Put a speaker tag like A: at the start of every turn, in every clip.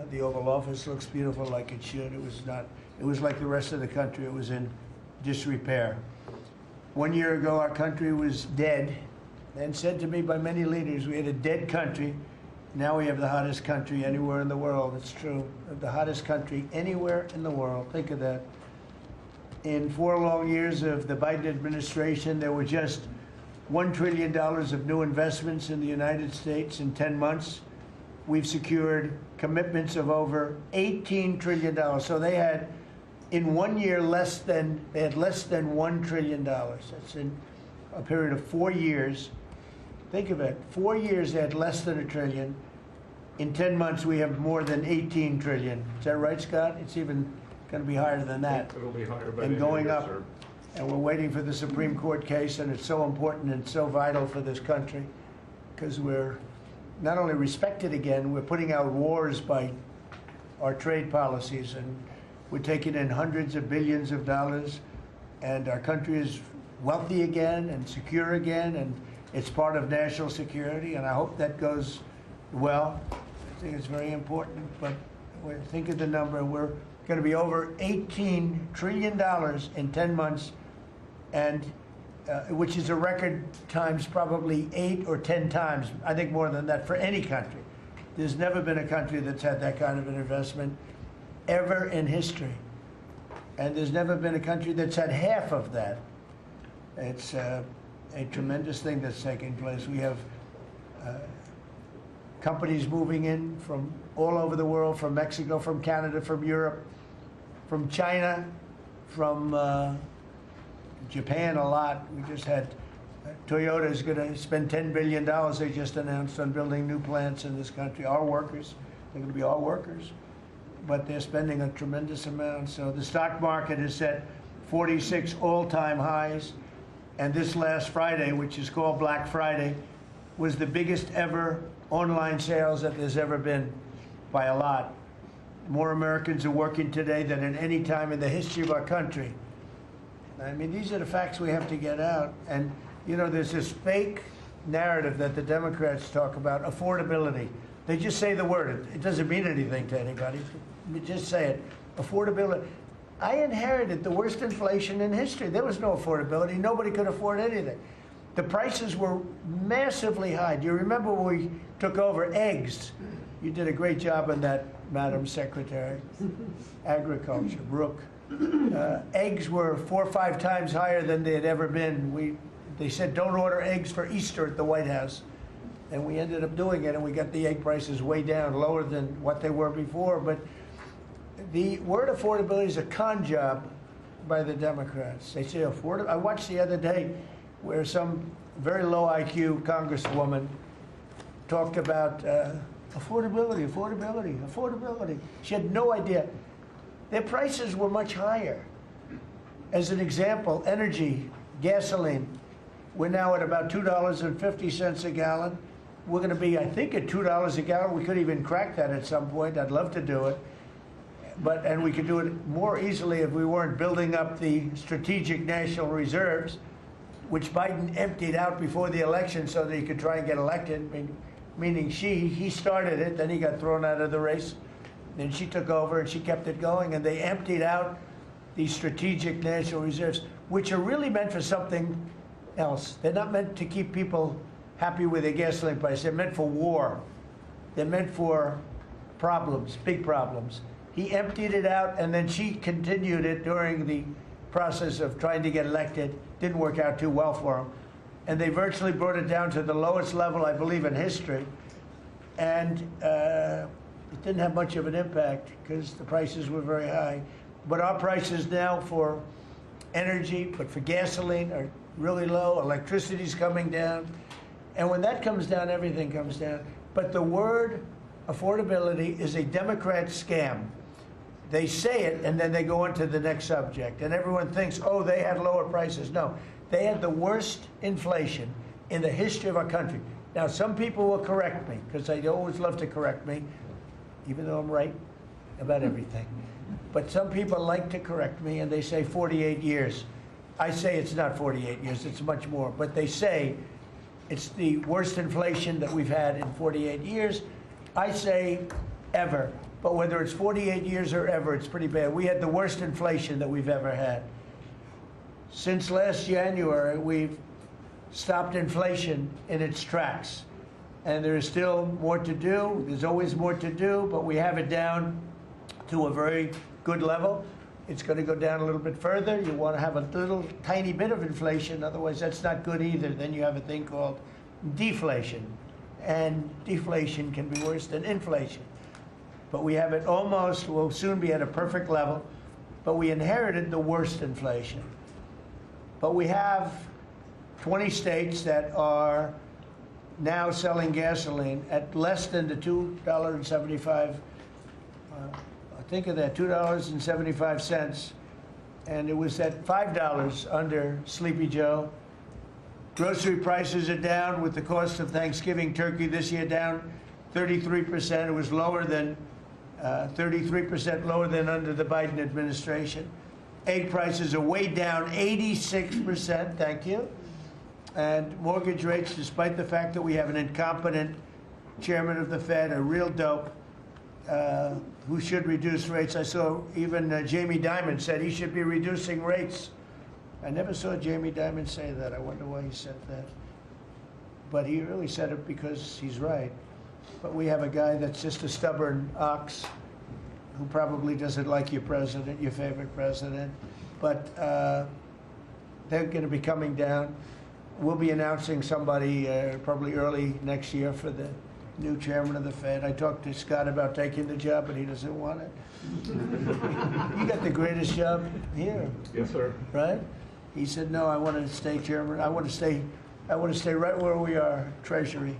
A: The Oval Office looks beautiful like it should. It was not. It was like the rest of the country. It was in disrepair. 1 year ago, our country was dead, and said to me by many leaders, we had a dead country. Now we have the hottest country anywhere in the world. It's true. The hottest country anywhere in the world. Think of that. In 4 long years of the Biden administration, there were just $1 trillion of new investments in the United States in 10 months. We've secured commitments of over $18 trillion. So they had, in 1 year, less than $1 trillion. That's in a period of 4 years. Think of it. 4 years they had less than $1 trillion. In 10 months we have more than $18 trillion. Is that right, Scott? It's even going to be higher than that.
B: It'll be higher by
A: and going up.
B: Sir.
A: And we're waiting for the Supreme Court case, and it's so important and so vital for this country because we're not only respected again, we're putting out wars by our trade policies, and we're taking in hundreds of billions of dollars, and our country is wealthy again and secure again, and it's part of national security, and I hope that goes well. I think it's very important, but think of the number. We're going to be over $18 trillion in 10 months, and which is a record times probably 8 or 10 times, I think more than that, for any country. There's never been a country that's had that kind of an investment ever in history. And there's never been a country that's had half of that. It's a tremendous thing that's taking place. We have companies moving in from all over the world, from Mexico, from Canada, from Europe, from China, from Japan a lot. We just had Toyota is going to spend $10 billion, they just announced, on building new plants in this country. Our workers, they're going to be our workers, but they're spending a tremendous amount. So the stock market has set 46 all-time highs, and this last Friday, which is called Black Friday, was the biggest ever online sales that there's ever been by a lot. More Americans are working today than at any time in the history of our country. I mean, these are the facts we have to get out. And, you know, there's this fake narrative that the Democrats talk about, affordability. They just say the word. It doesn't mean anything to anybody. Just say it. Affordability. I inherited the worst inflation in history. There was no affordability. Nobody could afford anything. The prices were massively high. Do you remember when we took over eggs? You did a great job on that, Madam Secretary. Agriculture, Brooke. Eggs were 4 or 5 times higher than they had ever been. They said, don't order eggs for Easter at the White House. And we ended up doing it, and we got the egg prices way down, lower than what they were before. But the word affordability is a con job by the Democrats. They say affordable. I watched the other day where some very low IQ congresswoman talked about affordability, affordability, affordability. She had no idea. Their prices were much higher. As an example, energy, gasoline, we're now at about $2.50 a gallon. We're going to be, I think, at $2 a gallon. We could even crack that at some point. I'd love to do it. And we could do it more easily if we weren't building up the strategic national reserves, which Biden emptied out before the election so that he could try and get elected, meaning he started it, then he got thrown out of the race. Then she took over and she kept it going, and they emptied out these strategic national reserves, which are really meant for something else. They're not meant to keep people happy with their gasoline price. They're meant for war. They're meant for problems, big problems. He emptied it out, and then she continued it during the process of trying to get elected. Didn't work out too well for him. And they virtually brought it down to the lowest level, I believe, in history. And it didn't have much of an impact because the prices were very high. But our prices now for energy, but for gasoline, are really low. Electricity's coming down. And when that comes down, everything comes down. But the word affordability is a Democrat scam. They say it, and then they go on to the next subject. And everyone thinks, oh, they had lower prices. No, they had the worst inflation in the history of our country. Now, some people will correct me, because they always love to correct me, even though I'm right about everything. But some people like to correct me, and they say 48 years. I say it's not 48 years, it's much more. But they say it's the worst inflation that we've had in 48 years. I say ever. but whether it's 48 years or ever, it's pretty bad. We had the worst inflation that we've ever had. Since last January, we've stopped inflation in its tracks. And there is still more to do. There's always more to do, but we have it down to a very good level. It's going to go down a little bit further. You want to have a little tiny bit of inflation, otherwise that's not good either. Then you have a thing called deflation. And deflation can be worse than inflation. But we have it almost, we'll soon be at a perfect level, but we inherited the worst inflation. But we have 20 states that are now selling gasoline at less than the $2.75, think of that, $2.75, and it was at $5 under Sleepy Joe. Grocery prices are down with the cost of Thanksgiving turkey this year down 33%. It was lower than 33% lower than under the Biden administration. Egg prices are way down 86%, thank you. And mortgage rates, despite the fact that we have an incompetent chairman of the Fed, a real dope, who should reduce rates. I saw even Jamie Dimon said he should be reducing rates. I never saw Jamie Dimon say that. I wonder why he said that. But he really said it because he's right. But we have a guy that's just a stubborn ox who probably doesn't like your president, your favorite president. But they're going to be coming down. We'll be announcing somebody probably early next year for the new chairman of the Fed. I talked to Scott about taking the job, but he doesn't want it. You got the greatest job here.
B: Yes, sir.
A: Right? He said, no, I want to stay chairman. I want to stay right where we are, Treasury.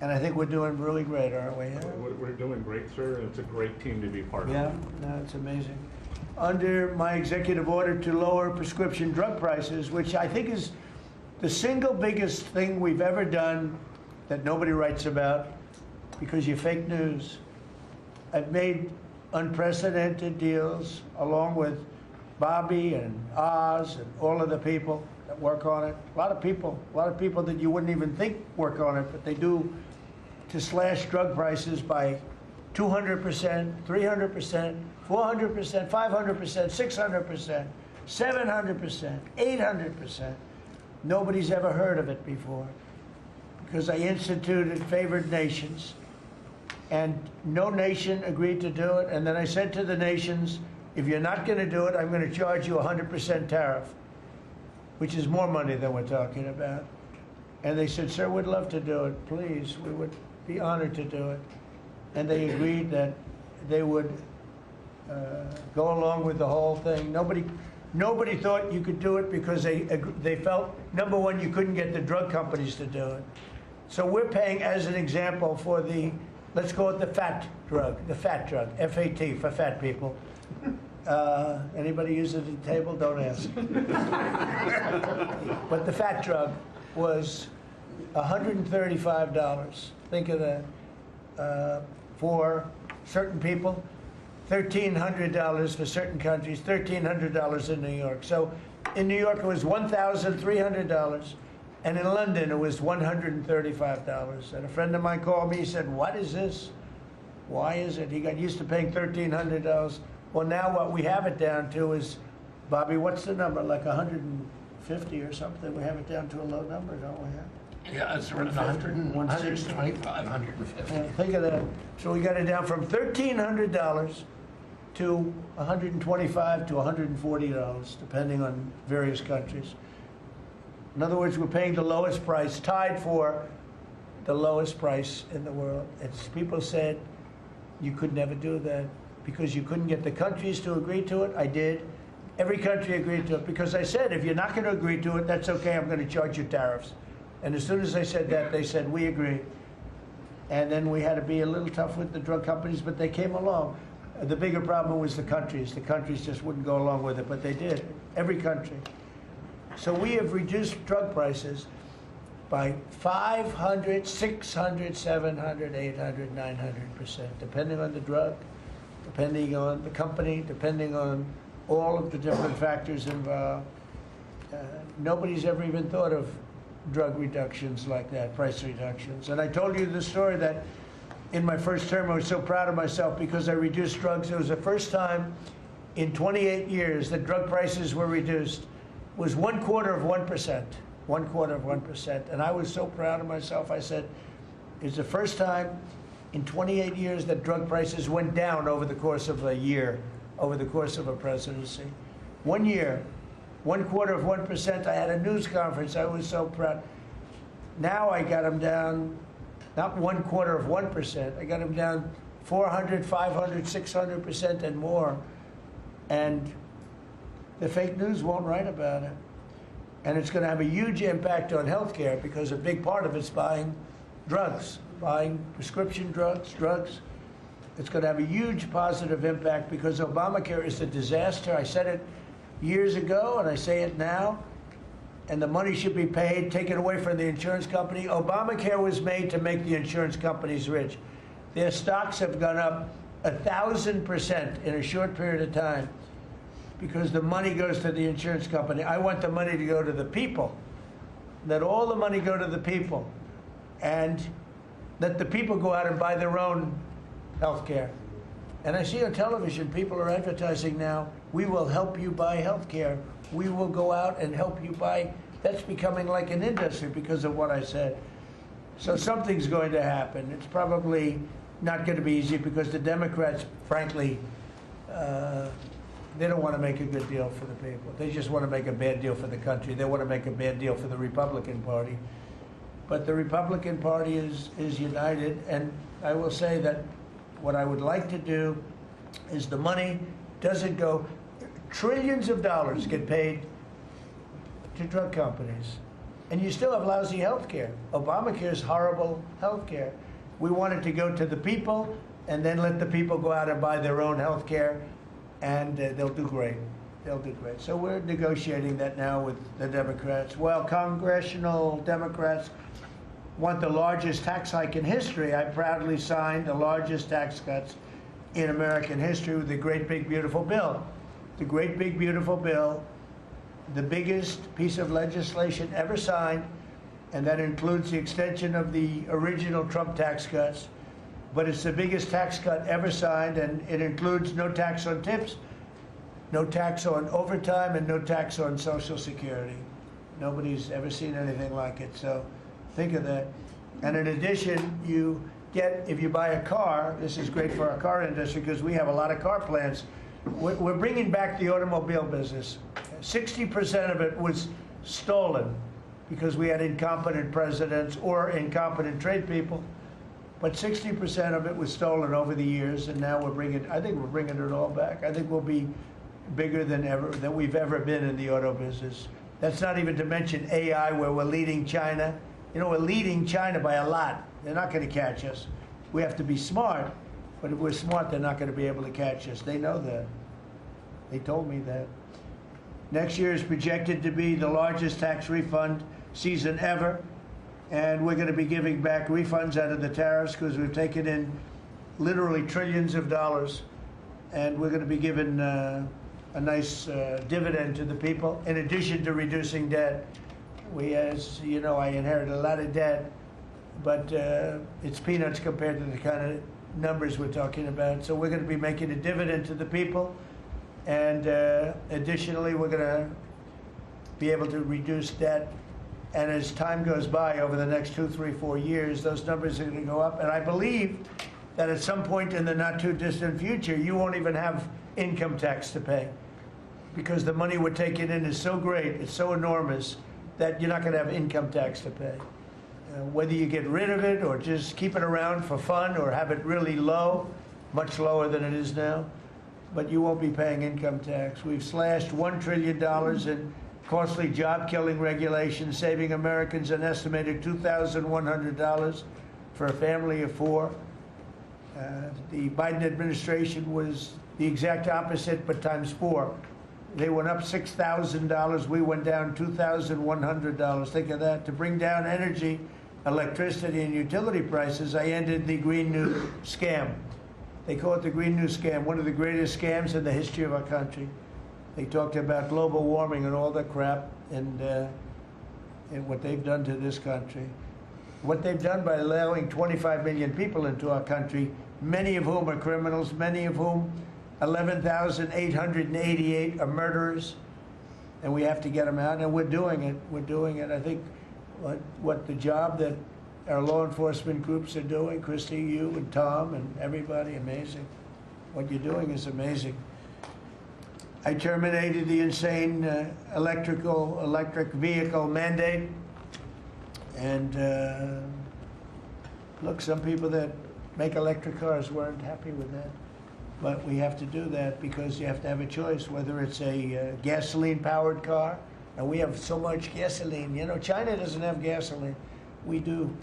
A: And I think we're doing really great, aren't we? Yeah?
B: We're doing great, sir. It's a great team to be part of.
A: Yeah, no, it's amazing. Under my executive order to lower prescription drug prices, which I think is the single biggest thing we've ever done that nobody writes about because you're fake news. I've made unprecedented deals along with Bobby and Oz and all of the people that work on it. A lot of people that you wouldn't even think work on it, but they do, to slash drug prices by 200%, 300%, 400%, 500%, 600%, 700%, 800%. Nobody's ever heard of it before because I instituted favored nations and no nation agreed to do it. And then I said to the nations, if you're not going to do it, I'm going to charge you 100% tariff, which is more money than we're talking about. And they said, sir, we'd love to do it. Please, we would be honored to do it. And they agreed that they would go along with the whole thing. Nobody thought you could do it because they felt, number one, you couldn't get the drug companies to do it. So we're paying, as an example, for the, let's call it the fat drug, F-A-T, for fat people. Anybody use it at the table? Don't ask. But the fat drug was $135. Think of that. For certain people, $1,300 for certain countries, $1,300 in New York. So in New York, it was $1,300. And in London, it was $135. And a friend of mine called me, he said, what is this? Why is it? He got used to paying $1,300. Well, now what we have it down to is, Bobby, what's the number? Like 150 or something? We have it down to a low number, don't we?
C: Yeah, it's around 100, 125, 150.
A: Yeah, think of that. So we got it down from $1,300 to $125 to $140, depending on various countries. In other words, we're paying the lowest price, tied for the lowest price in the world. People said you could never do that because you couldn't get the countries to agree to it. I did. Every country agreed to it because I said, if you're not going to agree to it, that's okay, I'm going to charge you tariffs. And as soon as I said that, they said, we agree. And then we had to be a little tough with the drug companies, but they came along. The bigger problem was the countries. The countries just wouldn't go along with it, but they did, every country. So we have reduced drug prices by 500, 600, 700, 800, 900%, depending on the drug, depending on the company, depending on all of the different factors involved. Nobody's ever even thought of drug reductions like that, price reductions. And I told you the story that in my first term, I was so proud of myself because I reduced drugs. It was the first time in 28 years that drug prices were reduced. It was 1/4%, 1/4%. And I was so proud of myself. I said, it's the first time in 28 years that drug prices went down over the course of a year, over the course of a presidency. 1 year, 1/4%. I had a news conference. I was so proud. Now I got them down, not 1/4%. I got them down 400, 500, 600% and more. And the fake news won't write about it. And it's going to have a huge impact on healthcare because a big part of it's buying drugs, buying prescription drugs. It's going to have a huge positive impact because Obamacare is a disaster. I said it years ago and I say it now. And the money should be paid, taken away from the insurance company. Obamacare was made to make the insurance companies rich. Their stocks have gone up 1,000% in a short period of time because the money goes to the insurance company. I want the money to go to the people. Let all the money go to the people. And let the people go out and buy their own health care. And I see on television, people are advertising now, we will help you buy health care. We will go out and help you buy. That's becoming like an industry because of what I said. So something's going to happen. It's probably not going to be easy because the Democrats, frankly, they don't want to make a good deal for the people. They just want to make a bad deal for the country. They want to make a bad deal for the Republican Party. But the Republican Party is united, and I will say that what I would like to do is the money doesn't go, trillions of dollars get paid to drug companies, and you still have lousy health care. Obamacare is horrible health care. We want it to go to the people, and then let the people go out and buy their own health care, and they'll do great. They'll do great. So we're negotiating that now with the Democrats. Well, congressional Democrats want the largest tax hike in history. I proudly signed the largest tax cuts in American history with the Great Big Beautiful Bill. The Great Big Beautiful Bill, the biggest piece of legislation ever signed, and that includes the extension of the original Trump tax cuts. But it's the biggest tax cut ever signed, and it includes no tax on tips, no tax on overtime, and no tax on Social Security. Nobody's ever seen anything like it, so think of that. And in addition, you get, if you buy a car, this is great for our car industry because we have a lot of car plants. We're bringing back the automobile business. 60% of it was stolen because we had incompetent presidents or incompetent trade people. But 60% of it was stolen over the years, and now I think we're bringing it all back. I think we'll be bigger than we've ever been in the auto business. That's not even to mention AI, where we're leading China. You know, we're leading China by a lot. They're not going to catch us. We have to be smart, but if we're smart, they're not going to be able to catch us. They know that. They told me that. Next year is projected to be the largest tax refund season ever, and we're going to be giving back refunds out of the tariffs because we've taken in literally trillions of dollars, and we're going to be giving a nice dividend to the people, in addition to reducing debt. We, as you know, I inherited a lot of debt, but it's peanuts compared to the kind of numbers we're talking about. So we're going to be making a dividend to the people, and additionally, we're going to be able to reduce debt. And as time goes by, over the next 2, 3, 4 years, those numbers are going to go up. And I believe that at some point in the not too distant future, you won't even have income tax to pay, because the money we're taking in is so great, it's so enormous, that you're not going to have income tax to pay. Whether you get rid of it or just keep it around for fun or have it really low, much lower than it is now, but you won't be paying income tax. We've slashed $1 trillion in costly job-killing regulations, saving Americans an estimated $2,100 for a family of 4. The Biden administration was the exact opposite, but times 4. They went up $6,000. We went down $2,100. Think of that. To bring down energy, electricity, and utility prices, I ended the Green New Scam. They call it the Green New Scam, one of the greatest scams in the history of our country. They talked about global warming and all that crap, and what they've done to this country. what they've done by allowing 25 million people into our country, many of whom are criminals, many of whom, 11,888 are murderers, and we have to get them out, and we're doing it. We're doing it. I think what the job that our law enforcement groups are doing, Christy, you and Tom and everybody, amazing. What you're doing is amazing. I terminated the insane electric vehicle mandate. And look, some people that make electric cars weren't happy with that. But we have to do that because you have to have a choice, whether it's a gasoline-powered car, and we have so much gasoline. You know, China doesn't have gasoline. We do.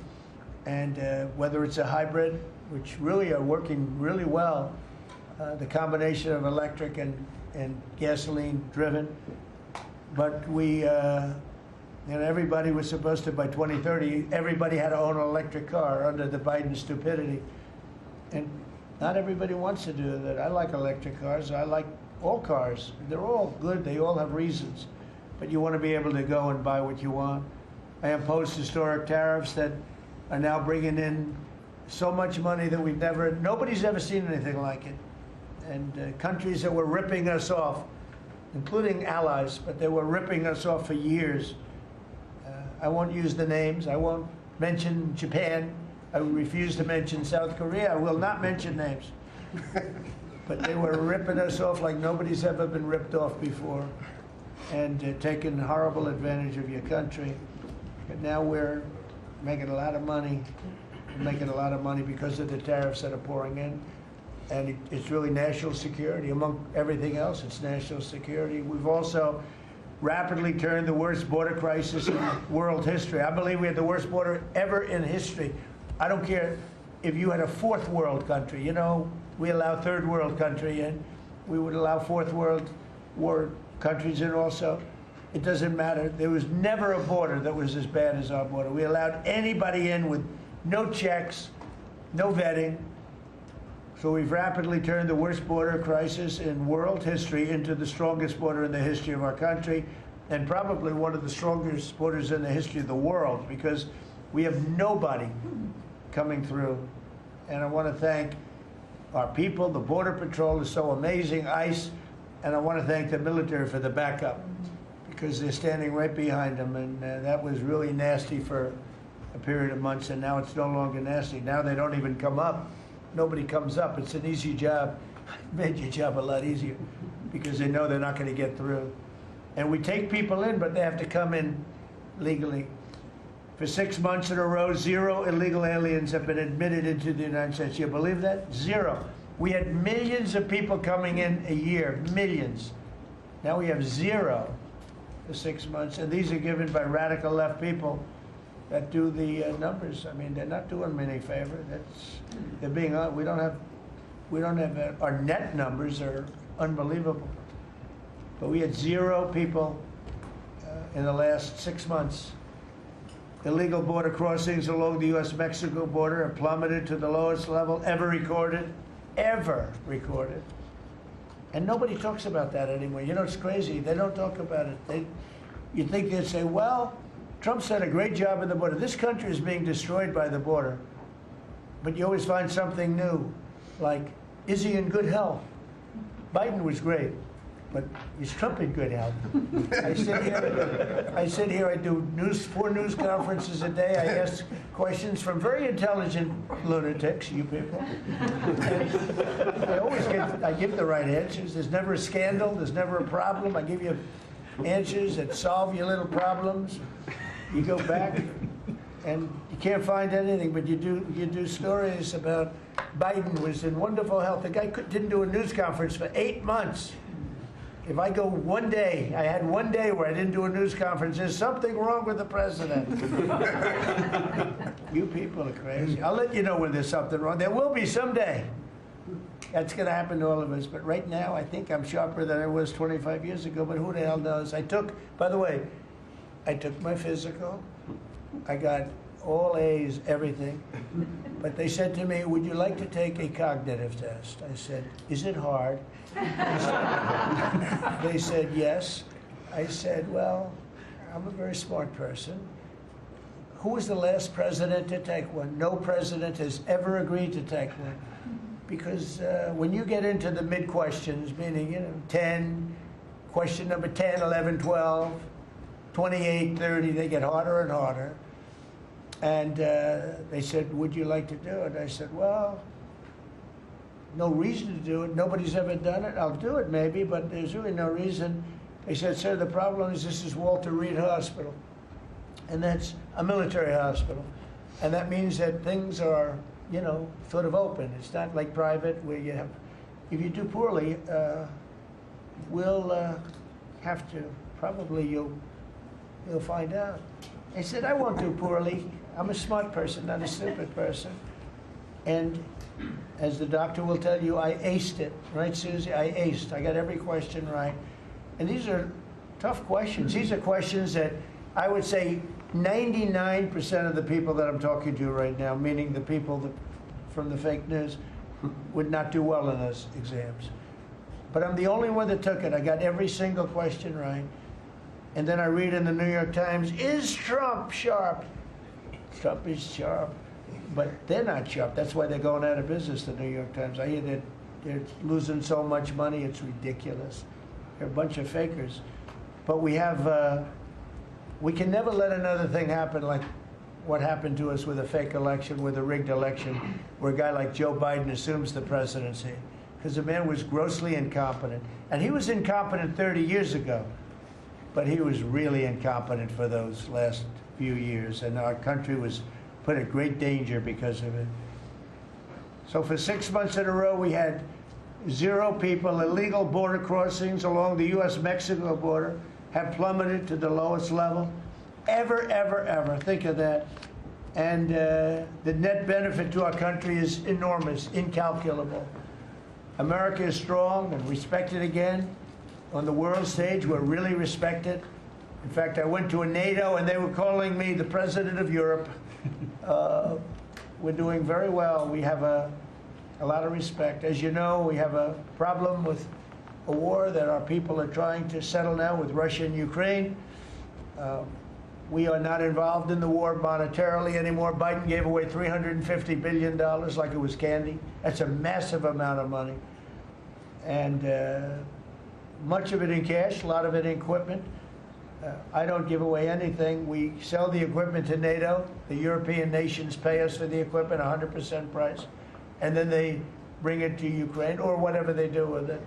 A: And whether it's a hybrid, which really are working really well, the combination of electric and gasoline-driven. But we, everybody was supposed to, by 2030, everybody had to own an electric car under the Biden stupidity. And not everybody wants to do that. I like electric cars. I like all cars. They're all good. They all have reasons. But you want to be able to go and buy what you want. I imposed historic tariffs that are now bringing in so much money that nobody's ever seen anything like it. And countries that were ripping us off, including allies, but they were ripping us off for years. I won't use the names. I won't mention Japan. I refuse to mention South Korea. I will not mention names. But they were ripping us off like nobody's ever been ripped off before, and taking horrible advantage of your country. But now we're making a lot of money. We're making a lot of money because of the tariffs that are pouring in. And it's really national security. Among everything else, it's national security. We've also rapidly turned the worst border crisis in world history. I believe we had the worst border ever in history. I don't care if you had a fourth world country. You know, we allow third world country in. We would allow fourth world war countries in also. It doesn't matter. There was never a border that was as bad as our border. We allowed anybody in with no checks, no vetting. So we've rapidly turned the worst border crisis in world history into the strongest border in the history of our country, and probably one of the strongest borders in the history of the world, because we have nobody coming through. And I want to thank our people. The Border Patrol is so amazing, ICE, and I want to thank the military for the backup, because they're standing right behind them, and that was really nasty for a period of months, and now it's no longer nasty. Now they don't even come up. Nobody comes up. It's an easy job. It made your job a lot easier because they know they're not going to get through. And we take people in, but they have to come in legally. For 6 months in a row, 0 illegal aliens have been admitted into the United States. You believe that? 0. We had millions of people coming in a year, millions. Now we have 0 for 6 months, and these are given by radical left people that do the numbers. I mean, they're not doing me any favor. They're being we don't have our net numbers are unbelievable. But we had 0 people in the last 6 months. Illegal border crossings along the U.S.-Mexico border have plummeted to the lowest level ever recorded. And nobody talks about that anymore. You know, it's crazy. They don't talk about it. You'd think they'd say, well, Trump's done a great job at the border. This country is being destroyed by the border. But you always find something new, like, is he in good health? Biden was great, but is Trump in good health? I sit here, I do 4 news conferences a day. I ask questions from very intelligent lunatics, you people. And I give the right answers. There's never a scandal, there's never a problem. I give you answers that solve your little problems. You go back and you can't find anything, but you do stories about Biden was in wonderful health. The guy didn't do a news conference for 8 months. If I go one day, I had one day where I didn't do a news conference, there's something wrong with the president. You people are crazy. I'll let you know when there's something wrong. There will be someday. That's going to happen to all of us. But right now, I think I'm sharper than I was 25 years ago, but who the hell knows? By the way, I took my physical. I got all A's, everything. But they said to me, would you like to take a cognitive test? I said, is it hard? They said, yes. I said, well, I'm a very smart person. who was the last president to take one? No president has ever agreed to take one. Because when you get into the mid-questions, meaning, 10, question number 10, 11, 12, 28, 30, they get harder and harder. And they said, would you like to do it? I said, well, no reason to do it. Nobody's ever done it. I'll do it maybe, but there's really no reason. They said, sir, the problem is this is Walter Reed Hospital. And that's a military hospital. And that means that things are, sort of open. It's not like private where you have, if you do poorly, we'll have to, probably you'll find out. I said, I won't do poorly. I'm a smart person, not a stupid person. And as the doctor will tell you, I aced it, right, Susie? I aced. I got every question right. And these are tough questions. These are questions that I would say 99% of the people that I'm talking to right now, meaning the people from the fake news, would not do well in those exams. But I'm the only one that took it. I got every single question right. And then I read in the New York Times, is Trump sharp? Trump is sharp. But they're not sharp. That's why they're going out of business, the New York Times. I hear that they're losing so much money, it's ridiculous. They're a bunch of fakers. But we have, we can never let another thing happen like what happened to us with a fake election, with a rigged election, where a guy like Joe Biden assumes the presidency. Because the man was grossly incompetent. And he was incompetent 30 years ago. But he was really incompetent for those last few years. And our country was put at great danger because of it. So for 6 months in a row, we had 0 people. Illegal border crossings along the U.S.-Mexico border have plummeted to the lowest level ever, ever, ever. Think of that. And the net benefit to our country is enormous, incalculable. America is strong and respected again. On the world stage, we're really respected. In fact, I went to a NATO and they were calling me the president of Europe. We're doing very well. We have a lot of respect. As you know, we have a problem with a war that our people are trying to settle now with Russia and Ukraine. We are not involved in the war monetarily anymore. Biden gave away $350 billion like it was candy. That's a massive amount of money. And much of it in cash, a lot of it in equipment. I don't give away anything. We sell the equipment to NATO. The European nations pay us for the equipment, 100% price. And then they bring it to Ukraine or whatever they do with it.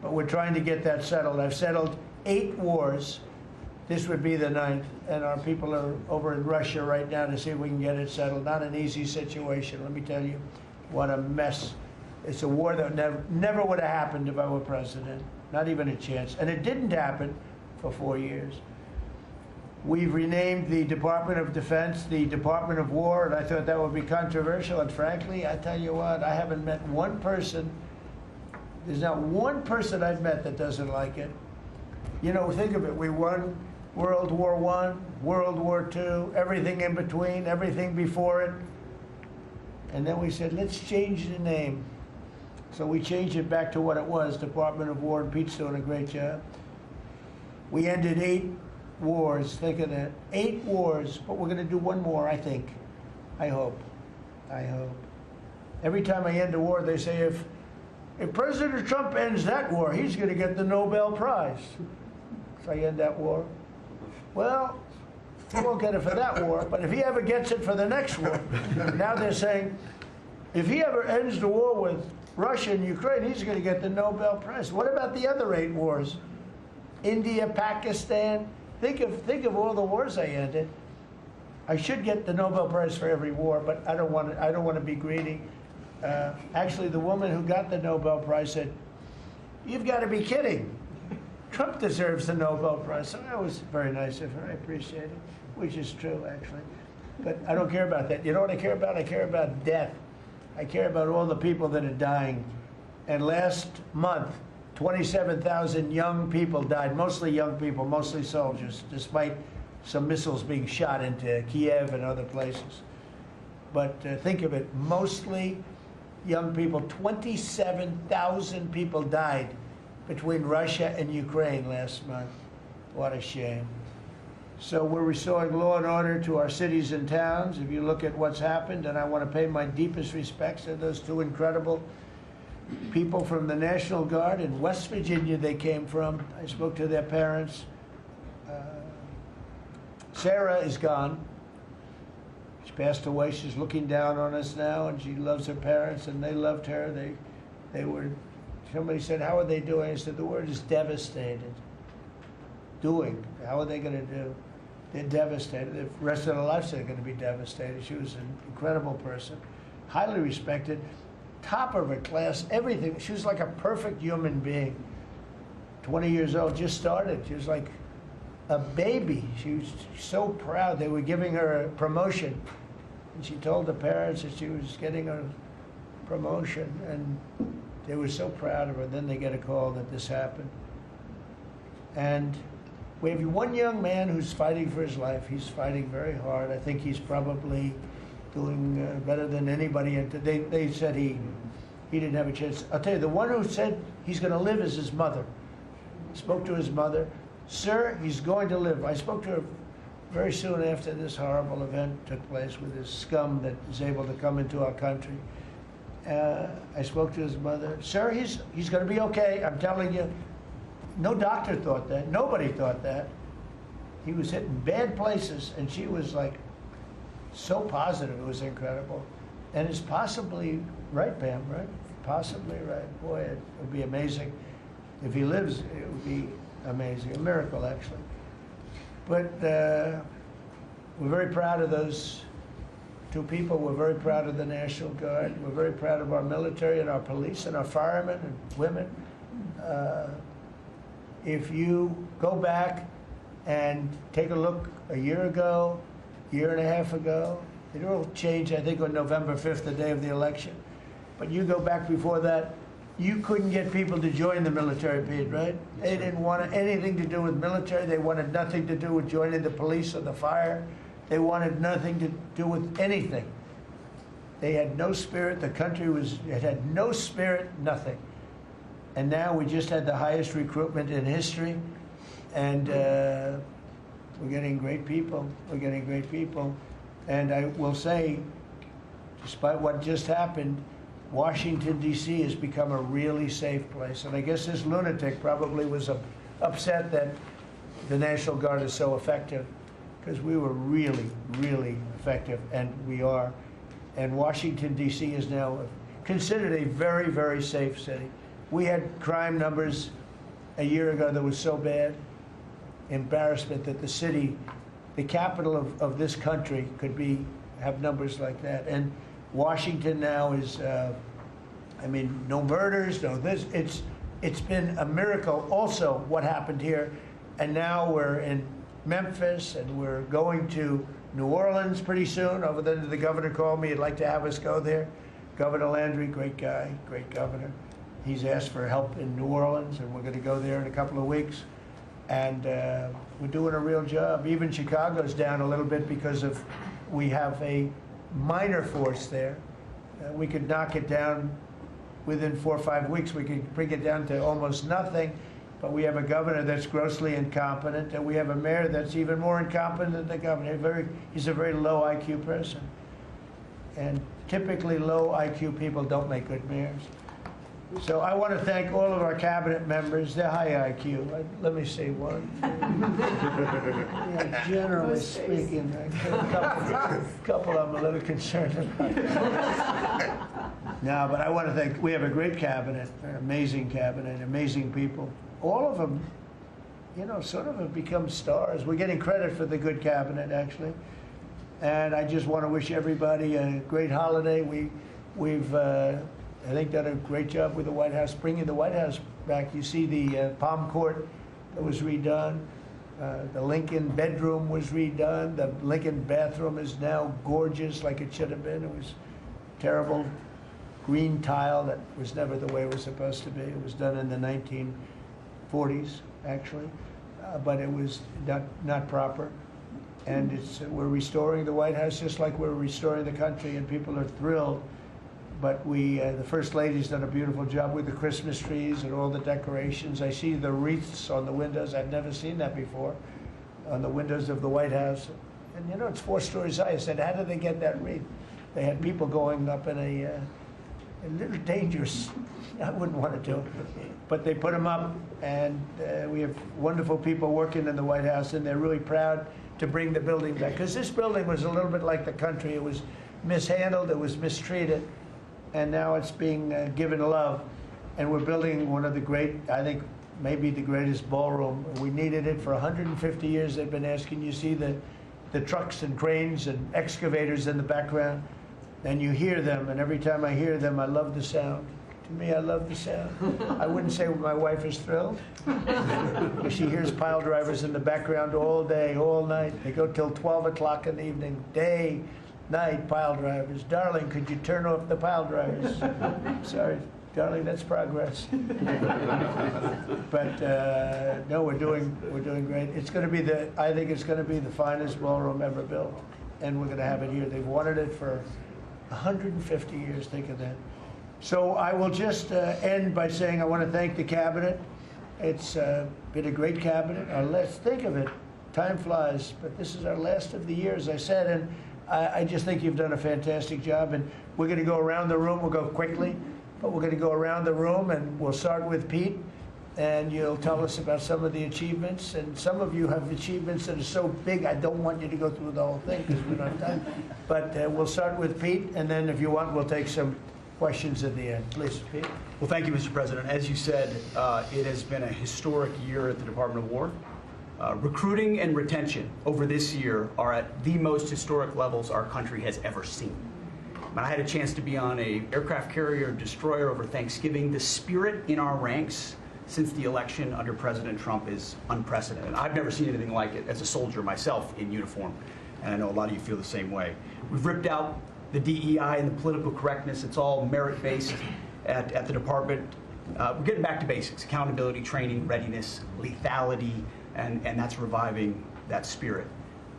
A: But we're trying to get that settled. I've settled 8 wars. This would be the 9th. And our people are over in Russia right now to see if we can get it settled. Not an easy situation, let me tell you. What a mess. It's a war that never would have happened if I were president. Not even a chance. And it didn't happen for 4 years. We've renamed the Department of Defense the Department of War, and I thought that would be controversial. And frankly, I tell you what, I haven't met one person, there's not one person I've met that doesn't like it. Think of it. We won World War I, World War II, everything in between, everything before it. And then we said, let's change the name. So we changed it back to what it was, Department of War, and Pete's doing a great job. We ended 8 wars, think of that. 8 wars, but we're going to do one more, I think. I hope. Every time I end a war, they say, if President Trump ends that war, he's going to get the Nobel Prize. So I end that war. Well, he won't get it for that war, but if he ever gets it for the next war, now they're saying, if he ever ends the war with Russia and Ukraine, he's going to get the Nobel Prize. What about the other 8 wars? India, Pakistan. Think of all the wars I ended. I should get the Nobel Prize for every war, but I don't want to be greedy. Actually, the woman who got the Nobel Prize said, "You've got to be kidding. Trump deserves the Nobel Prize." So that was very nice of her. I appreciate it, which is true, actually. But I don't care about that. You know what I care about? I care about death. I care about all the people that are dying. And last month, 27,000 young people died, mostly young people, mostly soldiers, despite some missiles being shot into Kiev and other places. But think of it, mostly young people. 27,000 people died between Russia and Ukraine last month. What a shame. So we're restoring law and order to our cities and towns. If you look at what's happened, and I want to pay my deepest respects to those two incredible people from the National Guard in West Virginia they came from. I spoke to their parents. Sarah is gone. She passed away. She's looking down on us now, and she loves her parents, and they loved her. They were, somebody said, how are they doing? I said, the word is devastated. Doing. How are they going to do? They're devastated. The rest of their lives they're going to be devastated. She was an incredible person, highly respected, top of her class, everything. She was like a perfect human being. 20 years old, just started. She was like a baby. She was so proud. They were giving her a promotion. And she told the parents that she was getting a promotion, and they were so proud of her. Then they get a call that this happened. And we have one young man who's fighting for his life. He's fighting very hard. I think he's probably doing better than anybody. And they said he didn't have a chance. I'll tell you, the one who said he's going to live is his mother. Spoke to his mother. Sir, he's going to live. I spoke to her very soon after this horrible event took place with this scum that is able to come into our country. I spoke to his mother. Sir, he's going to be okay. I'm telling you. No doctor thought that. Nobody thought that. He was hitting bad places, and she was like so positive. It was incredible. And it's possibly right, Pam, right? Possibly right. Boy, it would be amazing. If he lives, it would be amazing. A miracle, actually. But we're very proud of those two people. We're very proud of the National Guard. We're very proud of our military and our police and our firemen and women. If you go back and take a look a year ago, year and a half ago, it all changed, I think, on November 5th, the day of the election. But you go back before that, you couldn't get people to join the military, Pete, right? They didn't want anything to do with military. They wanted nothing to do with joining the police or the fire. They wanted nothing to do with anything. They had no spirit. The country it had no spirit, nothing. And now we just had the highest recruitment in history, and we're getting great people. We're getting great people. And I will say, despite what just happened, Washington, D.C. has become a really safe place. And I guess this lunatic probably was upset that the National Guard is so effective, because we were really, really effective, and we are. And Washington, D.C. is now considered a very, very safe city. We had crime numbers a year ago that was so bad, embarrassment that the city, the capital of this country, could have numbers like that. And Washington now is, no murders, no this. It's been a miracle also what happened here. And now we're in Memphis, and we're going to New Orleans pretty soon. Over there, the governor called me. He'd like to have us go there. Governor Landry, great guy, great governor. He's asked for help in New Orleans, and we're going to go there in a couple of weeks. And we're doing a real job. Even Chicago's down a little bit because we have a minor force there. We could knock it down within 4 or 5 weeks. We could bring it down to almost nothing. But we have a governor that's grossly incompetent, and we have a mayor that's even more incompetent than the governor. He's a very low IQ person. And typically low IQ people don't make good mayors. So I want to thank all of our cabinet members. They're high IQ. Let me see one. Yeah, generally speaking, a couple I'm a little concerned about. No, but I want to thank, we have a great cabinet, an amazing cabinet, amazing people. All of them, sort of have become stars. We're getting credit for the good cabinet, actually. And I just want to wish everybody a great holiday. We've I think done a great job with the White House, bringing the White House back. You see the Palm Court that was redone. The Lincoln bedroom was redone. The Lincoln bathroom is now gorgeous, like it should have been. It was terrible green tile that was never the way it was supposed to be. It was done in the 1940s, actually, but it was not proper. And we're restoring the White House just like we're restoring the country, and people are thrilled. But the First Lady's done a beautiful job with the Christmas trees and all the decorations. I see the wreaths on the windows. I've never seen that before. on the windows of the White House. And you know, it's 4 stories high. I said, how did they get that wreath? They had people going up in a little dangerous, I wouldn't want to do it, but they put them up, and we have wonderful people working in the White House, and they're really proud to bring the building back. Because this building was a little bit like the country. It was mishandled, it was mistreated, and now it's being given love. And we're building one of the great, I think, maybe the greatest ballroom. We needed it for 150 years. They've been asking. You see the trucks and cranes and excavators in the background, and you hear them, and every time I hear them, I love the sound. To me, I love the sound. I wouldn't say my wife is thrilled. She hears pile drivers in the background all day, all night. They go till 12 o'clock in the evening, day, night, pile drivers. Darling, could you turn off the pile drivers? Sorry, darling, that's progress. But no, we're doing great. It's going to be I think it's going to be the finest ballroom ever built, and we're going to have it here. They've wanted it for 150 years. Think of that. So I will just end by saying I want to thank the cabinet. It's been a great cabinet. Let's think of it. Time flies, but this is our last of the year, as I said, and I just think you've done a fantastic job. And we're going to go around the room. We'll go quickly, but we're going to go around the room, and we'll start with Pete, and you'll tell us about some of the achievements. And some of you have achievements that are so big, I don't want you to go through the whole thing because we don't have time. But we'll start with Pete, and then if you want, we'll take some questions at the end. Please, Pete.
D: Well, thank you, Mr. President. As you said, it has been a historic year at the Department of War. Recruiting and retention over this year are at the most historic levels our country has ever seen. I had a chance to be on an aircraft carrier destroyer over Thanksgiving. The spirit in our ranks since the election under President Trump is unprecedented. I've never seen anything like it as a soldier myself in uniform, and I know a lot of you feel the same way. We've ripped out the DEI and the political correctness. It's all merit-based at the department. We're getting back to basics: accountability, training, readiness, lethality, and that's reviving that spirit.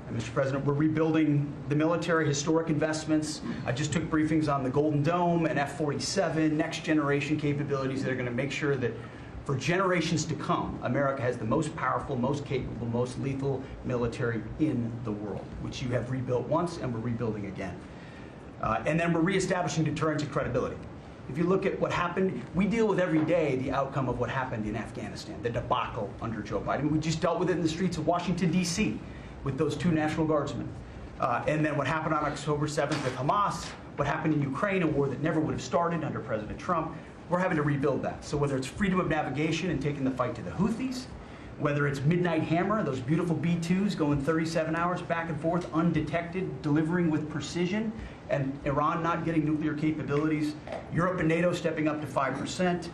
D: And Mr. President, we're rebuilding the military, historic investments. I just took briefings on the Golden Dome and F-47, next generation capabilities that are going to make sure that for generations to come, America has the most powerful, most capable, most lethal military in the world, which you have rebuilt once and we're rebuilding again. And then we're reestablishing deterrence and credibility. If you look at what happened, we deal with every day the outcome of what happened in Afghanistan, the debacle under Joe Biden. We just dealt with it in the streets of Washington, D.C. with those 2 National Guardsmen. And then what happened on October 7th with Hamas, what happened in Ukraine, a war that never would have started under President Trump. We're having to rebuild that. So whether it's freedom of navigation and taking the fight to the Houthis, whether it's Midnight Hammer, those beautiful B-2s going 37 hours back and forth, undetected, delivering with precision, and Iran not getting nuclear capabilities, Europe and NATO stepping up to 5%,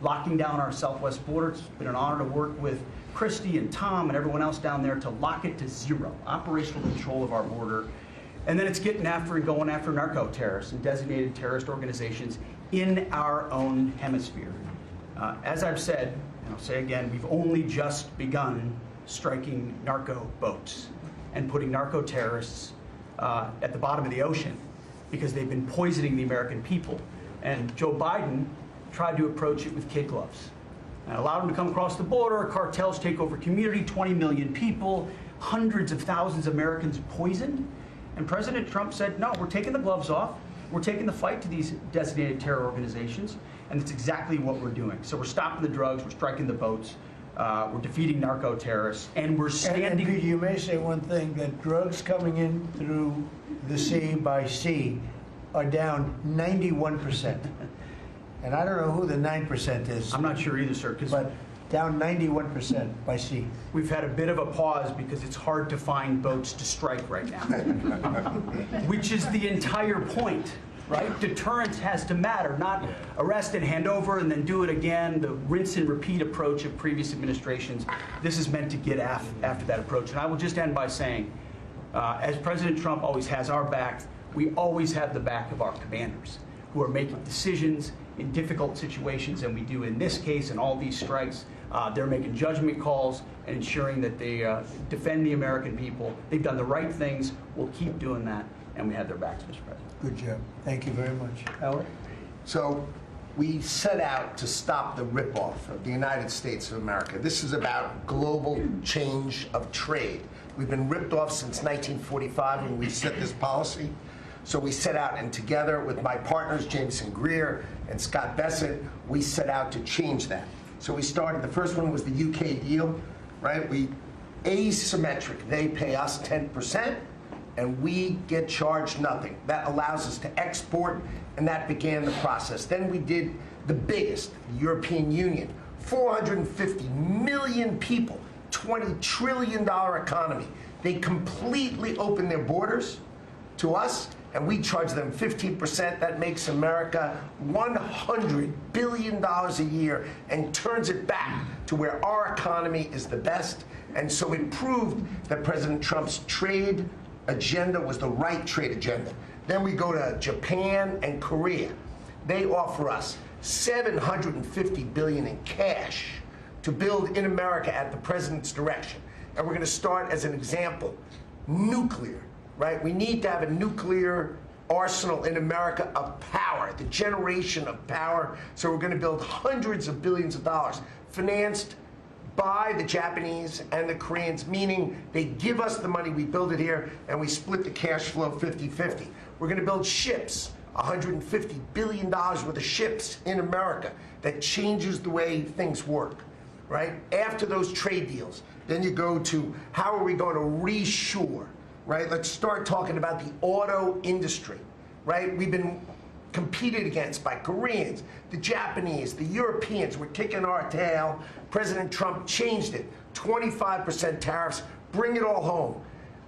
D: locking down our southwest border. It's been an honor to work with Christy and Tom and everyone else down there to lock it to 0, operational control of our border. And then it's getting after and going after narco-terrorists and designated terrorist organizations in our own hemisphere. As I've said, and I'll say again, we've only just begun striking narco boats and putting narco terrorists at the bottom of the ocean because they've been poisoning the American people. And Joe Biden tried to approach it with kid gloves and allowed them to come across the border. Cartels take over community, 20 million people, hundreds of thousands of Americans poisoned. And President Trump said, no, we're taking the gloves off. We're taking the fight to these designated terror organizations, and it's exactly what we're doing. So we're stopping the drugs, we're striking the boats, we're defeating narco terrorists, and we're standing.
A: And you may say one thing, that drugs coming in through the sea by sea are down 91%. And I don't know who the 9% is.
D: I'm not sure either, sir.
A: But down 91% by sea.
D: We've had a bit of a pause because it's hard to find boats to strike right now, which is the entire point, right? Deterrence has to matter, not arrest and hand over and then do it again, the rinse and repeat approach of previous administrations. This is meant to get after that approach. And I will just end by saying, as President Trump always has our back, we always have the back of our commanders who are making decisions in difficult situations, and we do in this case and all these strikes. They're making judgment calls and ensuring that they defend the American people. They've done the right things. We'll keep doing that, and we have their backs, Mr. President.
A: Good job. Thank you very much. Howard?
C: So we set out to stop the ripoff of the United States of America. This is about global change of trade. We've been ripped off since 1945 when we set this policy. So we set out, and together with my partners, Jameson Greer and Scott Bessent, we set out to change that. So we started, the first one was the UK deal, right? We asymmetric, they pay us 10%, and we get charged nothing. That allows us to export, and that began the process. Then we did the biggest, the European Union, 450 million people, $20 trillion economy. They completely opened their borders to us, and we charge them 15%. That makes America $100 billion a year and turns it back to where our economy is the best. And so it proved that President Trump's trade agenda was the right trade agenda. Then we go to Japan and Korea. They offer us $750 billion in cash to build in America at the president's direction. And we're going to start, as an example, nuclear, right? We need to have a nuclear arsenal in America of power, the generation of power. So we're going to build hundreds of billions of dollars, financed by the Japanese and the Koreans, meaning they give us the money, we build it here, and we split the cash flow 50-50. We're going to build ships, $150 billion worth of ships in America. That changes the way things work, right? After those trade deals, then you go to how are we going to reshore, right? Let's start talking about the auto industry, right? We've been competed against by Koreans, the Japanese, the Europeans. We're kicking our tail. President Trump changed it. 25% tariffs, bring it all home.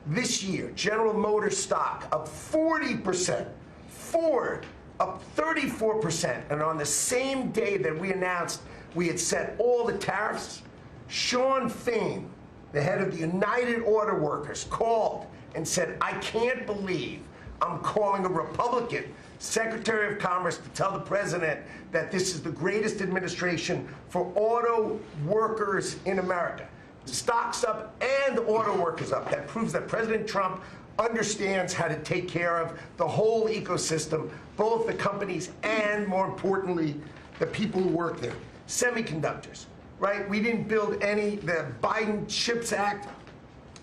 C: This year, General Motors stock up 40%, Ford up 34%, and on the same day that we announced we had set all the tariffs, Sean Fain, the head of the United Auto Workers, called and said, I can't believe I'm calling a Republican Secretary of Commerce to tell the president that this is the greatest administration for auto workers in America. Stocks up and auto workers up. That proves that President Trump understands how to take care of the whole ecosystem, both the companies and, more importantly, the people who work there. Semiconductors, right? We didn't build any. The Biden CHIPS Act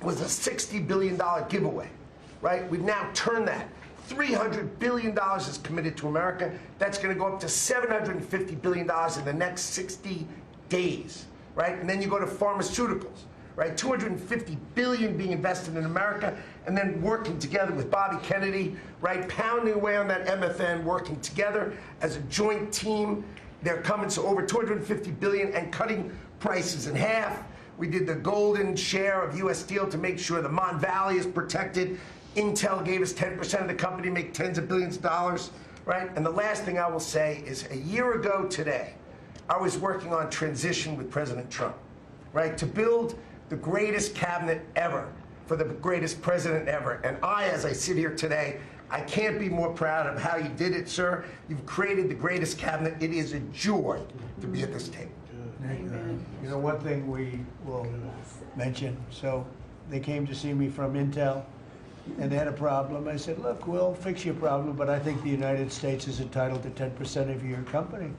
C: was a $60 billion giveaway, right? We've now turned that. $300 billion is committed to America. That's going to go up to $750 billion in the next 60 days, right? And then you go to pharmaceuticals, right? $250 billion being invested in America, and then working together with Bobby Kennedy, right? Pounding away on that MFN, working together as a joint team. They're coming to over $250 billion and cutting prices in half. We did the golden share of U.S. Steel to make sure the Mon Valley is protected. Intel gave us 10% of the company, make tens of billions of dollars, right? And the last thing I will say is a year ago today, I was working on transition with President Trump, right? To build the greatest cabinet ever for the greatest president ever. And I, as I sit here today, I can't be more proud of how you did it, sir. You've created the greatest cabinet. It is a joy to be at this table.
A: You know, one thing we will mention, so they came to see me from Intel, and they had a problem. I said, look, we'll fix your problem, but I think the United States is entitled to 10% of your company.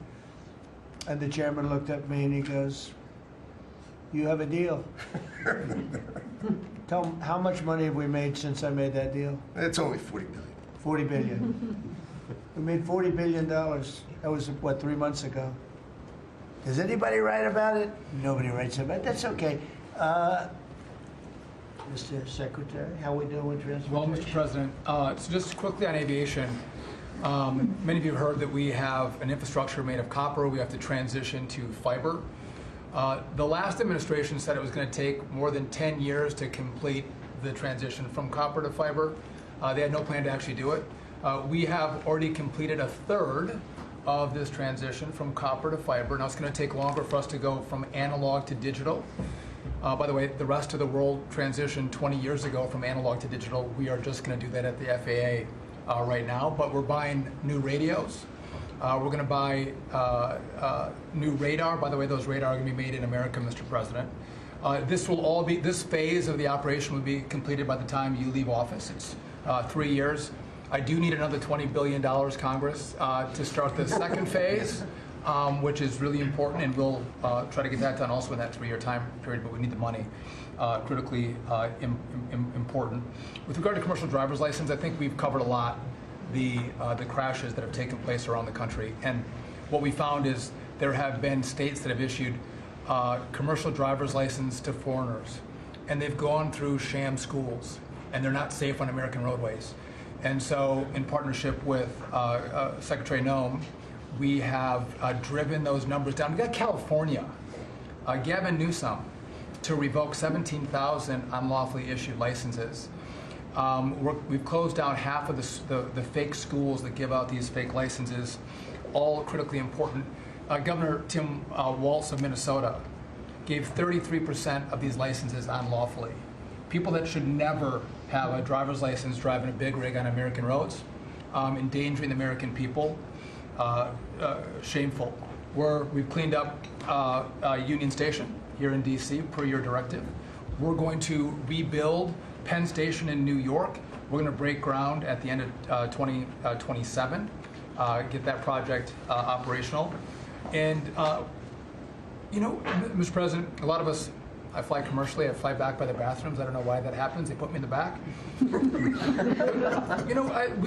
A: And the chairman looked at me and he goes, you have a deal. Tell him, how much money have we made since I made that deal?
C: It's only $40 billion.
A: 40 billion. We made $40 billion. That was, what, 3 months ago? Does anybody write about it? Nobody writes about it. That's okay. Mr. Secretary, how we doing with transportation?
E: Well, Mr. President, so just quickly on aviation, many of you have heard that we have an infrastructure made of copper. We have to transition to fiber. The last administration said it was going to take more than 10 years to complete the transition from copper to fiber. They had no plan to actually do it. We have already completed a third of this transition from copper to fiber. Now it's going to take longer for us to go from analog to digital. By the way, the rest of the world transitioned 20 years ago from analog to digital. We are just going to do that at the FAA right now, but we're buying new radios. We're going to buy new radar. By the way, those radar are going to be made in America, Mr. President. This phase of the operation will be completed by the time you leave office. It's 3 years. I do need another $20 billion, Congress, to start the second phase, which is really important, and we'll try to get that done also in that 3-year time period, but we need the money. Critically important. With regard to commercial driver's license, I think we've covered a lot the crashes that have taken place around the country. And what we found is there have been states that have issued commercial driver's license to foreigners, and they've gone through sham schools, and they're not safe on American roadways. And so, in partnership with Secretary Noem, we have driven those numbers down. We got California, Gavin Newsom, to revoke 17,000 unlawfully issued licenses. We've closed down half of the fake schools that give out these fake licenses, all critically important. Governor Tim Walz of Minnesota gave 33% of these licenses unlawfully. People that should never have a driver's license driving a big rig on American roads, endangering the American people, shameful. We've cleaned up Union Station here in DC per your directive. We're going to rebuild Penn Station in New York. We're going to break ground at the end of 2027, get that project operational. And, Mr. President, a lot of us, I fly commercially, I fly back by the bathrooms. I don't know why that happens. They put me in the back.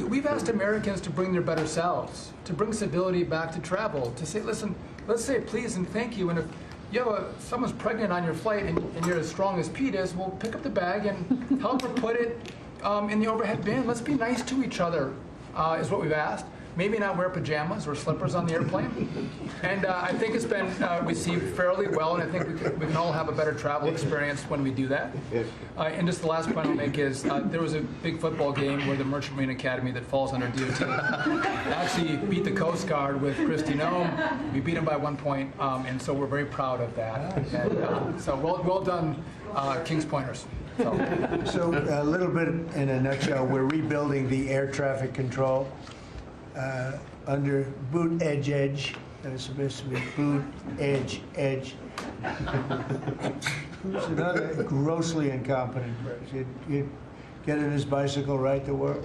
E: We've asked Americans to bring their better selves, to bring civility back to travel, to say, listen, let's say please and thank you. And if you have someone's pregnant on your flight and you're as strong as Pete is, well, pick up the bag and help her put it in the overhead bin. Let's be nice to each other, is what we've asked. Maybe not wear pajamas or slippers on the airplane. And I think it's been received fairly well, and I think we can all have a better travel experience when we do that. And just the last point I'll make is there was a big football game where the Merchant Marine Academy that falls under DOT actually beat the Coast Guard with Kristi Noem. We beat them by 1 point, and so we're very proud of that. And, so well done, Kings Pointers.
A: So a little bit in a nutshell, we're rebuilding the air traffic control under boot edge. That was supposed to be boot edge. Who's another grossly incompetent person. He'd get in his bicycle, ride to work,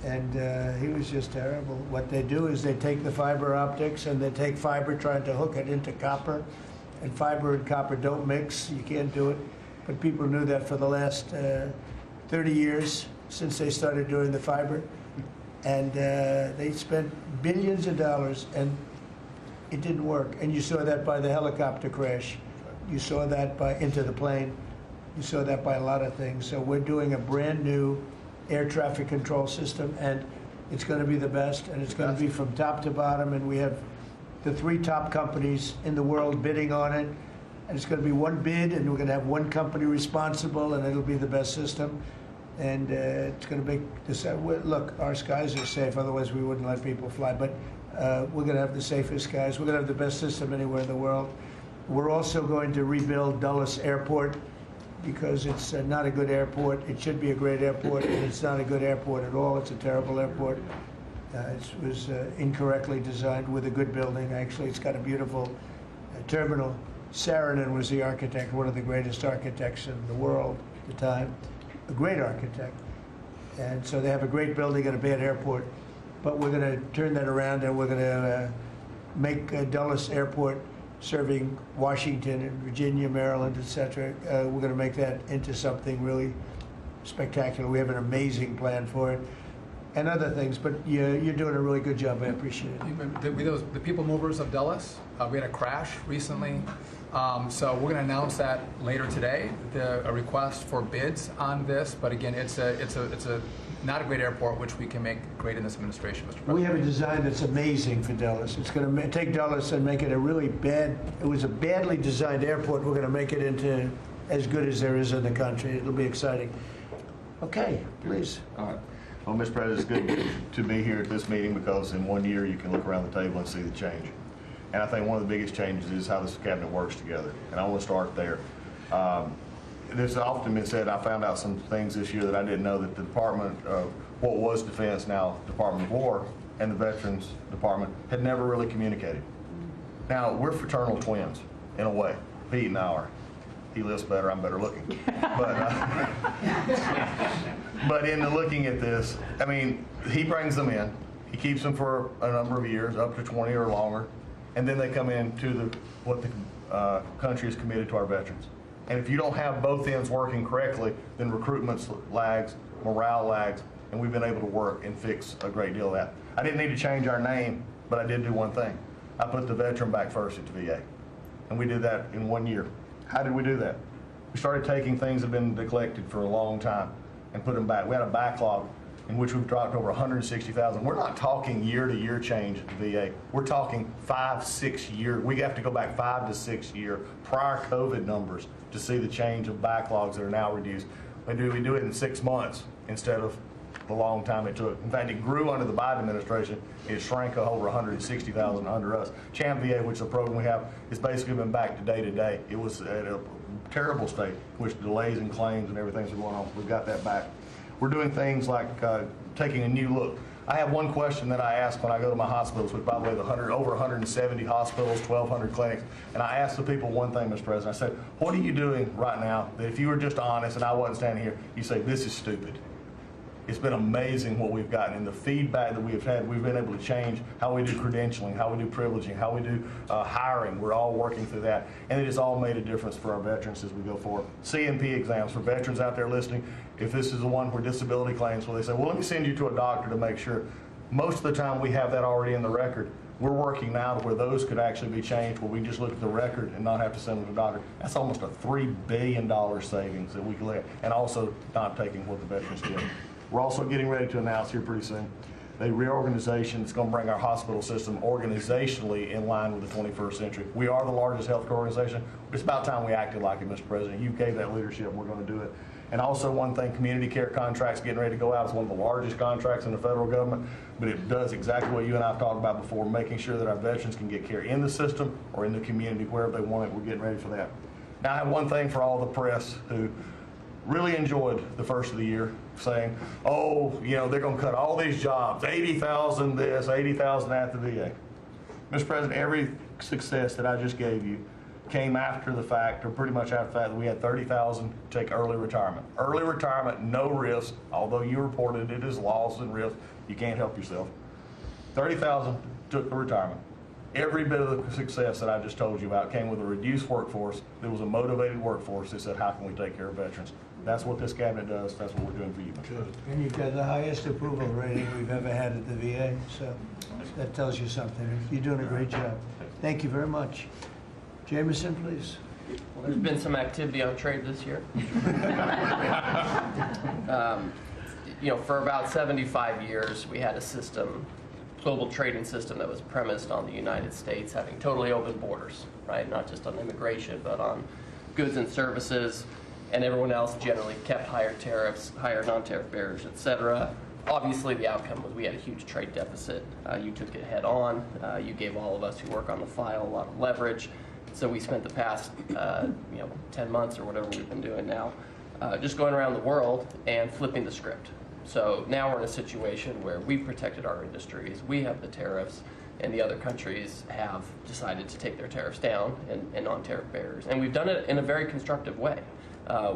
A: and he was just terrible. What they do is they take the fiber optics and they take fiber trying to hook it into copper, and fiber and copper don't mix. You can't do it. But people knew that for the last 30 years since they started doing the fiber. And they spent billions of dollars, and it didn't work. And you saw that by the helicopter crash. You saw that by Into the Plane. You saw that by a lot of things. So we're doing a brand new air traffic control system, and it's going to be the best, and it's going to be from top to bottom. And we have the 3 top companies in the world bidding on it. And it's going to be one bid, and we're going to have one company responsible, and it'll be the best system. And it's going to make this. Look, our skies are safe. Otherwise, we wouldn't let people fly. But we're going to have the safest skies. We're going to have the best system anywhere in the world. We're also going to rebuild Dulles Airport because it's not a good airport. It should be a great airport, and it's not a good airport at all. It's a terrible airport. It was incorrectly designed with a good building. Actually, it's got a beautiful terminal. Saarinen was the architect, one of the greatest architects in the world at the time. A great architect. And so they have a great building and a bad airport. But we're going to turn that around, and we're going to make Dulles Airport, serving Washington and Virginia, Maryland, etc. We're going to make that into something really spectacular. We have an amazing plan for it. And other things, but you're doing a really good job. I appreciate it.
E: The people movers of Dulles, we had a crash recently. So we're going to announce that later today, a request for bids on this. But again, it's a not a great airport, which we can make great in this administration, Mr. President.
A: We have a design that's amazing for Dulles. It's going to take Dulles and make it a really bad. It was a badly designed airport. We're going to make it into as good as there is in the country. It'll be exciting. Okay, please.
F: All right. Well, Mr. President, it's good to be here at this meeting because in 1 year you can look around the table and see the change. And I think one of the biggest changes is how this cabinet works together. And I want to start there. There's often been said, I found out some things this year that I didn't know, that the Department of what was Defense, now Department of War, and the Veterans Department had never really communicated. Now, we're fraternal twins, in a way. Pete and I are. He lifts better, I'm better looking. But in the looking at this, I mean, he brings them in. He keeps them for a number of years, up to 20 or longer, and then they come into what the country is committed to our veterans. And if you don't have both ends working correctly, then recruitment lags, morale lags, and we've been able to work and fix a great deal of that. I didn't need to change our name, but I did do one thing. I put the veteran back first at the VA, and we did that in 1 year. How did we do that? We started taking things that have been neglected for a long time and put them back. We had a backlog in which we've dropped over 160,000. We're not talking year-to-year change at the VA. We're talking 5-6 years. We have to go back 5 to 6 year prior COVID numbers to see the change of backlogs that are now reduced. We do it in 6 months instead of the long time it took. In fact, it grew under the Biden administration. It shrank over 160,000 under us. CHAMP VA, which is a program we have, has basically been back to day. It was at a terrible state, which delays and claims and everything's going on. We've got that back. We're doing things like taking a new look. I have one question that I ask when I go to my hospitals, which by the way, over 170 hospitals, 1,200 clinics, and I ask the people one thing, Mr. President. I said, what are you doing right now that if you were just honest and I wasn't standing here, you say, this is stupid? It's been amazing what we've gotten, and the feedback that we've had. We've been able to change how we do credentialing, how we do privileging, how we do hiring. We're all working through that, and it has all made a difference for our veterans as we go forward. CMP exams for veterans out there listening. If this is the one where disability claims, where they say, well, let me send you to a doctor to make sure. Most of the time we have that already in the record. We're working now to where those could actually be changed, where we just look at the record and not have to send them to the doctor. That's almost a $3 billion savings that we could let, and also not taking what the veterans get. We're also getting ready to announce here pretty soon a reorganization that's going to bring our hospital system organizationally in line with the 21st century. We are the largest healthcare organization. It's about time we acted like it, Mr. President. You gave that leadership, and we're going to do it. And also one thing, community care contracts getting ready to go out. It's one of the largest contracts in the federal government, but it does exactly what you and I have talked about before, making sure that our veterans can get care in the system or in the community, wherever they want it. We're getting ready for that. Now I have one thing for all the press who really enjoyed the first of the year, saying, oh, you know, they're going to cut all these jobs, 80,000 this, 80,000 at the VA. Mr. President, every success that I just gave you came after the fact, or pretty much after the fact, that we had 30,000 take early retirement. Early retirement, no risk, although you reported it as loss and risk, you can't help yourself. 30,000 took the retirement. Every bit of the success that I just told you about came with a reduced workforce. There was a motivated workforce that said, how can we take care of veterans? That's what this cabinet does. That's what we're doing for you, Mr. President.
A: And you've got the highest approval rating we've ever had at the VA, so that tells you something. You're doing a great job. Thank you very much. Jameson, please.
G: Well, there's been some activity on trade this year. You know, for about 75 years, we had a system, global trading system, that was premised on the United States having totally open borders, right? Not just on immigration, but on goods and services, and everyone else generally kept higher tariffs, higher non-tariff barriers, et cetera. Obviously, the outcome was we had a huge trade deficit. You took it head on. You gave all of us who work on the file a lot of leverage. So we spent the past 10 months or whatever we've been doing now, just going around the world and flipping the script. So now we're in a situation where we've protected our industries, we have the tariffs, and the other countries have decided to take their tariffs down and non-tariff barriers. And we've done it in a very constructive way.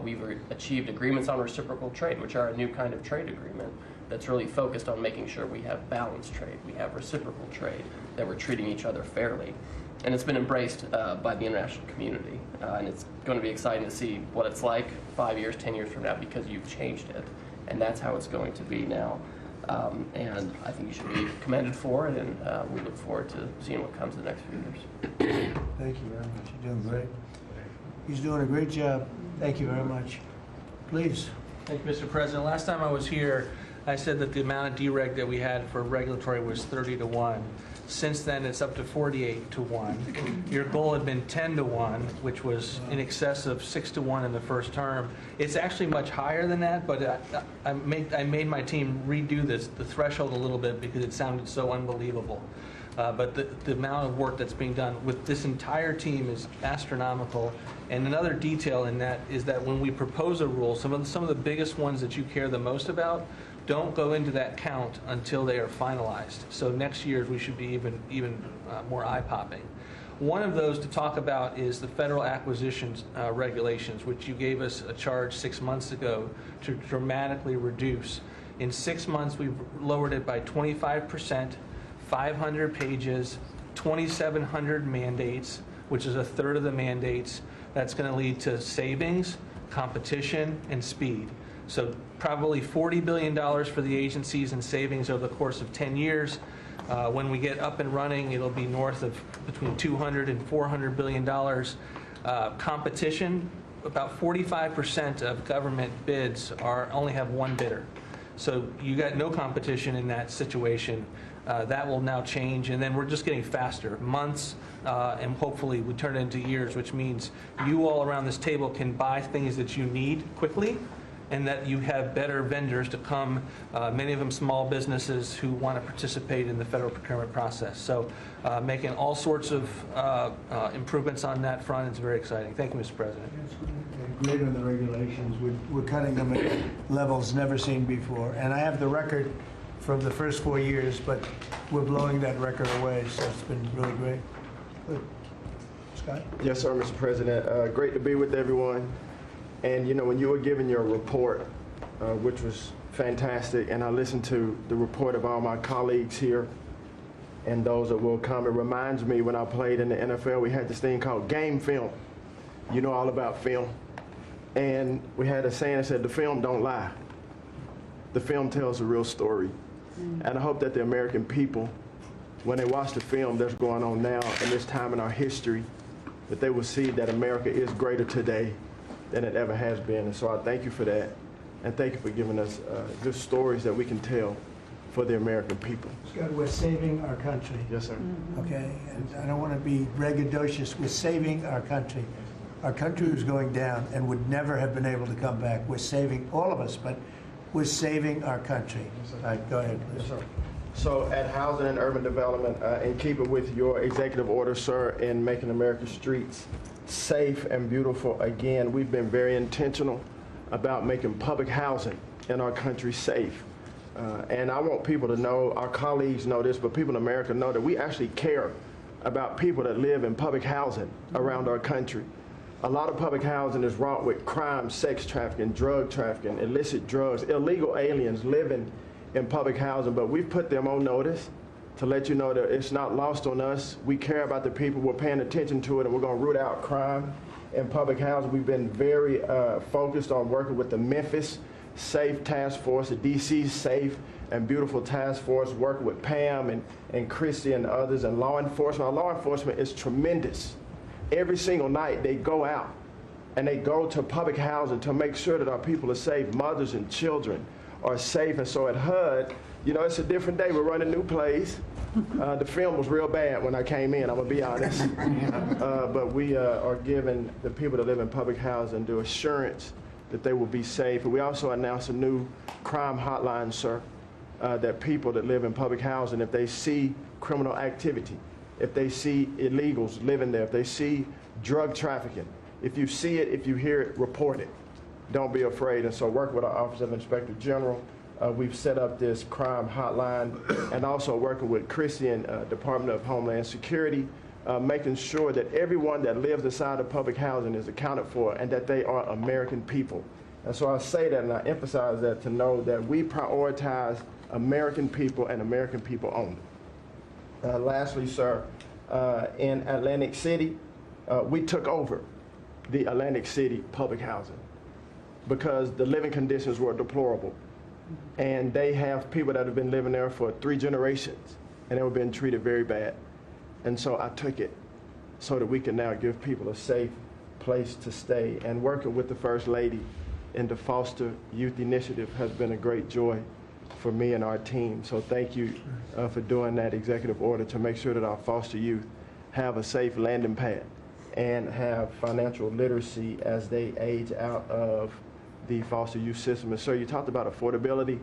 G: We've achieved agreements on reciprocal trade, which are a new kind of trade agreement that's really focused on making sure we have balanced trade, we have reciprocal trade, that we're treating each other fairly. And it's been embraced by the international community. And it's going to be exciting to see what it's like 5 years, 10 years from now, because you've changed it. And that's how it's going to be now. And I think you should be commended for it, and we look forward to seeing what comes in the next few years.
A: Thank you very much. You're doing great. He's doing a great job. Thank you very much. Please.
H: Thank you, Mr. President. Last time I was here, I said that the amount of dereg that we had for regulatory was 30-1. Since then, it's up to 48-1. Your goal had been 10-1, which was in excess of 6-1 in the first term. It's actually much higher than that, but I made my team redo the threshold a little bit because it sounded so unbelievable. But the amount of work that's being done with this entire team is astronomical. And another detail in that is that when we propose a rule, some of the biggest ones that you care the most about, don't go into that count until they are finalized. So next year, we should be even more eye-popping. One of those to talk about is the federal acquisitions regulations, which you gave us a charge 6 months ago to dramatically reduce. In 6 months, we've lowered it by 25%, 500 pages, 2,700 mandates, which is a third of the mandates. That's going to lead to savings, competition, and speed. So probably $40 billion for the agencies in savings over the course of 10 years. When we get up and running, it'll be north of between $200 and $400 billion. Competition, about 45% of government bids only have one bidder. So you got no competition in that situation. That will now change, and then we're just getting faster, months, and hopefully we turn it into years, which means you all around this table can buy things that you need quickly, and that you have better vendors to come, many of them small businesses who want to participate in the federal procurement process. So making all sorts of improvements on that front. It's very exciting. Thank you, Mr. President.
A: Greater than the regulations. We're cutting them at levels never seen before. And I have the record from the first 4 years, but we're blowing that record away, so it's been really great. Good. Scott?
I: Yes, sir, Mr. President. Great to be with everyone. And, you know, when you were giving your report, which was fantastic, and I listened to the report of all my colleagues here and those that will come, it reminds me when I played in the NFL, we had this thing called game film. You know all about film. And we had a saying that said, the film don't lie. The film tells a real story. And I hope that the American people, when they watch the film that's going on now in this time in our history, that they will see that America is greater today than it ever has been. And so I thank you for that. And thank you for giving us good stories that we can tell for the American people.
A: Scott, we're saving our country.
I: Yes, sir.
A: Okay? And I don't want to be braggadocious. We're saving our country. Our country was going down and would never have been able to come back. We're saving, all of us, but we're saving our country. All right, go ahead, please.
I: Yes, sir. So at Housing and Urban Development, in keeping with your executive order, sir, in making America's streets safe and beautiful again, we've been very intentional about making public housing in our country safe. And I want people to know, our colleagues know this, but people in America know that we actually care about people that live in public housing around our country. A lot of public housing is wrought with crime, sex trafficking, drug trafficking, illicit drugs, illegal aliens living in public housing, but we've put them on notice to let you know that it's not lost on us. We care about the people, we're paying attention to it, and we're going to root out crime in public housing. We've been very focused on working with the Memphis Safe Task Force, the DC Safe and Beautiful Task Force, working with Pam and Christy and others, and law enforcement. Our law enforcement is tremendous. Every single night they go out and they go to public housing to make sure that our people are safe, mothers and children are safe. And so at HUD, you know, it's a different day. We're running new plays. The film was real bad when I came in, I'm gonna be honest. But we are giving the people that live in public housing the assurance that they will be safe. And we also announced a new crime hotline, sir, that people that live in public housing, if they see criminal activity, if they see illegals living there, if they see drug trafficking, if you see it, if you hear it, report it. Don't be afraid. And so work with our Office of Inspector General. We've set up this crime hotline, and also working with Christie and Department of Homeland Security, making sure that everyone that lives inside of public housing is accounted for and that they are American people. And so I say that and I emphasize that to know that we prioritize American people and American people only. Lastly, sir, in Atlantic City, we took over the Atlantic City public housing because the living conditions were deplorable. And they have people that have been living there for 3 generations, and they were being treated very bad. And so I took it so that we can now give people a safe place to stay. And working with the First Lady in the Foster Youth Initiative has been a great joy for me and our team. So thank you for doing that executive order to make sure that our foster youth have a safe landing pad and have financial literacy as they age out of the foster youth system. And sir, you talked about affordability.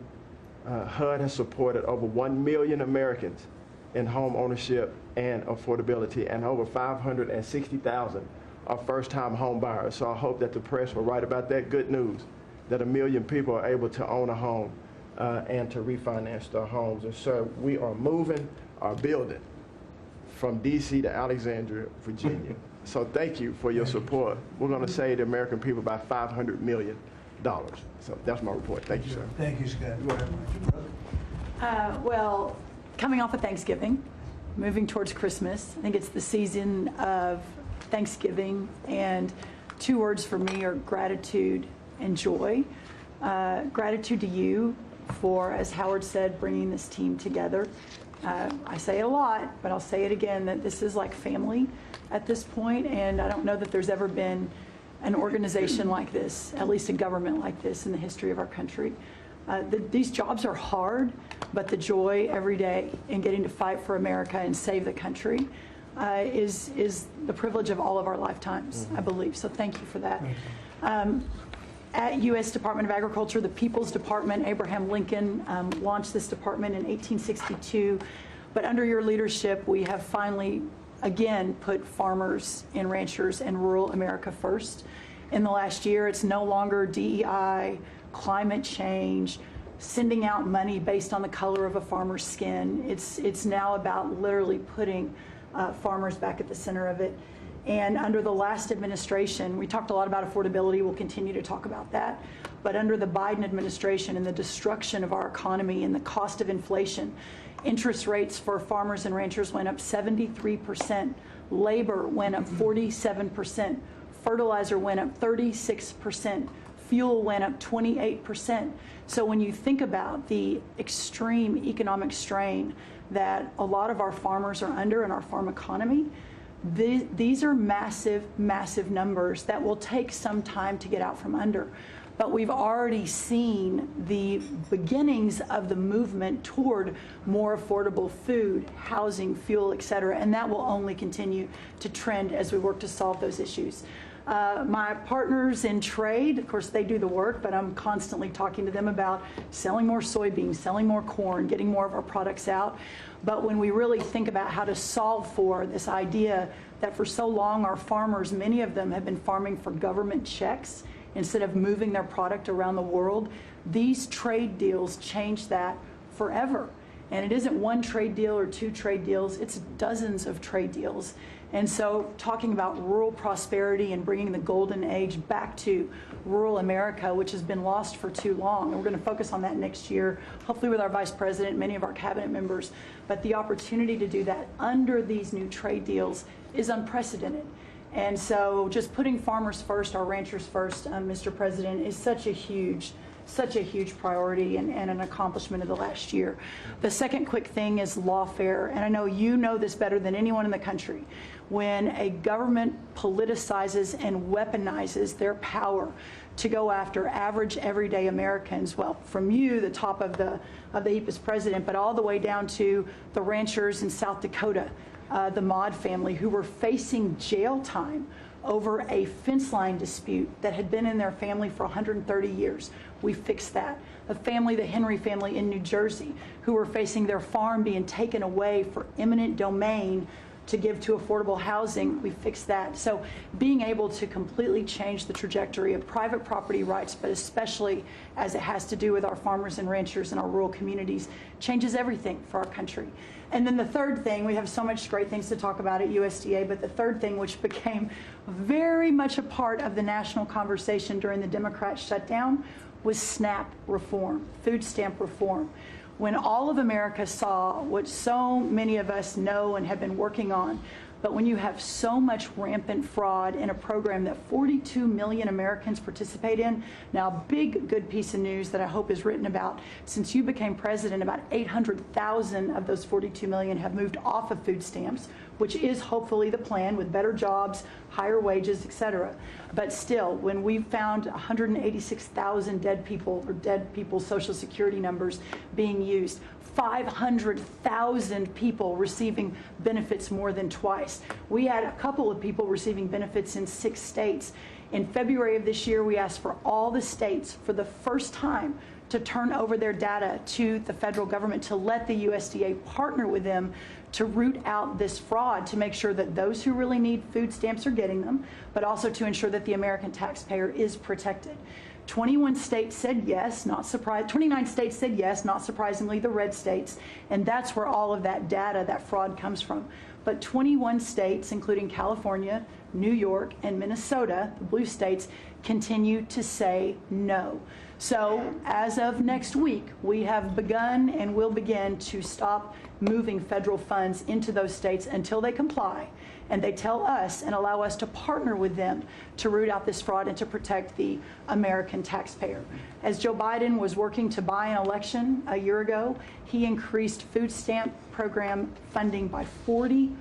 I: HUD has supported over 1 million Americans in home ownership and affordability, and over 560,000 are first-time home buyers. So I hope that the press will write about that good news, that 1 million people are able to own a home and to refinance their homes. And so we are moving our building from DC to Alexandria, Virginia. So thank you for your support. We're going to save the American people about $500 million. So that's my report. Thank you, sir.
A: Thank you, Scott, very much.
J: Well, coming off of Thanksgiving, moving towards Christmas, I think it's the season of Thanksgiving, and 2 words for me are gratitude and joy. Gratitude to you for, as Howard said, bringing this team together. I say it a lot, but I'll say it again, that this is like family at this point, and I don't know that there's ever been an organization like this, at least a government like this in the history of our country. These jobs are hard, but the joy every day in getting to fight for America and save the country is the privilege of all of our lifetimes, I believe. So thank you for that. At U.S. Department of Agriculture, the People's Department, Abraham Lincoln launched this department in 1862. But under your leadership, we have finally, again, put farmers and ranchers and rural America first. In the last year, it's no longer DEI, climate change, sending out money based on the color of a farmer's skin. It's now about literally putting farmers back at the center of it. And under the last administration, we talked a lot about affordability. We'll continue to talk about that. But under the Biden administration and the destruction of our economy and the cost of inflation, interest rates for farmers and ranchers went up 73%. Labor went up 47%. Fertilizer went up 36%. Fuel went up 28%. So when you think about the extreme economic strain that a lot of our farmers are under in our farm economy, these are massive, massive numbers that will take some time to get out from under. But we've already seen the beginnings of the movement toward more affordable food, housing, fuel, et cetera, and that will only continue to trend as we work to solve those issues. My partners in trade, of course, they do the work, but I'm constantly talking to them about selling more soybeans, selling more corn, getting more of our products out. But when we really think about how to solve for this idea that for so long our farmers, many of them have been farming for government checks instead of moving their product around the world, these trade deals change that forever. And it isn't one trade deal or 2 trade deals, it's dozens of trade deals. And so talking about rural prosperity and bringing the golden age back to rural America, which has been lost for too long. And we're going to focus on that next year, hopefully with our vice president, many of our cabinet members. But the opportunity to do that under these new trade deals is unprecedented. And so just putting farmers first, our ranchers first, Mr. President, is such a huge priority and an accomplishment of the last year. The second quick thing is lawfare, and I know you know this better than anyone in the country. When a government politicizes and weaponizes their power to go after average, everyday Americans, well, from you, the top of the HEPA's president, but all the way down to the ranchers in South Dakota, the Maud family, who were facing jail time over a fence line dispute that had been in their family for 130 years. We fixed that. The family, the Henry family in New Jersey, who were facing their farm being taken away for eminent domain to give to affordable housing, we fixed that. So being able to completely change the trajectory of private property rights, but especially as it has to do with our farmers and ranchers and our rural communities, changes everything for our country. And then the third thing, we have so much great things to talk about at USDA, but the third thing, which became very much a part of the national conversation during the Democrat shutdown, was SNAP reform, food stamp reform. When all of America saw what so many of us know and have been working on, but when you have so much rampant fraud in a program that 42 million Americans participate in, now big good piece of news that I hope is written about, since you became president, about 800,000 of those 42 million have moved off of food stamps, which is hopefully the plan with better jobs, higher wages, et cetera. But still, when we found 186,000 dead people's Social Security numbers being used, 500,000 people receiving benefits more than twice. We had a couple of people receiving benefits in 6 states. In February of this year, we asked for all the states for the first time to turn over their data to the federal government, to let the USDA partner with them to root out this fraud, to make sure that those who really need food stamps are getting them, but also to ensure that the American taxpayer is protected. 21 states said yes, not surprised. 29 states said yes, not surprisingly, the red states. And that's where all of that data, that fraud comes from. But 21 states, including California, New York, and Minnesota, the blue states, continue to say no. So as of next week, we have begun and will begin to stop moving federal funds into those states until they comply and they tell us and allow us to partner with them to root out this fraud and to protect the American taxpayer. As Joe Biden was working to buy an election a year ago, he increased food stamp program funding by 40%.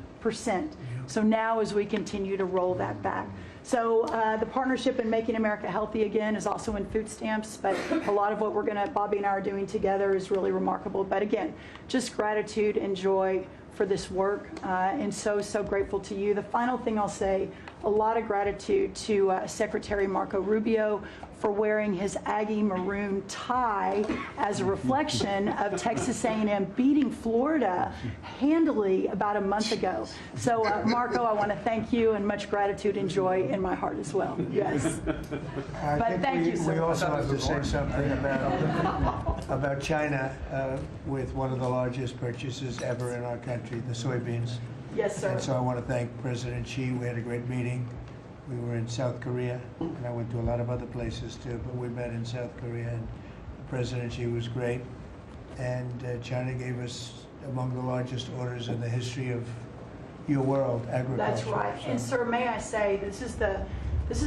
J: So now as we continue to roll that back. So the partnership in Making America Healthy Again is also in food stamps, but a lot of what Bobby and I are doing together is really remarkable. But again, just gratitude and joy for this work, and so grateful to you. The final thing I'll say, a lot of gratitude to Secretary Marco Rubio for wearing his Aggie maroon tie as a reflection of Texas A&M beating Florida handily about a month ago. So Marco, I want to thank you, and much gratitude and joy in my heart as well. Yes. But thank you, sir.
A: We also have to say something about China with one of the largest purchases ever in our country, the soybeans.
J: Yes, sir.
A: And so I want to thank President Xi. We had a great meeting. We were in South Korea, and I went to a lot of other places too, but we met in South Korea, and President Xi was great. And China gave us among the largest orders in the history of your world, agriculture.
J: That's right. And sir, may I say, this is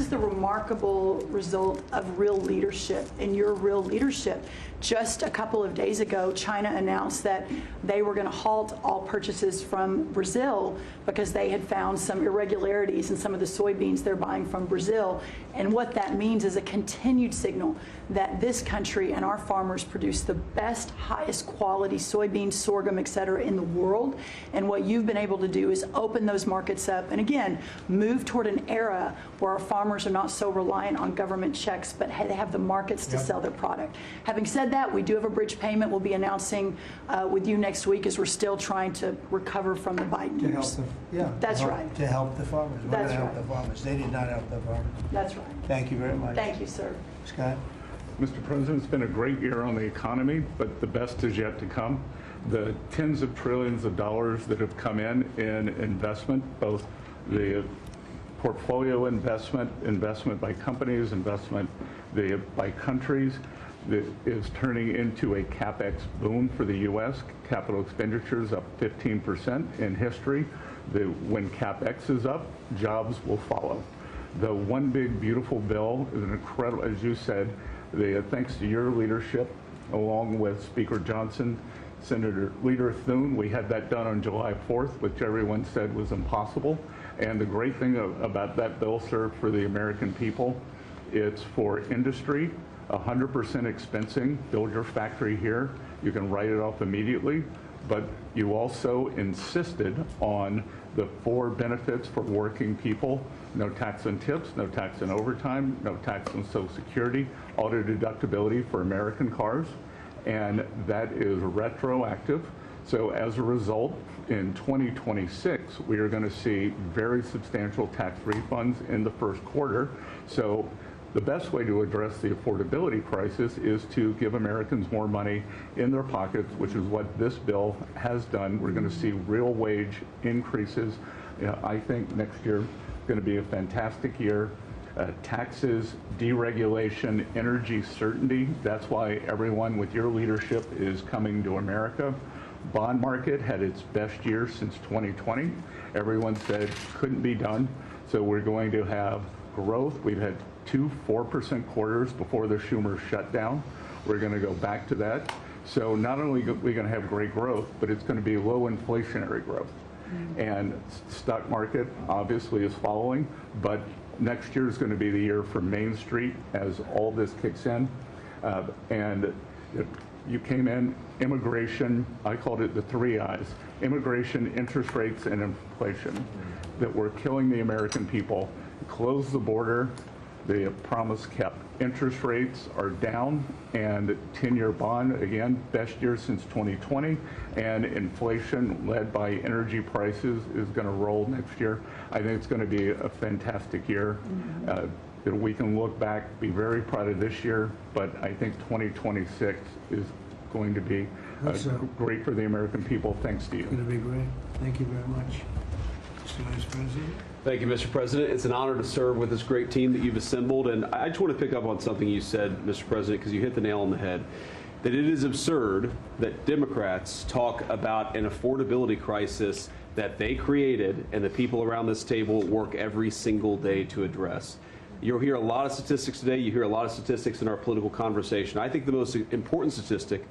J: the remarkable result of real leadership and your real leadership. Just a couple of days ago, China announced that they were going to halt all purchases from Brazil because they had found some irregularities in some of the soybeans they're buying from Brazil. And what that means is a continued signal that this country and our farmers produce the best, highest quality soybeans, sorghum, et cetera, in the world. And what you've been able to do is open those markets up and, again, move toward an era where our farmers are not so reliant on government checks, but they have the markets to sell their product. Having said that, we do have a bridge payment we'll be announcing with you next week as we're still trying to recover from the Biden
A: To help
J: years.
A: the,
J: right.
A: To help the farmers. We're
J: That's
A: going to help
J: right.
A: the farmers. They did not help the farmers.
J: That's right.
A: Thank you very much.
J: Thank you, sir.
A: Scott?
B: Mr. President, it's been a great year on the economy, but the best is yet to come. The tens of trillions of dollars that have come in investment, both the portfolio investment by companies, investment by countries, that is turning into a CapEx boom for the U.S. Capital expenditures up 15% in history. When CapEx is up, jobs will follow. The One Big Beautiful Bill is an incredible, as you said, thanks to your leadership, along with Speaker Johnson, Senator Leader Thune, we had that done on July 4th, which everyone said was impossible. And the great thing about that bill, sir, for the American people, it's for industry, 100% expensing, build your factory here, you can write it off immediately, but you also insisted on the 4 benefits for working people: no tax on tips, no tax on overtime, no tax on Social Security, auto deductibility for American cars, and that is retroactive. So as a result, in 2026, we are going to see very substantial tax refunds in the first quarter. So the best way to address the affordability crisis is to give Americans more money in their pockets, which is what this bill has done. We're going to see real wage increases. I think next year is going to be a fantastic year. Taxes, deregulation, energy certainty. That's why everyone with your leadership is coming to America. Bond market had its best year since 2020. Everyone said couldn't be done. So we're going to have growth. We've had 2 4% quarters before the Schumer shutdown. We're going to go back to that. So not only are we going to have great growth, but it's going to be low inflationary growth. And stock market obviously is following, but next year is going to be the year for Main Street as all this kicks in. And you came in, immigration, I called it the 3 I's: immigration, interest rates, and inflation, that were killing the American people. Close the border, The promise kept. Interest rates are down, and 10-year bond, again, best year since 2020, and inflation led by energy prices is going to roll next year. I think it's going to be a fantastic year. That we can look back, be very proud of this year, but I think 2026 is going to be great for the American people, thanks to you.
A: It's going to be great. Thank you very much. Mr. Vice President.
K: Thank you, Mr. President. It's an honor to serve with this great team that you've assembled. And I just want to pick up on something you said, Mr. President, because you hit the nail on the head, that it is absurd that Democrats talk about an affordability crisis that they created and the people around this table work every single day to address. You'll hear a lot of statistics today. You hear a lot of statistics in our political conversation. I think the most important statistic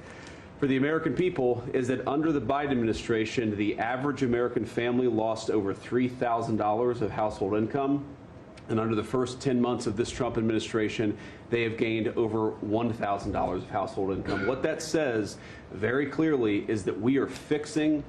K: for the American people is that under the Biden administration, the average American family lost over $3,000 of household income. And under the first 10 months of this Trump administration, they have gained over $1,000 of household income. What that says very clearly is that we are fixing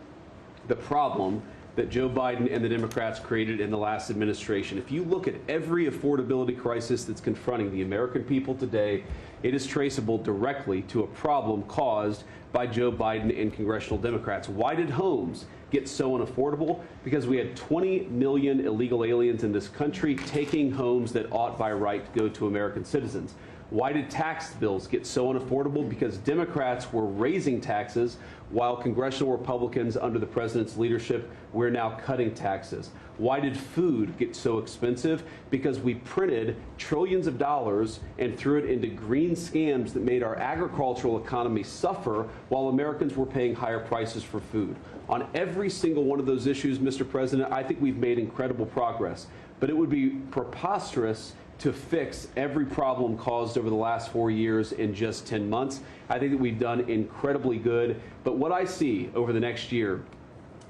K: the problem that Joe Biden and the Democrats created in the last administration. If you look at every affordability crisis that's confronting the American people today, it is traceable directly to a problem caused by Joe Biden and congressional Democrats. Why did homes get so unaffordable? Because we had 20 million illegal aliens in this country taking homes that ought by right to go to American citizens. Why did tax bills get so unaffordable? Because Democrats were raising taxes while congressional Republicans under the president's leadership, we're now cutting taxes. Why did food get so expensive? Because we printed trillions of dollars and threw it into green scams that made our agricultural economy suffer while Americans were paying higher prices for food. On every single one of those issues, Mr. President, I think we've made incredible progress. But it would be preposterous to fix every problem caused over the last 4 years in just 10 months. I think that we've done incredibly good. But what I see over the next year,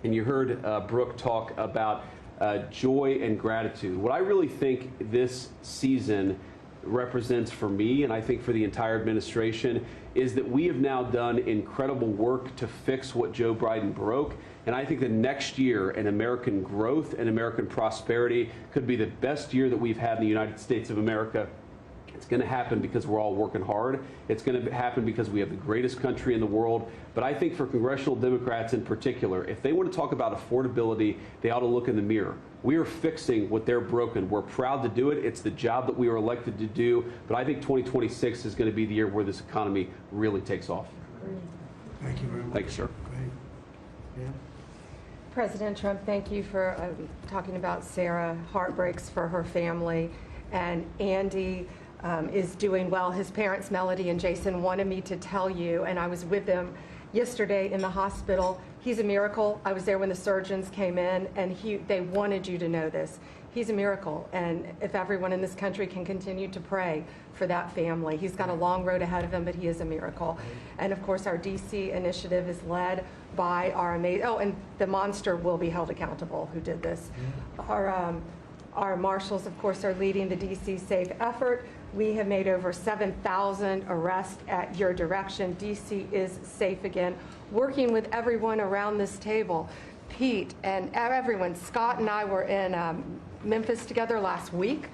K: and you heard Brooke talk about joy and gratitude. What I really think this season represents for me, and I think for the entire administration, is that we have now done incredible work to fix what Joe Biden broke. And I think that next year, in American growth and American prosperity could be the best year that we've had in the United States of America. It's going to happen because we're all working hard. It's going to happen because we have the greatest country in the world. But I think for congressional Democrats in particular, if they want to talk about affordability, they ought to look in the mirror. We are fixing what they're broken. We're proud to do it. It's the job that we are elected to do. But I think 2026 is going to be the year where this economy really takes off.
A: Thank you very much.
K: Thank you, sir.
A: Great. Yeah.
L: President Trump, thank you for talking about Sarah. Heartbreaks for her family. And Andy is doing well. His parents, Melody and Jason, wanted me to tell you, and I was with them yesterday in the hospital. He's a miracle. I was there when the surgeons came in, and they wanted you to know this. He's a miracle, and if everyone in this country can continue to pray for that family. He's got a long road ahead of him, but he is a miracle. And of course, our DC initiative is led by our amazing, and the monster will be held accountable who did this. Our marshals, of course, are leading the DC Safe effort. We have made over 7,000 arrests at your direction. DC is safe again. Working with everyone around this table, Pete and everyone. Scott and I were in Memphis together last week,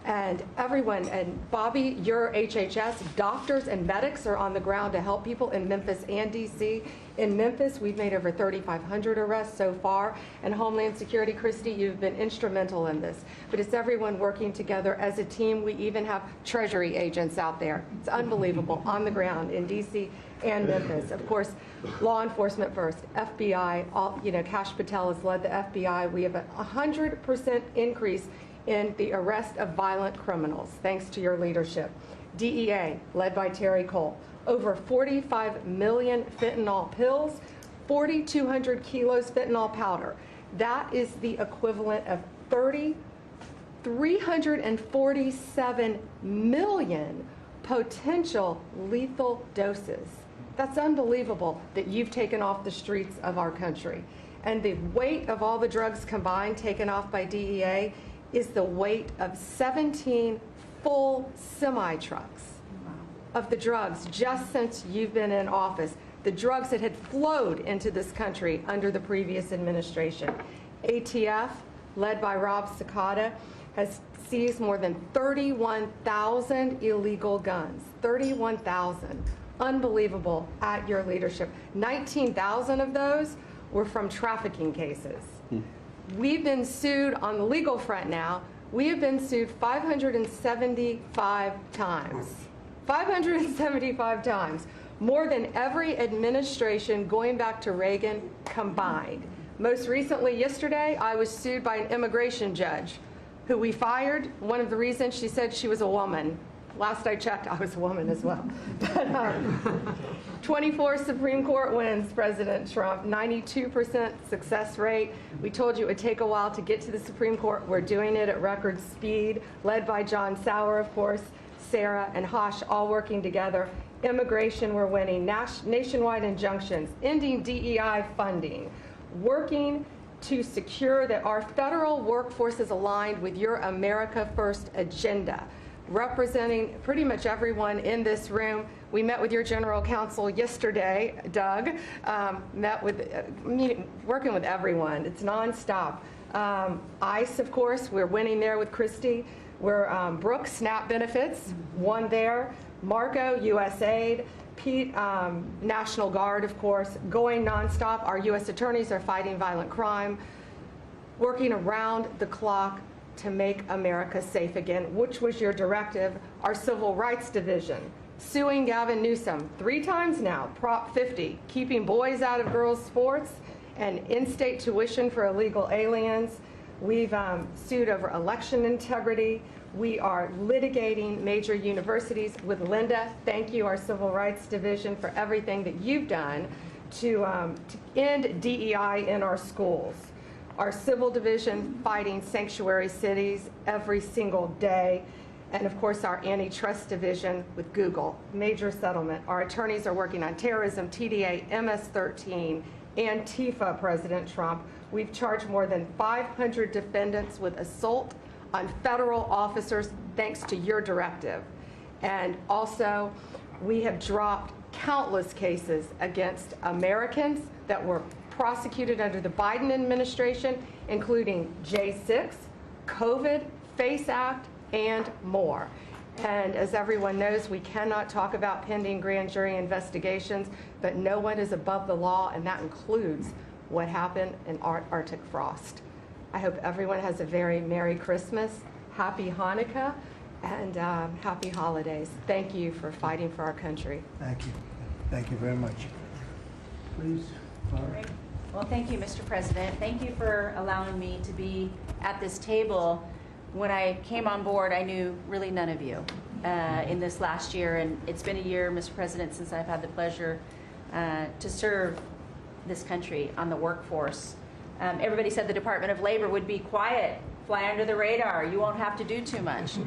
L: and everyone, and Bobby, your HHS, doctors and medics are on the ground to help people in Memphis and DC. In Memphis, we've made over 3,500 arrests so far, and Homeland Security, Christy, you've been instrumental in this. But it's everyone working together as a team. We even have Treasury agents out there. It's unbelievable, on the ground in DC and Memphis. Of course, law enforcement first, FBI, Kash Patel has led the FBI. We have a 100% increase in the arrest of violent criminals, thanks to your leadership. DEA, led by Terry Cole, over 45 million fentanyl pills, 4,200 kilos fentanyl powder. That is the equivalent of 347 million potential lethal doses. That's unbelievable that you've taken off the streets of our country. And the weight of all the drugs combined taken off by DEA is the weight of 17 full semi-trucks of the drugs just since you've been in office. The drugs that had flowed into this country under the previous administration. ATF, led by Rob Sakata, has seized more than 31,000 illegal guns. 31,000. Unbelievable at your leadership. 19,000 of those were from trafficking cases. We've been sued on the legal front now. We have been sued 575 times. 575 times. More than every administration going back to Reagan combined. Most recently, yesterday, I was sued by an immigration judge who we fired. One of the reasons, she said she was a woman. Last I checked, I was a woman as well. But, 24 Supreme Court wins, President Trump, 92% success rate. We told you it would take a while to get to the Supreme Court. We're doing it at record speed, led by John Sauer, of course, Sarah and Hosh, all working together. Immigration, we're winning. Nationwide injunctions, ending DEI funding, working to secure that our federal workforce is aligned with your America First agenda, representing pretty much everyone in this room. We met with your general counsel yesterday, Doug, working with everyone. It's nonstop. ICE, of course, we're winning there with Christie. We're Brooke, SNAP benefits, won there. Marco, USAID. Pete, National Guard, of course, going nonstop. Our U.S. attorneys are fighting violent crime, working around the clock to make America safe again, which was your directive. Our Civil Rights Division, suing Gavin Newsom 3 times now, Prop 50, keeping boys out of girls' sports, and in-state tuition for illegal aliens. We've sued over election integrity. We are litigating major universities with Linda. Thank you, our Civil Rights Division, for everything that you've done to end DEI in our schools. Our Civil Division fighting sanctuary cities every single day. And of course, our Antitrust Division with Google, major settlement. Our attorneys are working on terrorism, TDA, MS-13, Antifa, President Trump. We've charged more than 500 defendants with assault on federal officers thanks to your directive. And also, we have dropped countless cases against Americans that were prosecuted under the Biden administration, including J6, COVID, FACE Act, and more. And as everyone knows, we cannot talk about pending grand jury investigations, but no one is above the law, and that includes what happened in Arctic frost. I hope everyone has a very Merry Christmas, Happy Hanukkah, and Happy Holidays. Thank you for fighting for our country.
A: Thank you. Thank you very much. Please.
M: Great. Well, thank you, Mr. President. Thank you for allowing me to be at this table. When I came on board, I knew really none of you in this last year, and it's been a year, Mr. President, since I've had the pleasure to serve this country on the workforce. Everybody said the Department of Labor would be quiet, fly under the radar, you won't have to do too much.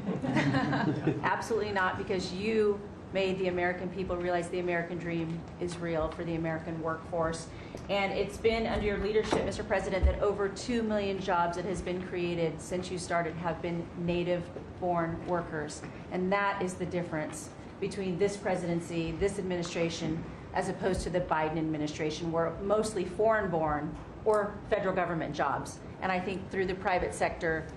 M: Absolutely not, because you made the American people realize the American dream is real for the American workforce. And it's been under your leadership, Mr. President, that over 2 million jobs that has been created since you started have been native-born workers. And that is the difference between this presidency, this administration, as opposed to the Biden administration, where mostly foreign-born or federal government jobs. And I think through the private sector,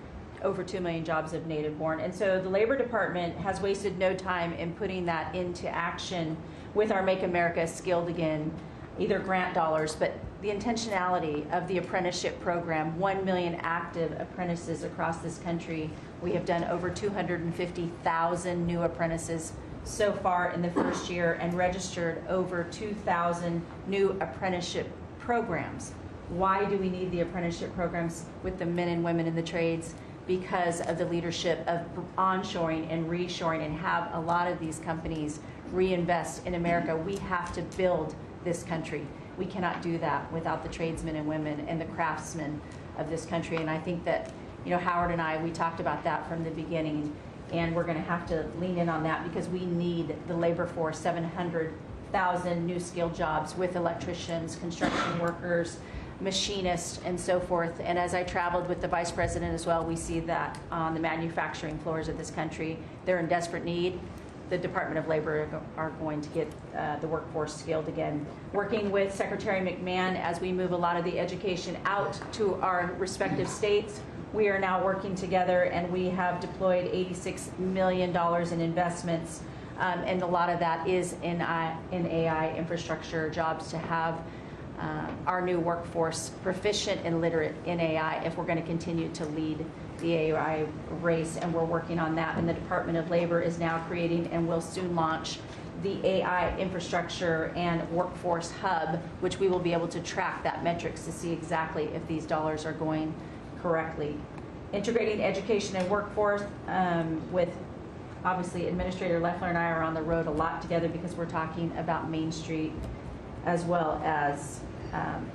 M: over 2 million jobs of native-born. And so the Labor Department has wasted no time in putting that into action with our Make America Skilled Again, either grant dollars, but the intentionality of the apprenticeship program, 1 million active apprentices across this country. We have done over 250,000 new apprentices so far in the first year and registered over 2,000 new apprenticeship programs. Why do we need the apprenticeship programs with the men and women in the trades? Because of the leadership of onshoring and reshoring, and have a lot of these companies reinvest in America. We have to build this country. We cannot do that without the tradesmen and women and the craftsmen of this country. And I think that, you know, Howard and I, we talked about that from the beginning, and we're going to have to lean in on that because we need the labor force, 700,000 new skilled jobs with electricians, construction workers, machinists, and so forth. And as I traveled with the Vice President as well, we see that on the manufacturing floors of this country, they're in desperate need. The Department of Labor are going to get the workforce skilled again. Working with Secretary McMahon as we move a lot of the education out to our respective states, we are now working together, and we have deployed $86 million in investments, and a lot of that is in AI infrastructure jobs to have our new workforce proficient and literate in AI if we're going to continue to lead the AI race, and we're working on that. And the Department of Labor is now creating and will soon launch the AI infrastructure and workforce hub, which we will be able to track that metrics to see exactly if these dollars are going correctly. Integrating education and workforce with, obviously, Administrator Loeffler and I are on the road a lot together because we're talking about Main Street as well as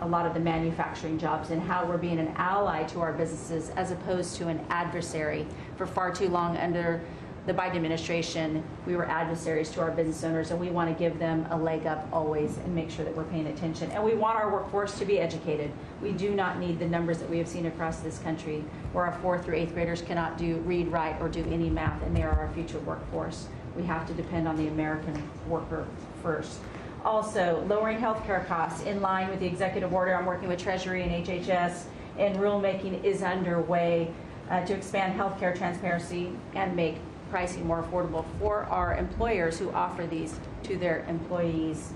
M: a lot of the manufacturing jobs and how we're being an ally to our businesses as opposed to an adversary. For far too long under the Biden administration, we were adversaries to our business owners, and we want to give them a leg up always and make sure that we're paying attention. And we want our workforce to be educated. We do not need the numbers that we have seen across this country where our 4th through 8th graders cannot read, write, or do any math, and they are our future workforce. We have to depend on the American worker first. Also, lowering healthcare costs in line with the executive order. I'm working with Treasury and HHS, and rulemaking is underway to expand healthcare transparency and make pricing more affordable for our employers who offer these to their employees.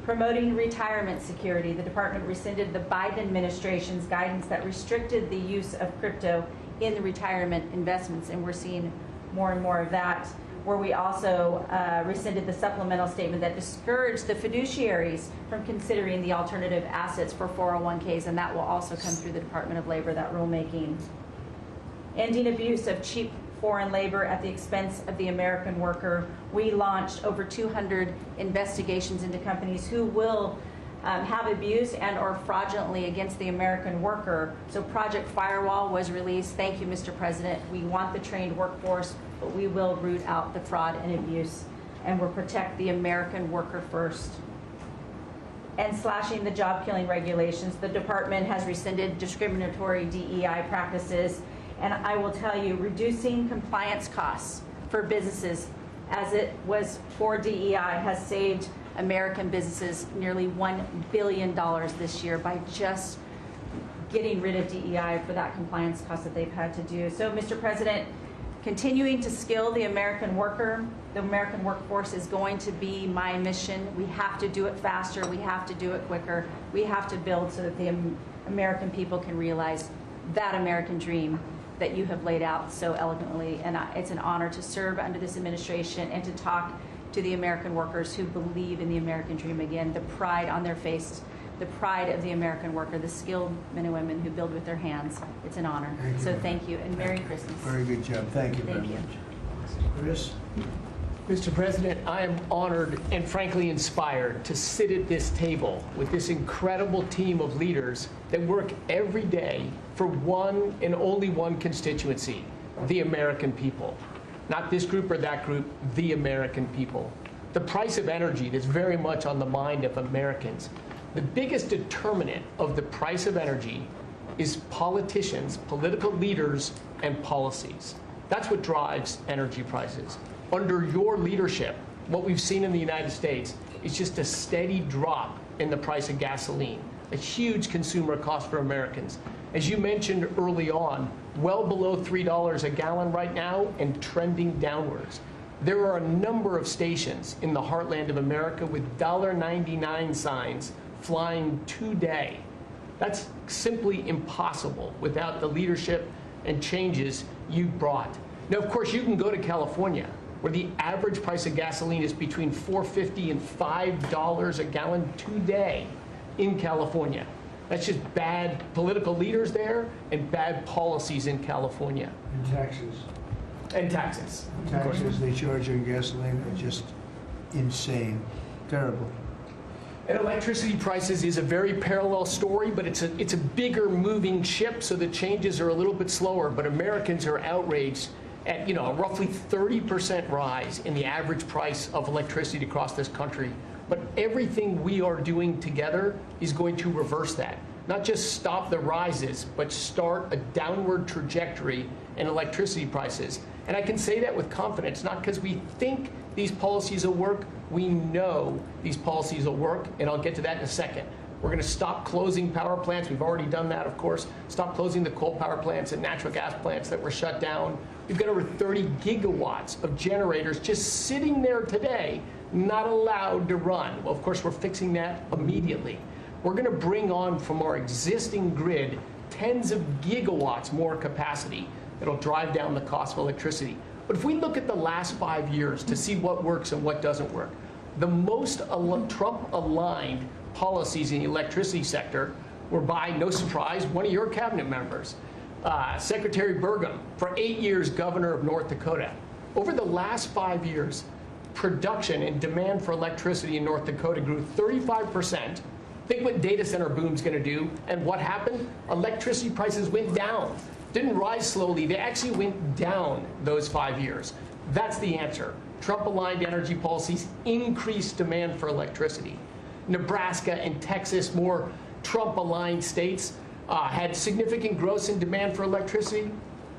M: Promoting retirement security. The department rescinded the Biden administration's guidance that restricted the use of crypto in the retirement investments, and we're seeing more and more of that, where we also rescinded the supplemental statement that discouraged the fiduciaries from considering the alternative assets for 401ks, and that will also come through the Department of Labor, that rulemaking. Ending abuse of cheap foreign labor at the expense of the American worker. We launched over 200 investigations into companies who will have abused and or fraudulently against the American worker. So Project Firewall was released. Thank you, Mr. President. We want the trained workforce, but we will root out the fraud and abuse, and we'll protect the American worker first. And slashing the job-killing regulations. The department has rescinded discriminatory DEI practices, and I will tell you, reducing compliance costs for businesses, as it was for DEI, has saved American businesses nearly $1 billion this year by just getting rid of DEI for that compliance cost that they've had to do. So, Mr. President, continuing to skill the American worker, the American workforce is going to be my mission. We have to do it faster. We have to do it quicker. We have to build so that the American people can realize that American dream that you have laid out so eloquently. And it's an honor to serve under this administration and to talk to the American workers who believe in the American dream again, the pride on their face, the pride of the American worker, the skilled men and women who build with their hands. It's an honor. Thank you, and Merry Christmas.
A: Very good job. Thank you very much. Chris?
N: Mr. President, I am honored and frankly inspired to sit at this table with this incredible team of leaders that work every day for one and only one constituency, the American people. Not this group or that group, the American people. The price of energy is very much on the mind of Americans. The biggest determinant of the price of energy is politicians, political leaders, and policies. That's what drives energy prices. Under your leadership, what we've seen in the United States is just a steady drop in the price of gasoline, a huge consumer cost for Americans. As you mentioned early on, well below $3 a gallon right now and trending downwards. There are a number of stations in the heartland of America with $1.99 signs flying today. That's simply impossible without the leadership and changes you brought. Now, of course, you can go to California, where the average price of gasoline is between $4.50 and $5 a gallon today in California. That's just bad political leaders there and bad policies in California.
A: And taxes.
N: And taxes.
A: Taxes they charge on gasoline are just insane. Terrible.
N: And electricity prices is a very parallel story, but it's a bigger moving ship, so the changes are a little bit slower. But Americans are outraged at a roughly 30% rise in the average price of electricity across this country. But everything we are doing together is going to reverse that. Not just stop the rises, but start a downward trajectory in electricity prices. And I can say that with confidence, not because we think these policies will work. We know these policies will work, and I'll get to that in a second. We're going to stop closing power plants. We've already done that, of course. Stop closing the coal power plants and natural gas plants that were shut down. We've got over 30 gigawatts of generators just sitting there today, not allowed to run. Well, of course, we're fixing that immediately. We're going to bring on from our existing grid tens of gigawatts more capacity that'll drive down the cost of electricity. But if we look at the last 5 years to see what works and what doesn't work, the most Trump-aligned policies in the electricity sector were by, no surprise, one of your cabinet members, Secretary Burgum, for 8 years governor of North Dakota. Over the last 5 years, production and demand for electricity in North Dakota grew 35%. Think what data center boom's going to do. And what happened? Electricity prices went down. Didn't rise slowly. They actually went down those 5 years. That's the answer. Trump-aligned energy policies increased demand for electricity. Nebraska and Texas, more Trump-aligned states, had significant growth in demand for electricity.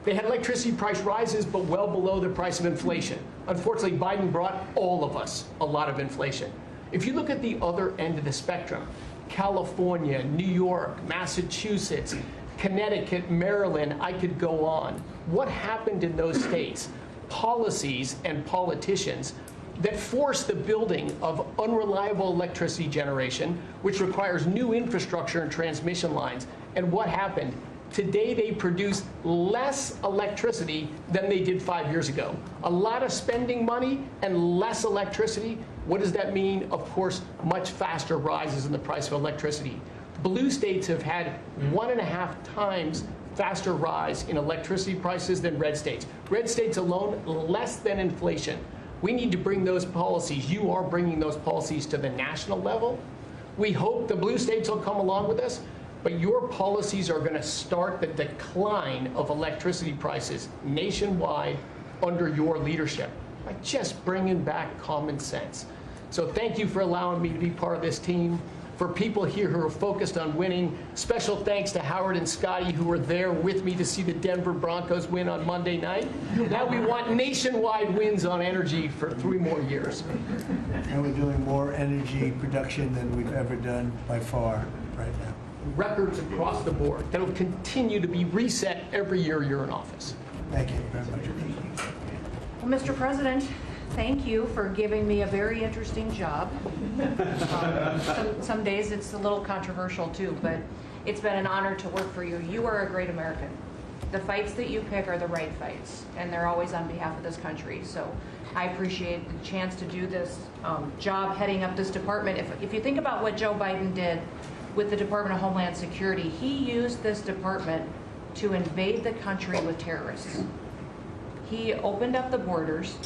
N: They had electricity price rises, but well below the price of inflation. Unfortunately, Biden brought all of us a lot of inflation. If you look at the other end of the spectrum, California, New York, Massachusetts, Connecticut, Maryland, I could go on. What happened in those states? Policies and politicians that force the building of unreliable electricity generation, which requires new infrastructure and transmission lines. And what happened? Today they produce less electricity than they did 5 years ago. A lot of spending money and less electricity. What does that mean? Of course, much faster rises in the price of electricity. Blue states have had 1.5 times faster rise in electricity prices than red states. Red states alone, less than inflation. We need to bring those policies. You are bringing those policies to the national level. We hope the blue states will come along with us, but your policies are going to start the decline of electricity prices nationwide under your leadership by just bringing back common sense. So thank you for allowing me to be part of this team. For people here who are focused on winning, special thanks to Howard and Scotty who were there with me to see the Denver Broncos win on Monday night. Now we want nationwide wins on energy for 3 more years.
A: And we're doing more energy production than we've ever done by far right now.
N: Records across the board that will continue to be reset every year you're in office.
A: Thank you very much.
O: Well, Mr. President, thank you for giving me a very interesting job. Some days it's a little controversial too, but it's been an honor to work for you. You are a great American. The fights that you pick are the right fights, and they're always on behalf of this country. So I appreciate the chance to do this job heading up this department. If you think about what Joe Biden did with the Department of Homeland Security, he used this department to invade the country with terrorists. He opened up the borders,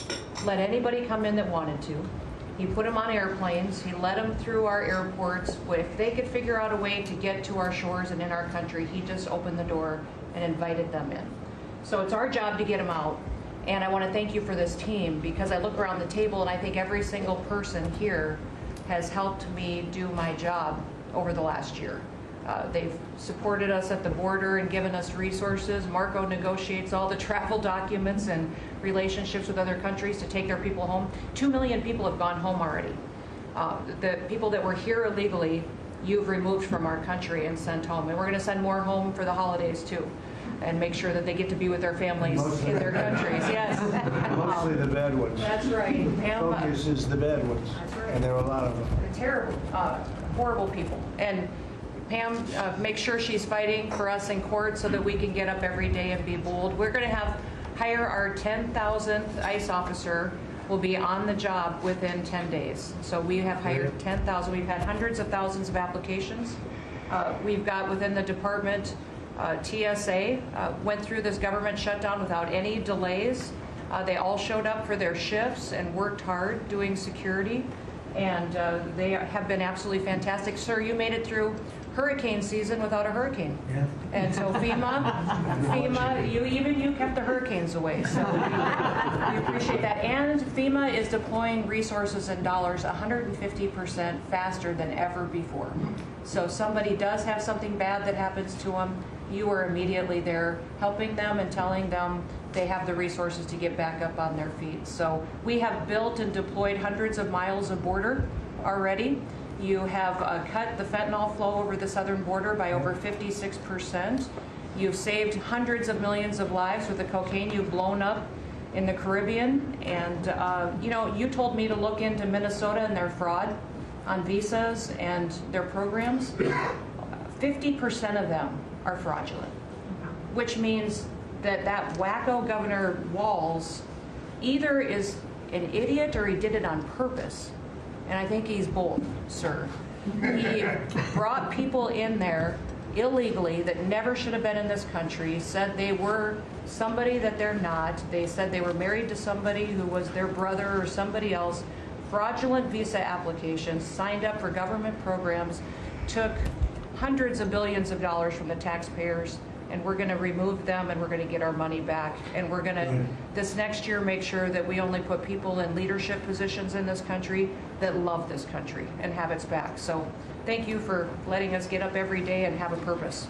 O: let anybody come in that wanted to. He put them on airplanes. He let them through our airports. If they could figure out a way to get to our shores and in our country, he just opened the door and invited them in. So it's our job to get them out. And I want to thank you for this team, because I look around the table and I think every single person here has helped me do my job over the last year. They've supported us at the border and given us resources. Marco negotiates all the travel documents and relationships with other countries to take their people home. 2 million people have gone home already. The people that were here illegally, you've removed from our country and sent home. And we're going to send more home for the holidays too, and make sure that they get to be with their families in their countries. Yes.
A: Mostly the bad ones.
O: That's right.
A: Focus is the bad ones.
O: That's right.
A: And there are a lot of them.
O: Terrible, horrible people. And Pam, make sure she's fighting for us in court so that we can get up every day and be bold. We're going to hire our 10,000th ICE officer. Will be on the job within 10 days. So we have hired 10,000. We've had hundreds of thousands of applications. We've got within the department, TSA went through this government shutdown without any delays. They all showed up for their shifts and worked hard doing security. And they have been absolutely fantastic. Sir, you made it through hurricane season without a hurricane.
A: Yeah.
O: And so FEMA, you kept the hurricanes away. So we appreciate that. And FEMA is deploying resources and dollars 150% faster than ever before. So if somebody does have something bad that happens to them, you are immediately there helping them and telling them they have the resources to get back up on their feet. So we have built and deployed hundreds of miles of border already. You have cut the fentanyl flow over the southern border by over 56%. You've saved hundreds of millions of lives with the cocaine you've blown up in the Caribbean. And, you told me to look into Minnesota and their fraud on visas and their programs. 50% of them are fraudulent, which means that wacko Governor Walz either is an idiot or he did it on purpose. And I think he's both, sir. He brought people in there illegally that never should have been in this country, said they were somebody that they're not. They said they were married to somebody who was their brother or somebody else. Fraudulent visa applications, signed up for government programs, took hundreds of billions of dollars from the taxpayers, and we're going to remove them and we're going to get our money back. And we're going to, this next year, make sure that we only put people in leadership positions in this country that love this country and have its back. So thank you for letting us get up every day and have a purpose.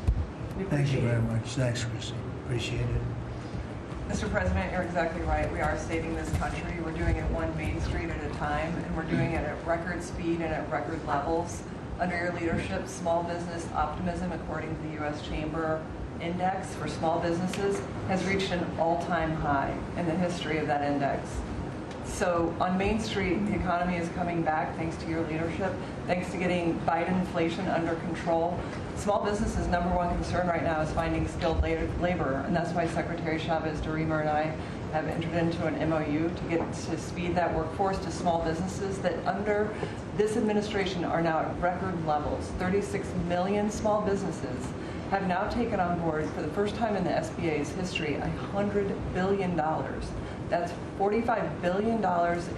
O: We
A: Thank you
O: appreciate
A: very
O: it.
A: much. Thanks, Chrissy. Appreciate it.
P: Mr. President, you're exactly right. We are saving this country. We're doing it one Main Street at a time, and we're doing it at record speed and at record levels. Under your leadership, small business optimism, according to the U.S. Chamber Index for small businesses, has reached an all-time high in the history of that index. So on Main Street, the economy is coming back thanks to your leadership, thanks to getting Biden inflation under control. Small businesses' number one concern right now is finding skilled labor, and that's why Secretary Chavez DeRemer and I have entered into an MOU to speed that workforce to small businesses that under this administration are now at record levels. 36 million small businesses have now taken on board, for the first time in the SBA's history, $100 billion. That's $45 billion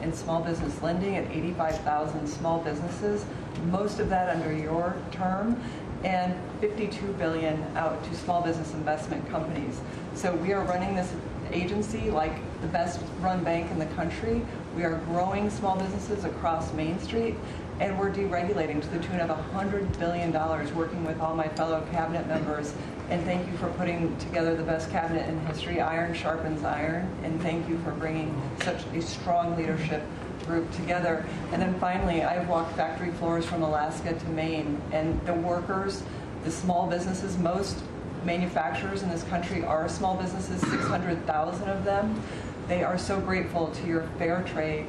P: in small business lending at 85,000 small businesses, most of that under your term, and $52 billion out to small business investment companies. So we are running this agency like the best run bank in the country. We are growing small businesses across Main Street, and we're deregulating to the tune of $100 billion, working with all my fellow cabinet members. And thank you for putting together the best cabinet in history. Iron sharpens iron, and thank you for bringing such a strong leadership group together. And then finally, I've walked factory floors from Alaska to Maine, and the workers, the small businesses, most manufacturers in this country are small businesses, 600,000 of them. They are so grateful to your fair trade,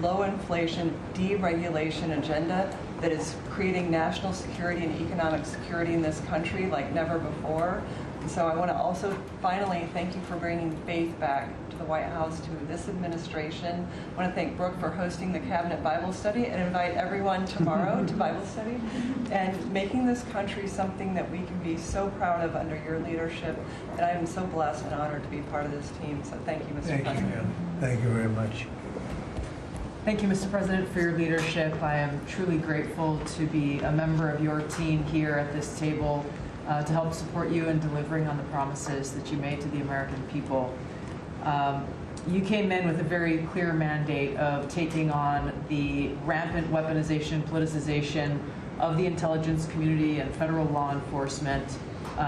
P: low inflation, deregulation agenda that is creating national security and economic security in this country like never before. And so I want to also finally thank you for bringing faith back to the White House, to this administration. I want to thank Brooke for hosting the Cabinet Bible Study and invite everyone tomorrow to Bible study and making this country something that we can be so proud of under your leadership. And I am so blessed and honored to be part of this team. So thank you, Mr. President.
A: Thank you very much.
Q: Thank you, Mr. President, for your leadership. I am truly grateful to be a member of your team here at this table to help support you in delivering on the promises that you made to the American people. You came in with a very clear mandate of taking on the rampant weaponization, politicization of the intelligence community and federal law enforcement,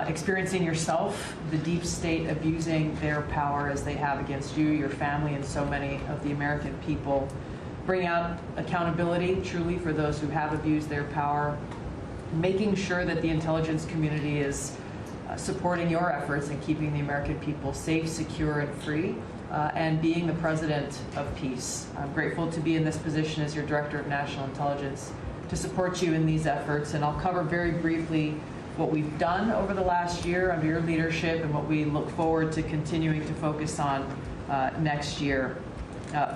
Q: experiencing yourself, the deep state abusing their power as they have against you, your family, and so many of the American people. Bring out accountability truly for those who have abused their power, making sure that the intelligence community is supporting your efforts in keeping the American people safe, secure, and free, and being the president of peace. I'm grateful to be in this position as your Director of National Intelligence to support you in these efforts, and I'll cover very briefly what we've done over the last year under your leadership and what we look forward to continuing to focus on next year.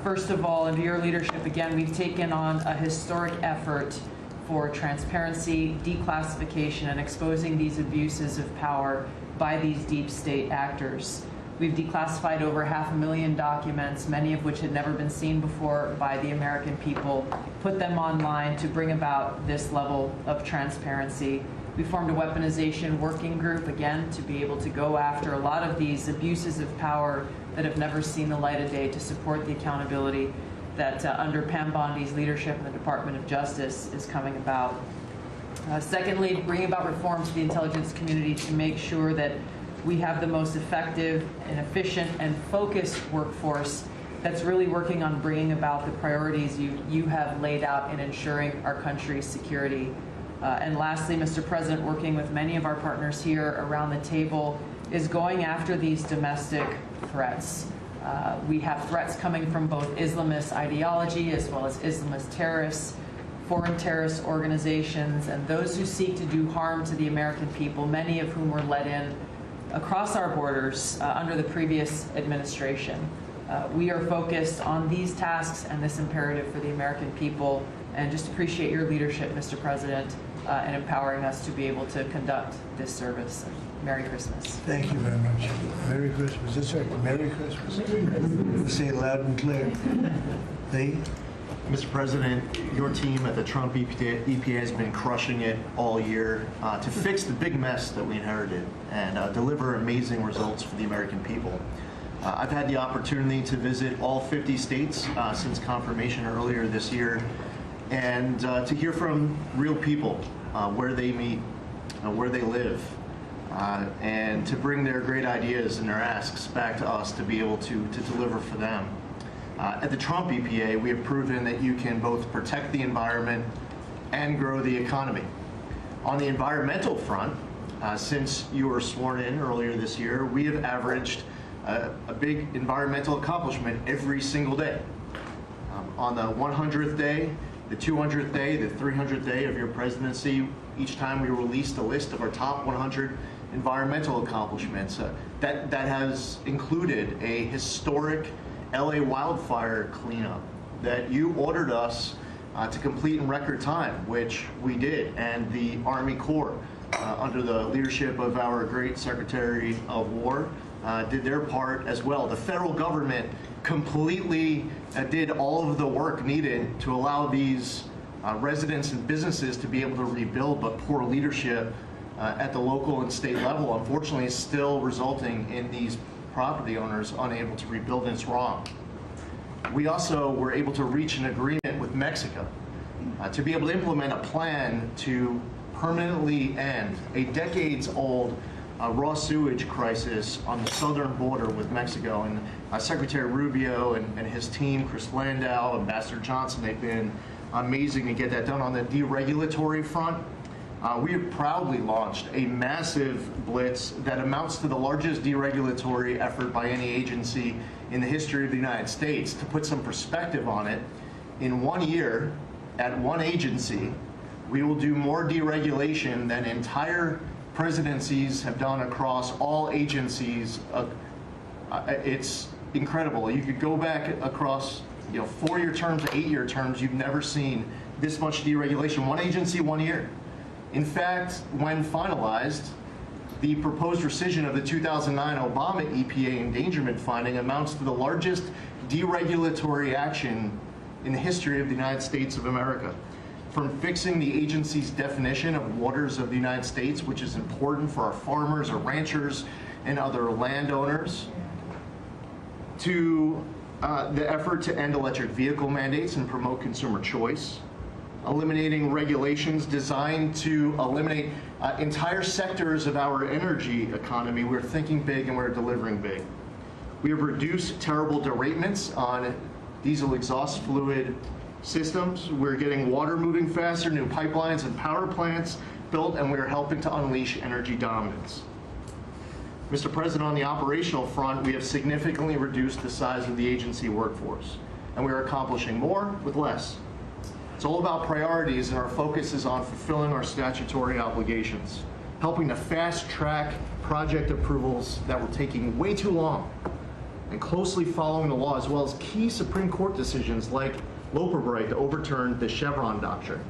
Q: First of all, under your leadership, again, we've taken on a historic effort for transparency, declassification, and exposing these abuses of power by these deep state actors. We've declassified over 500,000 documents, many of which had never been seen before by the American people, put them online to bring about this level of transparency. We formed a weaponization working group, again, to be able to go after a lot of these abuses of power that have never seen the light of day, to support the accountability that under Pam Bondi's leadership in the Department of Justice is coming about. Secondly, bring about reforms to the intelligence community to make sure that we have the most effective and efficient and focused workforce that's really working on bringing about the priorities you have laid out in ensuring our country's security. And lastly, Mr. President, working with many of our partners here around the table is going after these domestic threats. We have threats coming from both Islamist ideology as well as Islamist terrorists, foreign terrorist organizations, and those who seek to do harm to the American people, many of whom were let in across our borders under the previous administration. We are focused on these tasks and this imperative for the American people, and just appreciate your leadership, Mr. President, in empowering us to be able to conduct this service. Merry Christmas.
A: Thank you very much. Merry Christmas. That's right. Merry Christmas. Say it loud and clear. Lee?
R: Mr. President, your team at the Trump EPA has been crushing it all year to fix the big mess that we inherited and deliver amazing results for the American people. I've had the opportunity to visit all 50 states since confirmation earlier this year, and to hear from real people where they meet, where they live, and to bring their great ideas and their asks back to us to be able to deliver for them. At the Trump EPA, we have proven that you can both protect the environment and grow the economy. On the environmental front, since you were sworn in earlier this year, we have averaged a big environmental accomplishment every single day. On the 100th day, the 200th day, the 300th day of your presidency, each time we released a list of our top 100 environmental accomplishments. That has included a historic LA wildfire cleanup that you ordered us to complete in record time, which we did, and the Army Corps, under the leadership of our great Secretary of War, did their part as well. The federal government completely did all of the work needed to allow these residents and businesses to be able to rebuild, but poor leadership at the local and state level, unfortunately, is still resulting in these property owners unable to rebuild, and it's wrong. We also were able to reach an agreement with Mexico to be able to implement a plan to permanently end a decades-old raw sewage crisis on the southern border with Mexico. And Secretary Rubio and his team, Chris Landau, Ambassador Johnson, they've been amazing to get that done. On the deregulatory front, we have proudly launched a massive blitz that amounts to the largest deregulatory effort by any agency in the history of the United States. To put some perspective on it, in 1 year, at one agency, we will do more deregulation than entire presidencies have done across all agencies. It's incredible. You could go back across 4-year terms, 8-year terms, you've never seen this much deregulation. One agency, 1 year. In fact, when finalized, the proposed rescission of the 2009 Obama EPA endangerment finding amounts to the largest deregulatory action in the history of the United States of America. From fixing the agency's definition of waters of the United States, which is important for our farmers, our ranchers, and other landowners, to the effort to end electric vehicle mandates and promote consumer choice, eliminating regulations designed to eliminate entire sectors of our energy economy. We're thinking big and we're delivering big. We have reduced terrible derailments on diesel exhaust fluid systems. We're getting water moving faster, new pipelines and power plants built, and we're helping to unleash energy dominance. Mr. President, on the operational front, we have significantly reduced the size of the agency workforce, and we are accomplishing more with less. It's all about priorities, and our focus is on fulfilling our statutory obligations, helping to fast-track project approvals that were taking way too long, and closely following the law, as well as key Supreme Court decisions like Loper Bright to overturn the Chevron doctrine.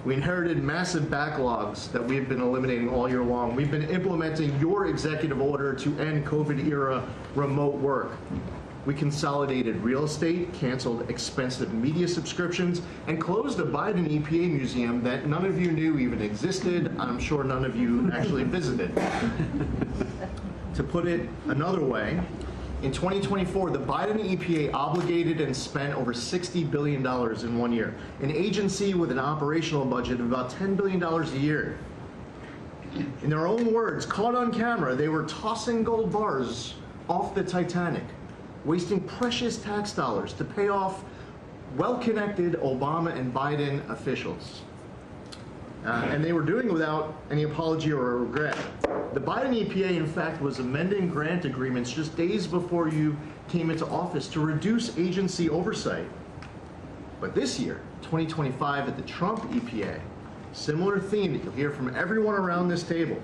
R: We inherited massive backlogs that we've been eliminating all year long. We've been implementing your executive order to end COVID-era remote work. We consolidated real estate, canceled expensive media subscriptions, and closed a Biden EPA museum that none of you knew even existed. I'm sure none of you actually visited. To put it another way, in 2024, the Biden EPA obligated and spent over $60 billion in 1 year, an agency with an operational budget of about $10 billion a year. In their own words, caught on camera, they were tossing gold bars off the Titanic. wasting precious tax dollars to pay off well-connected Obama and Biden officials. And they were doing it without any apology or regret. The Biden EPA, in fact, was amending grant agreements just days before you came into office to reduce agency oversight. But this year, 2025, at the Trump EPA, similar theme that you'll hear from everyone around this table.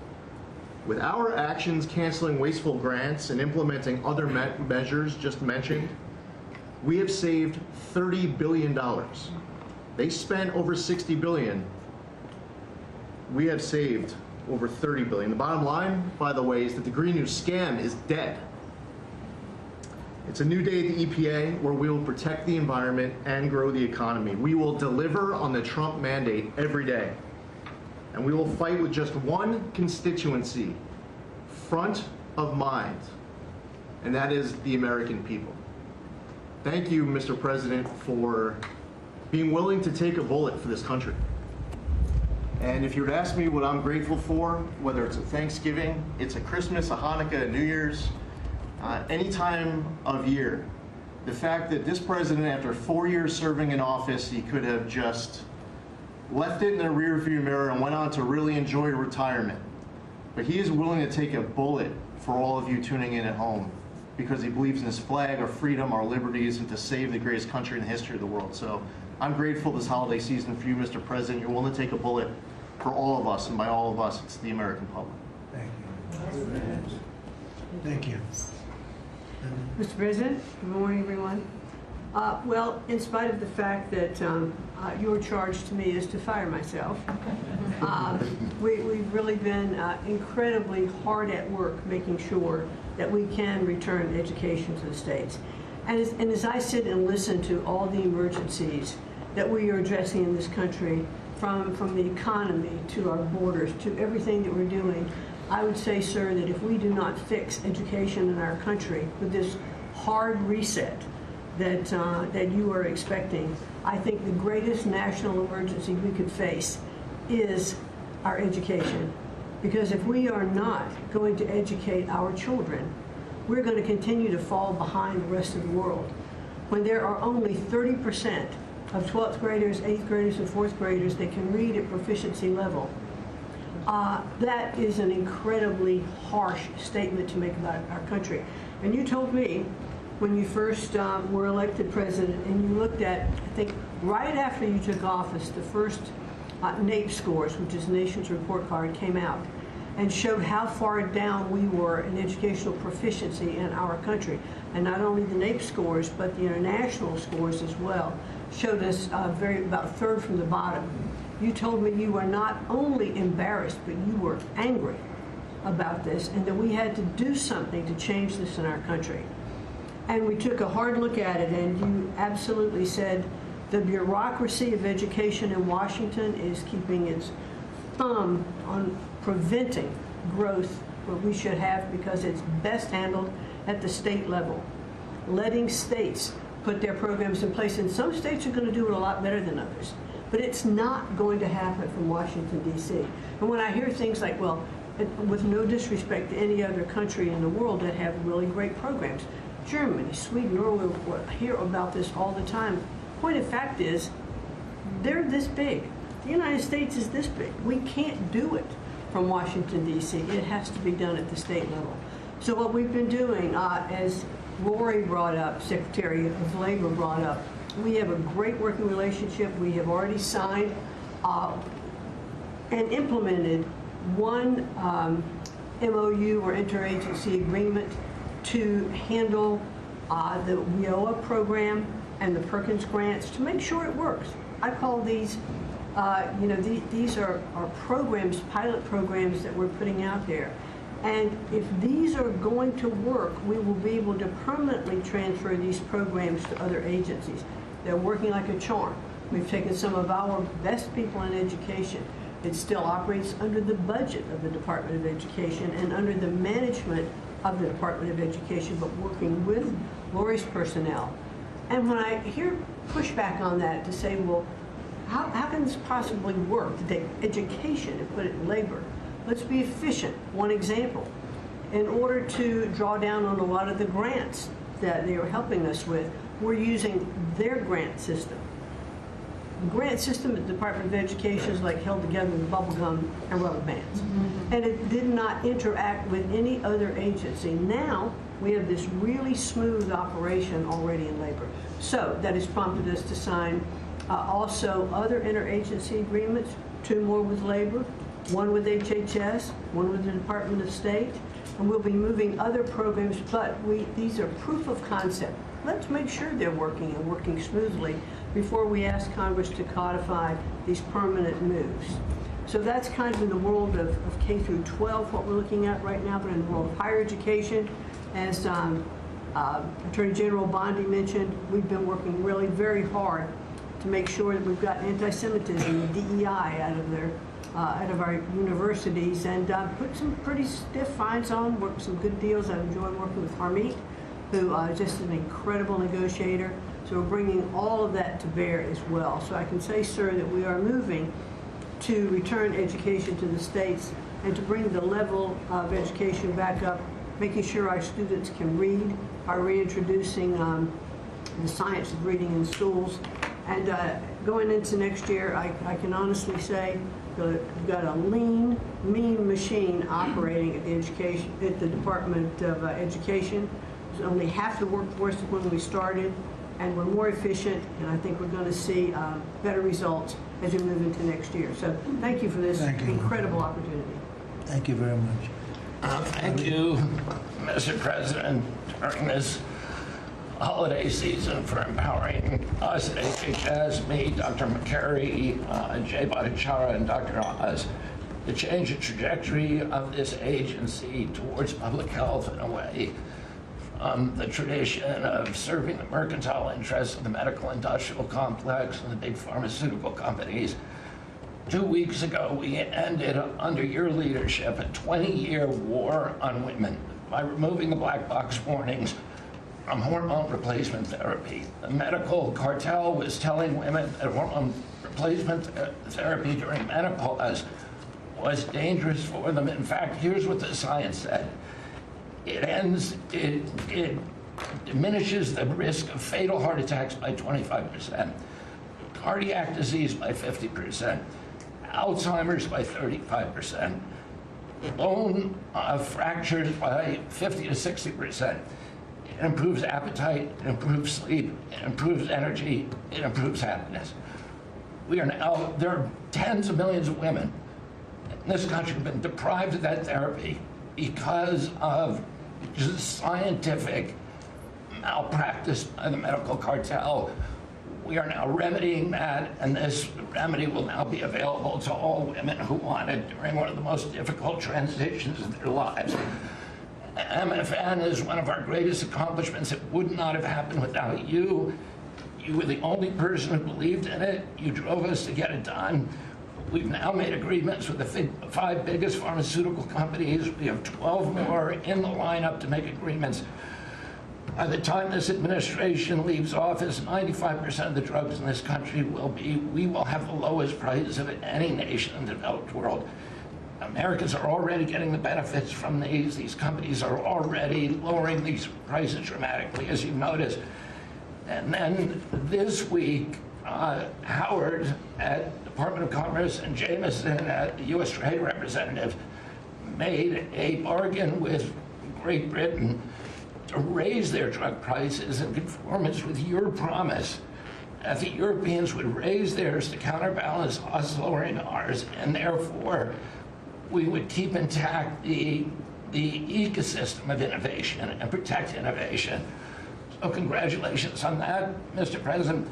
R: With our actions canceling wasteful grants and implementing other measures just mentioned, we have saved $30 billion. They spent over $60 billion. We have saved over $30 billion. The bottom line, by the way, is that the Green New scam is dead. It's a new day at the EPA where we will protect the environment and grow the economy. We will deliver on the Trump mandate every day. And we will fight with just one constituency front of mind, and that is the American people. Thank you, Mr. President, for being willing to take a bullet for this country. And if you were to ask me what I'm grateful for, whether it's a Thanksgiving, it's a Christmas, a Hanukkah, a New Year's, any time of year, the fact that this president, after 4 years serving in office, he could have just left it in the rearview mirror and went on to really enjoy retirement. But he is willing to take a bullet for all of you tuning in at home because he believes in his flag, our freedom, our liberties, and to save the greatest country in the history of the world. So I'm grateful this holiday season for you, Mr. President. You're willing to take a bullet for all of us, and by all of us, it's the American public.
A: Thank you. Thank you.
S: Mr. President, good morning, everyone. Well, in spite of the fact that your charge to me is to fire myself, we've really been incredibly hard at work making sure that we can return education to the states. And as I sit and listen to all the emergencies that we are addressing in this country, from the economy to our borders to everything that we're doing, I would say, sir, that if we do not fix education in our country with this hard reset that you are expecting, I think the greatest national emergency we could face is our education. Because if we are not going to educate our children, we're going to continue to fall behind the rest of the world. When there are only 30% of 12th graders, 8th graders, and 4th graders that can read at proficiency level, that is an incredibly harsh statement to make about our country. And you told me when you first were elected president, and you looked at, I think, right after you took office, the first NAEP scores, which is Nation's Report Card, came out and showed how far down we were in educational proficiency in our country. And not only the NAEP scores, but the international scores as well, showed us about third from the bottom. You told me you were not only embarrassed, but you were angry about this, and that we had to do something to change this in our country. And we took a hard look at it, and you absolutely said the bureaucracy of education in Washington is keeping its thumb on preventing growth where we should have, because it's best handled at the state level. Letting states put their programs in place, and some states are going to do it a lot better than others. But it's not going to happen from Washington, D.C. And when I hear things like, well, with no disrespect to any other country in the world that have really great programs, Germany, Sweden, Norway, I hear about this all the time. Point of fact is, they're this big. The United States is this big. We can't do it from Washington, D.C. It has to be done at the state level. So what we've been doing, as Lori brought up, Secretary of Labor brought up, we have a great working relationship. We have already signed and implemented one MOU or interagency agreement to handle the WIOA program and the Perkins grants to make sure it works. I call these, these are programs, pilot programs that we're putting out there. And if these are going to work, we will be able to permanently transfer these programs to other agencies. They're working like a charm. We've taken some of our best people in education. It still operates under the budget of the Department of Education and under the management of the Department of Education, but working with Lori's personnel. And when I hear pushback on that to say, well, how can this possibly work to take education and put it in labor? Let's be efficient. One example, in order to draw down on a lot of the grants that they are helping us with, we're using their grant system. The grant system at the Department of Education is like held together with bubble gum and rubber bands. And it did not interact with any other agency. Now, we have this really smooth operation already in labor. So that has prompted us to sign also other interagency agreements, 2 more with labor, 1 with HHS, 1 with the Department of State, and we'll be moving other programs, but these are proof of concept. Let's make sure they're working and working smoothly before we ask Congress to codify these permanent moves. So that's kind of in the world of K through 12, what we're looking at right now, but in the world of higher education, as Attorney General Bondi mentioned, we've been working really very hard to make sure that we've got anti-Semitism and DEI out of our universities, and put some pretty stiff fines on, worked some good deals. I've enjoyed working with Harmeet, who is just an incredible negotiator. So we're bringing all of that to bear as well. So I can say, sir, that we are moving to return education to the states and to bring the level of education back up, making sure our students can read, are reintroducing the science of reading in schools. And going into next year, I can honestly say we've got a lean, mean machine operating at the Department of Education. There's only half the workforce when we started, and we're more efficient, and I think we're going to see better results as we move into next year. So thank you for this incredible opportunity.
A: Thank you very much.
T: Thank you, Mr. President, during this holiday season for empowering us at HHS, me, Dr. McCary, Jay Bhattacharya, and Dr. Oz, to change the trajectory of this agency towards public health in a way from the tradition of serving the mercantile interests of the medical industrial complex and the big pharmaceutical companies. 2 weeks ago, we ended, under your leadership, a 20-year war on women by removing the black box warnings from hormone replacement therapy. The medical cartel was telling women that hormone replacement therapy during menopause was dangerous for them. In fact, here's what the science said. It diminishes the risk of fatal heart attacks by 25%, cardiac disease by 50%, Alzheimer's by 35%, bone fractures by 50 to 60%. It improves appetite, it improves sleep, it improves energy, it improves happiness. There are tens of millions of women in this country who have been deprived of that therapy because of just scientific malpractice by the medical cartel. We are now remedying that, and this remedy will now be available to all women who want it during one of the most difficult transitions of their lives. MFN is one of our greatest accomplishments. It would not have happened without you. You were the only person who believed in it. You drove us to get it done. We've now made agreements with the 5 biggest pharmaceutical companies. We have 12 more in the lineup to make agreements. By the time this administration leaves office, 95% of the drugs in this country we will have the lowest prices of any nation in the developed world. Americans are already getting the benefits from these. These companies are already lowering these prices dramatically, as you noticed. And then this week, Howard at Department of Commerce and Jameson at the U.S. Trade Representative made a bargain with Great Britain to raise their drug prices in conformance with your promise that the Europeans would raise theirs to counterbalance us lowering ours, and therefore we would keep intact the ecosystem of innovation and protect innovation. So congratulations on that, Mr. President.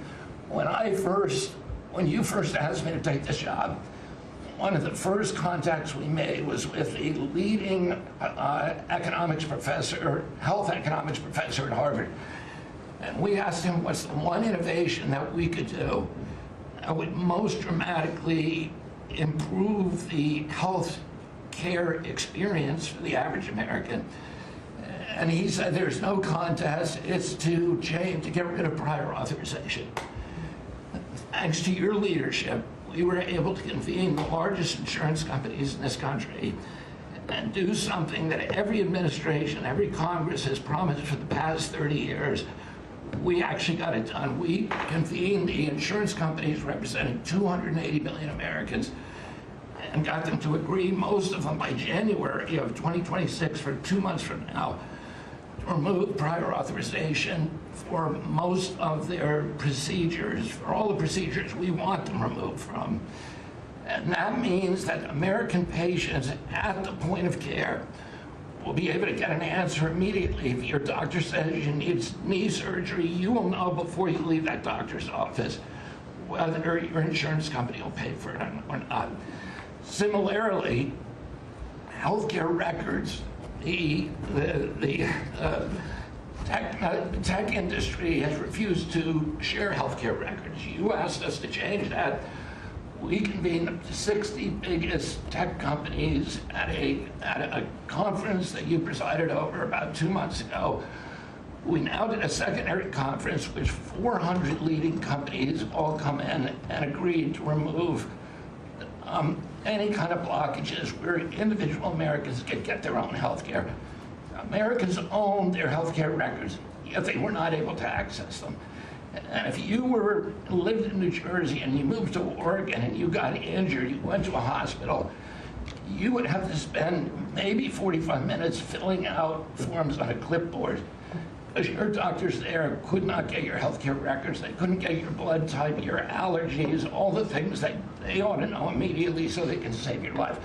T: When you first asked me to take this job, one of the first contacts we made was with the leading economics professor, health economics professor at Harvard. And we asked him what's the one innovation that we could do that would most dramatically improve the health care experience for the average American. And he said there's no contest, it's to get rid of prior authorization. Thanks to your leadership, we were able to convene the largest insurance companies in this country and do something that every administration, every Congress has promised for the past 30 years. We actually got it done. We convened the insurance companies representing 280 million Americans and got them to agree, most of them by January of 2026, for 2 months from now, to remove prior authorization for most of their procedures, for all the procedures we want them removed from. And that means that American patients at the point of care will be able to get an answer immediately. If your doctor says you need knee surgery, you will know before you leave that doctor's office whether your insurance company will pay for it or not. Similarly, healthcare records, the tech industry has refused to share healthcare records. You asked us to change that. We convened the 60 biggest tech companies at a conference that you presided over about 2 months ago. We now did a secondary conference, which 400 leading companies all come in and agreed to remove any kind of blockages where individual Americans could get their own health care. Americans own their health care records, yet they were not able to access them. And if you lived in New Jersey and you moved to Oregon and you got injured, you went to a hospital, you would have to spend maybe 45 minutes filling out forms on a clipboard because your doctors there could not get your healthcare records. They couldn't get your blood type, your allergies, all the things that they ought to know immediately so they can save your life.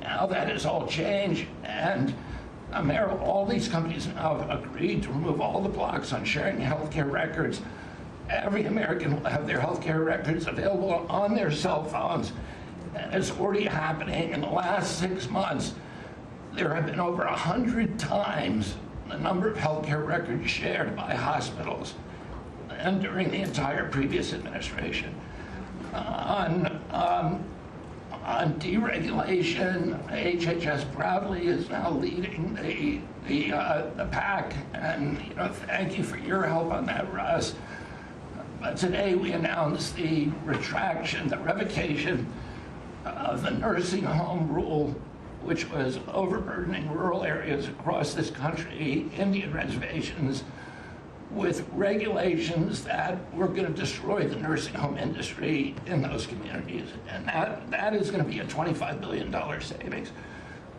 T: Now that has all changed, and all these companies now have agreed to remove all the blocks on sharing healthcare records. Every American will have their healthcare records available on their cell phones. And it's already happening. In the last 6 months, there have been over 100 times the number of healthcare records shared by hospitals and during the entire previous administration. On deregulation, HHS proudly is now leading the pack, and thank you for your help on that, Russ. But today we announced the revocation of the nursing home rule, which was overburdening rural areas across this country, Indian reservations, with regulations that were going to destroy the nursing home industry in those communities. And that is going to be a $25 billion savings.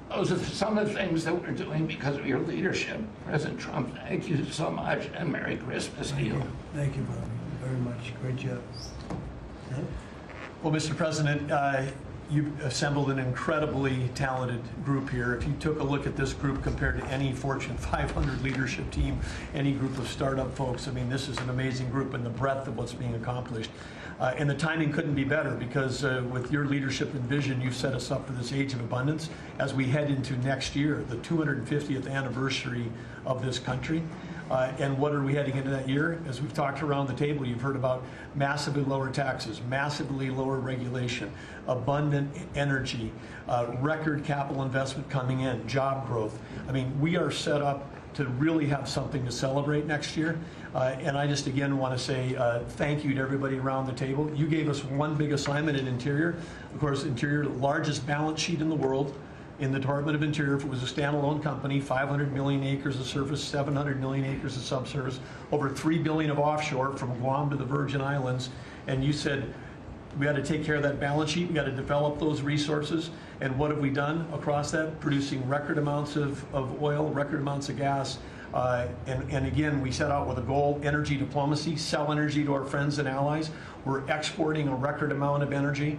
T: Those are some of the things that we're doing because of your leadership. President Trump, thank you so much, and Merry Christmas to you.
A: Thank you, Bobby, very much. Great job.
D: Well, Mr. President, you've assembled an incredibly talented group here. If you took a look at this group compared to any Fortune 500 leadership team, any group of startup folks, I mean, this is an amazing group in the breadth of what's being accomplished. And the timing couldn't be better because with your leadership and vision, you've set us up for this age of abundance as we head into next year, the 250th anniversary of this country. And what are we heading into that year? As we've talked around the table, you've heard about massively lower taxes, massively lower regulation, abundant energy, record capital investment coming in, job growth. I mean, we are set up to really have something to celebrate next year. And I just again want to say thank you to everybody around the table. You gave us one big assignment in Interior. Of course, Interior, the largest balance sheet in the world. In the Department of Interior, if it was a standalone company, 500 million acres of surface, 700 million acres of subsurface, over 3 billion of offshore from Guam to the Virgin Islands. And you said, we got to take care of that balance sheet, we got to develop those resources. And what have we done across that? Producing record amounts of oil, record amounts of gas. And again, we set out with a goal, energy diplomacy, sell energy to our friends and allies. We're exporting a record amount of energy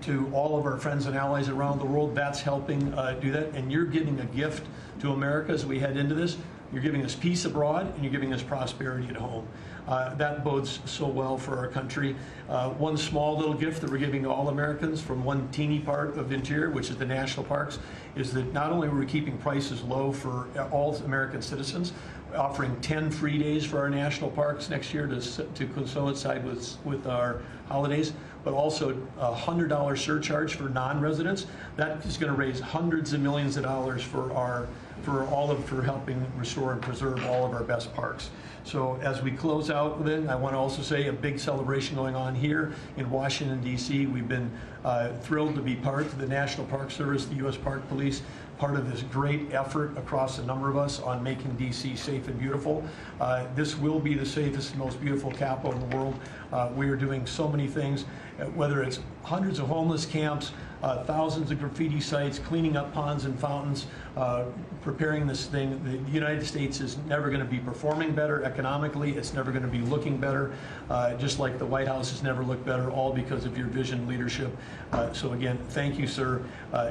D: to all of our friends and allies around the world. That's helping do that. And you're giving a gift to America as we head into this. You're giving us peace abroad, and you're giving us prosperity at home. That bodes so well for our country. One small little gift that we're giving to all Americans from one teeny part of Interior, which is the national parks, is that not only are we keeping prices low for all American citizens, offering 10 free days for our national parks next year to coincide with our holidays, but also a $100 surcharge for non-residents. That is going to raise hundreds of millions of dollars for our
U: for helping restore and preserve all of our best parks. So as we close out with it, I want to also say a big celebration going on here in Washington, D.C. We've been thrilled to be part of the National Park Service, the U.S. Park Police, part of this great effort across a number of us on making D.C. safe and beautiful. This will be the safest and most beautiful capital in the world. We are doing so many things, whether it's hundreds of homeless camps, thousands of graffiti sites, cleaning up ponds and fountains, preparing this thing. The United States is never going to be performing better economically. It's never going to be looking better, just like the White House has never looked better, all because of your vision leadership. So again, thank you, sir.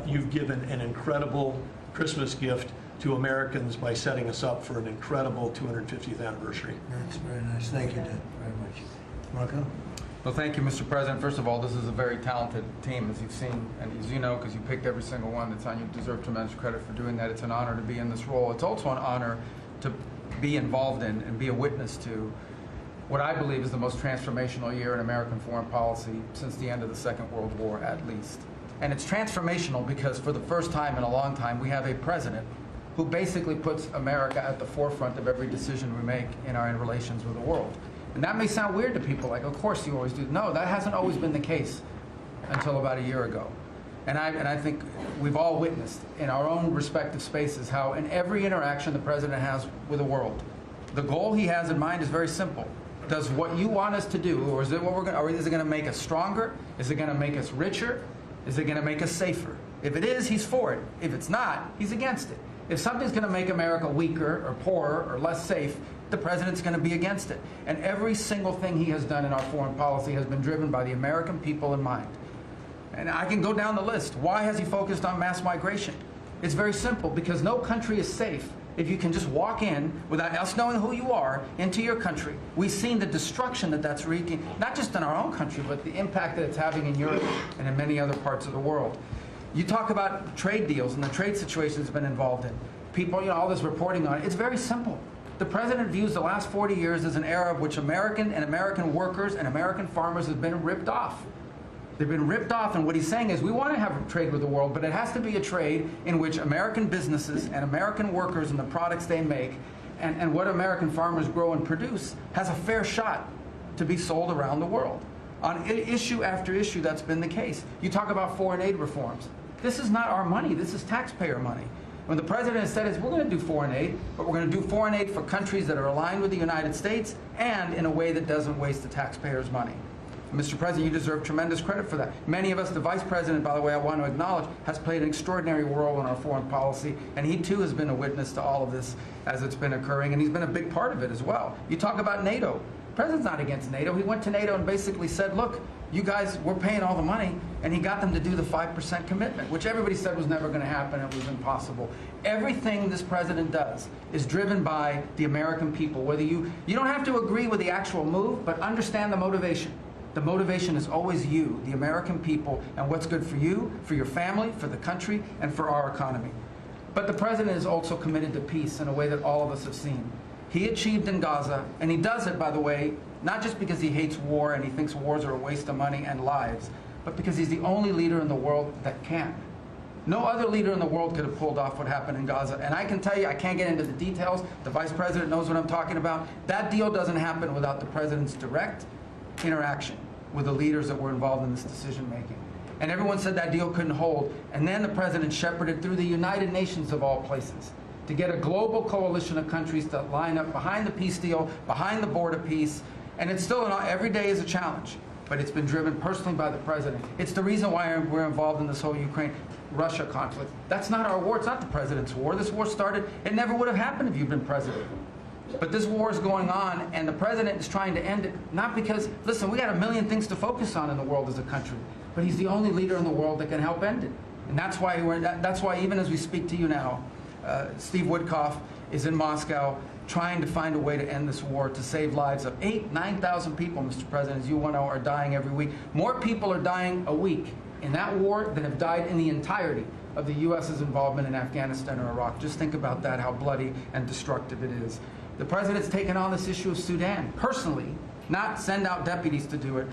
U: You've given an incredible Christmas gift to Americans by setting us up for an incredible 250th anniversary.
A: That's very nice. Thank you, Ted, very much. Marco?
V: Well, thank you, Mr. President. First of all, this is a very talented team, as you've seen, and as you know, because you picked every single one that's on. You deserve tremendous credit for doing that. It's an honor to be in this role. It's also an honor to be involved in and be a witness to what I believe is the most transformational year in American foreign policy since the end of the Second World War, at least. And it's transformational because for the first time in a long time, we have a president who basically puts America at the forefront of every decision we make in our relations with the world. And that may sound weird to people, like, of course you always do. No, that hasn't always been the case until about a year ago. And I think we've all witnessed in our own respective spaces how in every interaction the president has with the world, the goal he has in mind is very simple. Does what you want us to do, or is it what or is it going to make us stronger? Is it going to make us richer? Is it going to make us safer? If it is, he's for it. If it's not, he's against it. If something's going to make America weaker or poorer or less safe, the president's going to be against it. And every single thing he has done in our foreign policy has been driven by the American people in mind. And I can go down the list. Why has he focused on mass migration? It's very simple, because no country is safe if you can just walk in without us knowing who you are into your country. We've seen the destruction that that's wreaking, not just in our own country, but the impact that it's having in Europe and in many other parts of the world. You talk about trade deals and the trade situation it's been involved in. People, all this reporting on it, it's very simple. The president views the last 40 years as an era of which American workers and American farmers have been ripped off. They've been ripped off, and what he's saying is we want to have trade with the world, but it has to be a trade in which American businesses and American workers and the products they make and what American farmers grow and produce has a fair shot to be sold around the world. On issue after issue, that's been the case. You talk about foreign aid reforms. This is not our money. This is taxpayer money. When the president has said is we're going to do foreign aid, but we're going to do foreign aid for countries that are aligned with the United States and in a way that doesn't waste the taxpayers' money. Mr. President, you deserve tremendous credit for that. Many of us, the Vice President, by the way, I want to acknowledge, has played an extraordinary role in our foreign policy, and he too has been a witness to all of this as it's been occurring, and he's been a big part of it as well. You talk about NATO. The president's not against NATO. He went to NATO and basically said, look, you guys, we're paying all the money, and he got them to do the 5% commitment, which everybody said was never going to happen, it was impossible. Everything this president does is driven by the American people. Whether you don't have to agree with the actual move, but understand the motivation. The motivation is always you, the American people, and what's good for you, for your family, for the country, and for our economy. But the president is also committed to peace in a way that all of us have seen. He achieved in Gaza, and he does it, by the way, not just because he hates war and he thinks wars are a waste of money and lives, but because he's the only leader in the world that can. No other leader in the world could have pulled off what happened in Gaza. And I can tell you, I can't get into the details. The Vice President knows what I'm talking about. That deal doesn't happen without the president's direct interaction with the leaders that were involved in this decision making. And everyone said that deal couldn't hold. And then the president shepherded through the United Nations of all places to get a global coalition of countries to line up behind the peace deal, behind the border peace. And it's still, every day is a challenge, but it's been driven personally by the president. It's the reason why we're involved in this whole Ukraine-Russia conflict. That's not our war. It's not the president's war. This war started, it never would have happened if you'd been president. But this war is going on, and the president is trying to end it, not because, listen, we got a million things to focus on in the world as a country, but he's the only leader in the world that can help end it. And that's why even as we speak to you now, Steve Woodcock is in Moscow trying to find a way to end this war, to save lives of 9,000 people, Mr. President, as you know, are dying every week. More people are dying a week in that war than have died in the entirety of the U.S.'s involvement in Afghanistan or Iraq. Just think about that, how bloody and destructive it is. The president's taken on this issue of Sudan personally, not send out deputies to do it.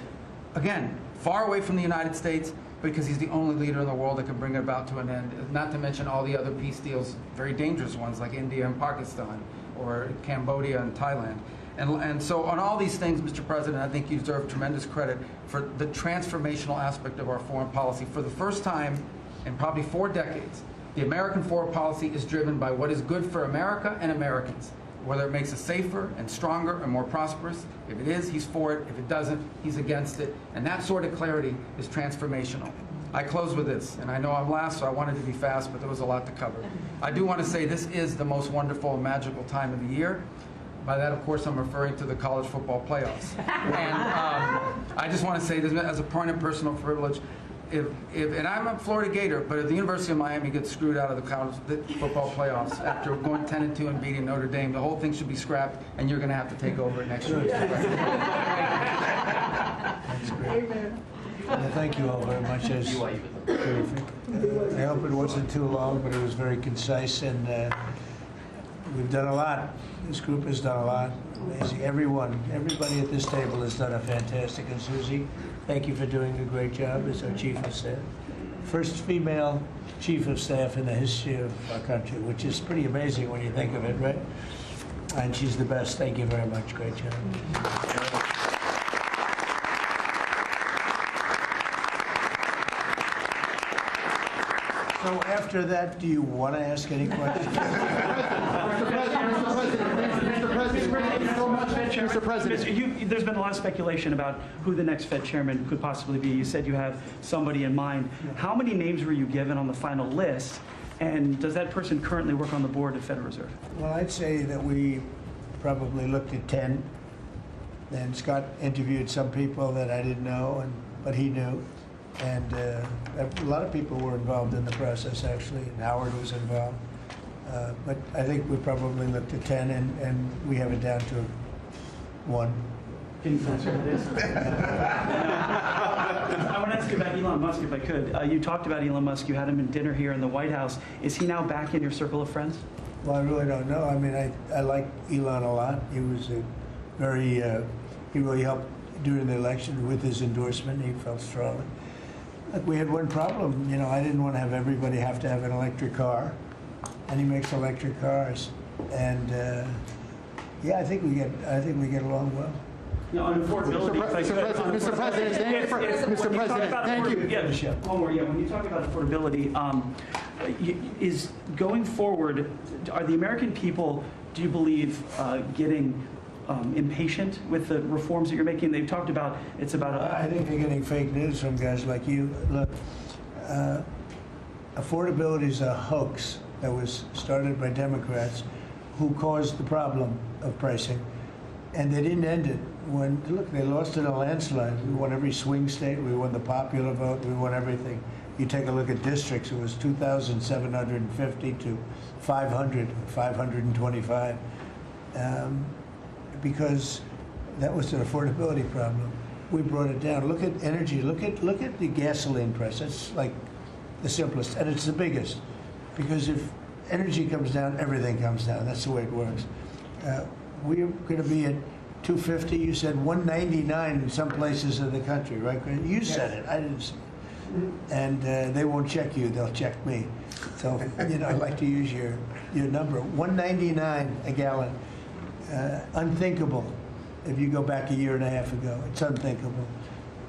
V: Again, far away from the United States, because he's the only leader in the world that can bring it about to an end, not to mention all the other peace deals, very dangerous ones like India and Pakistan, or Cambodia and Thailand. And so on all these things, Mr. President, I think you deserve tremendous credit for the transformational aspect of our foreign policy. For the first time in probably 4 decades, the American foreign policy is driven by what is good for America and Americans, whether it makes us safer and stronger and more prosperous. If it is, he's for it. If it doesn't, he's against it. And that sort of clarity is transformational. I close with this, and I know I'm last, so I wanted to be fast, but there was a lot to cover. I do want to say this is the most wonderful and magical time of the year. By that, of course, I'm referring to the college football playoffs. And I just want to say this as a point of personal privilege. And I'm a Florida Gator, but if the University of Miami gets screwed out of the college football playoffs after going 10-2 and beating Notre Dame, the whole thing should be scrapped, and you're going to have to take over it next year.
A: That's great. Well, thank you all very much. As terrific. I hope it wasn't too long, but it was very concise, and we've done a lot. This group has done a lot. Amazing. Everybody at this table has done a fantastic. And Susie, thank you for doing a great job as our Chief of Staff. First female Chief of Staff in the history of our country, which is pretty amazing when you think of it, right? And she's the best. Thank you very much. Great job. So after that, do you want to ask any questions?
D: Mr. President, there's been a lot of speculation about who the next Fed chairman could possibly be. You said you have somebody in mind. How many names were you given on the final list? And does that person currently work on the board of Federal Reserve?
A: Well, I'd say that we probably looked at 10. Then Scott interviewed some people that I didn't know, but he knew. And a lot of people were involved in the process, actually, and Howard was involved. But I think we probably looked at 10, and we have it down to 1.
D: Can you answer this? I want to ask you about Elon Musk, if I could. You talked about Elon Musk. You had him in dinner here in the White House. Is he now back in your circle of friends?
A: Well, I really don't know. I mean, I like Elon a lot. He was a very, he really helped during the election with his endorsement. He felt strongly. Look, we had one problem. You know, I didn't want to have everybody have to have an electric car, and he makes electric cars. And yeah, I think we get along well.
D: No, on affordability.
C: Mr. President, thank you.
D: Yeah, one more. Yeah, when you talk about affordability, is going forward, are the American people, do you believe, getting impatient with the reforms that you're making? They've talked about it's about.
A: I think they're getting fake news from guys like you. Look, affordability is a hoax that was started by Democrats who caused the problem of pricing, and they didn't end it. When look, they lost in a landslide. We won every swing state. We won the popular vote. We won everything. You take a look at districts. It was 2,750 to 525. Because that was an affordability problem. We brought it down. Look at energy. Look at the gasoline price. That's like the simplest, and it's the biggest. Because if energy comes down, everything comes down. That's the way it works. We're going to be at 250. You said 199 in some places of the country, right? You said it. I didn't say it. And they won't check you. They'll check me. So I'd like to use your number. 199 a gallon. Unthinkable if you go back a year and a half ago. It's unthinkable.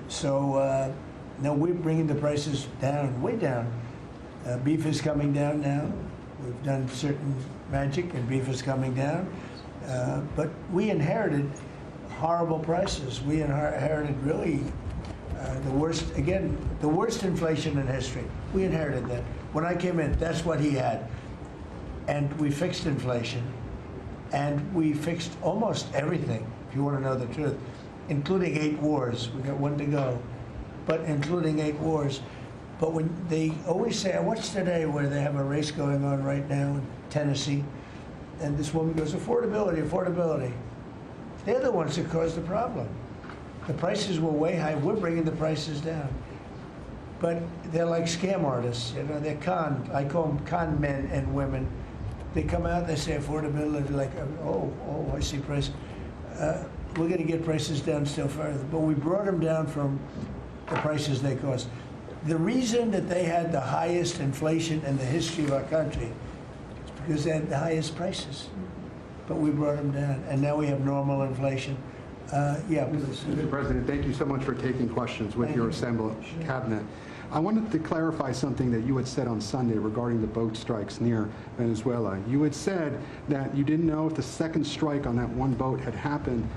A: So now we're bringing the prices down, way down. Beef is coming down now. We've done certain magic and beef is coming down. But we inherited horrible prices. We inherited really the worst inflation in history. We inherited that. When I came in, that's what he had. And we fixed inflation. And we fixed almost everything, if you want to know the truth, including 8 wars. We got 1 to go, but including 8 wars. But when they always say, I watched today where they have a race going on right now in Tennessee, and this woman goes, affordability, affordability. They're the ones that caused the problem. The prices were way high. We're bringing the prices down. But they're like scam artists. They're I call them con men and women. They come out, they say affordability, like, oh, I see price. We're going to get prices down still further. But we brought them down from the prices they cost. The reason that they had the highest inflation in the history of our country is because they had the highest prices. But we brought them down, and now we have normal inflation. Yeah, please.
C: Mr. President, thank you so much for taking questions with your assembled cabinet. I wanted to clarify something that you had said on Sunday regarding the boat strikes near Venezuela. You had said that you didn't know if the second strike on that one boat had happened,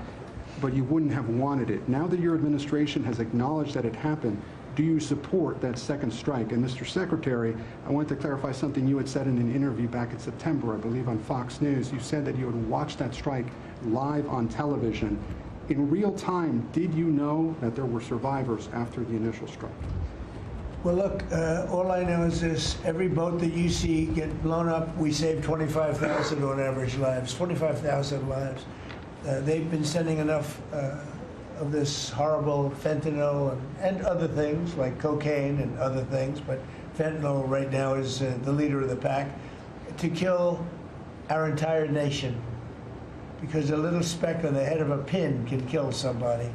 C: but you wouldn't have wanted it. Now that your administration has acknowledged that it happened, do you support that second strike? And Mr. Secretary, I want to clarify something you had said in an interview back in September, I believe on Fox News. You said that you had watched that strike live on television. In real time, did you know that there were survivors after the initial strike?
A: Well, look, all I know is this. Every boat that you see get blown up, we save 25,000 on average lives, 25,000 lives. They've been sending enough of this horrible fentanyl and other things like cocaine and other things, but fentanyl right now is the leader of the pack, to kill our entire nation. Because a little speck on the head of a pin can kill somebody.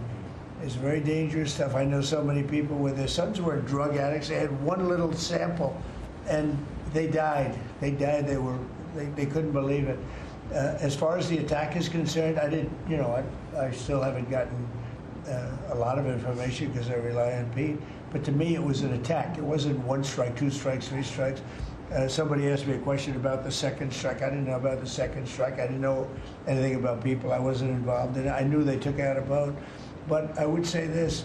A: It's very dangerous stuff. I know so many people where their sons were drug addicts. They had one little sample, and they died. They died. They couldn't believe it. As far as the attack is concerned, I still haven't gotten a lot of information because I rely on Pete. But to me, it was an attack. It wasn't one strike, two strikes, three strikes. Somebody asked me a question about the second strike. I didn't know about the second strike. I didn't know anything about people. I wasn't involved in it. I knew they took out a boat. But I would say this,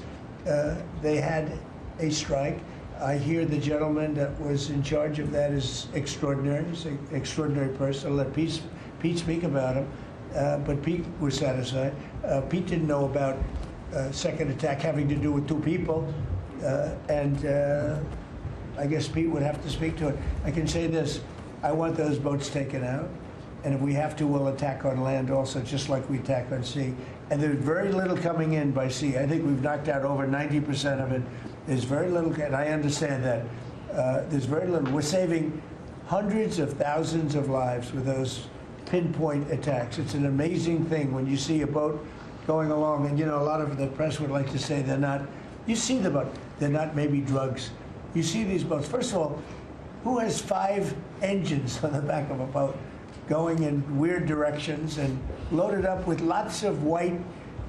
A: they had a strike. I hear the gentleman that was in charge of that is extraordinary. He's an extraordinary person. I'll let Pete speak about him. But Pete was satisfied. Pete didn't know about second attack having to do with two people. I guess Pete would have to speak to it. I can say this, I want those boats taken out. And if we have to, we'll attack on land also, just like we attack on sea. And there's very little coming in by sea. I think we've knocked out over 90% of it. There's very little, and I understand that. There's very little. We're saving hundreds of thousands of lives with those pinpoint attacks. It's an amazing thing when you see a boat going along, and a lot of the press would like to say they're not, you see the boat, they're not maybe drugs. You see these boats. First of all, who has 5 engines on the back of a boat going in weird directions and loaded up with lots of white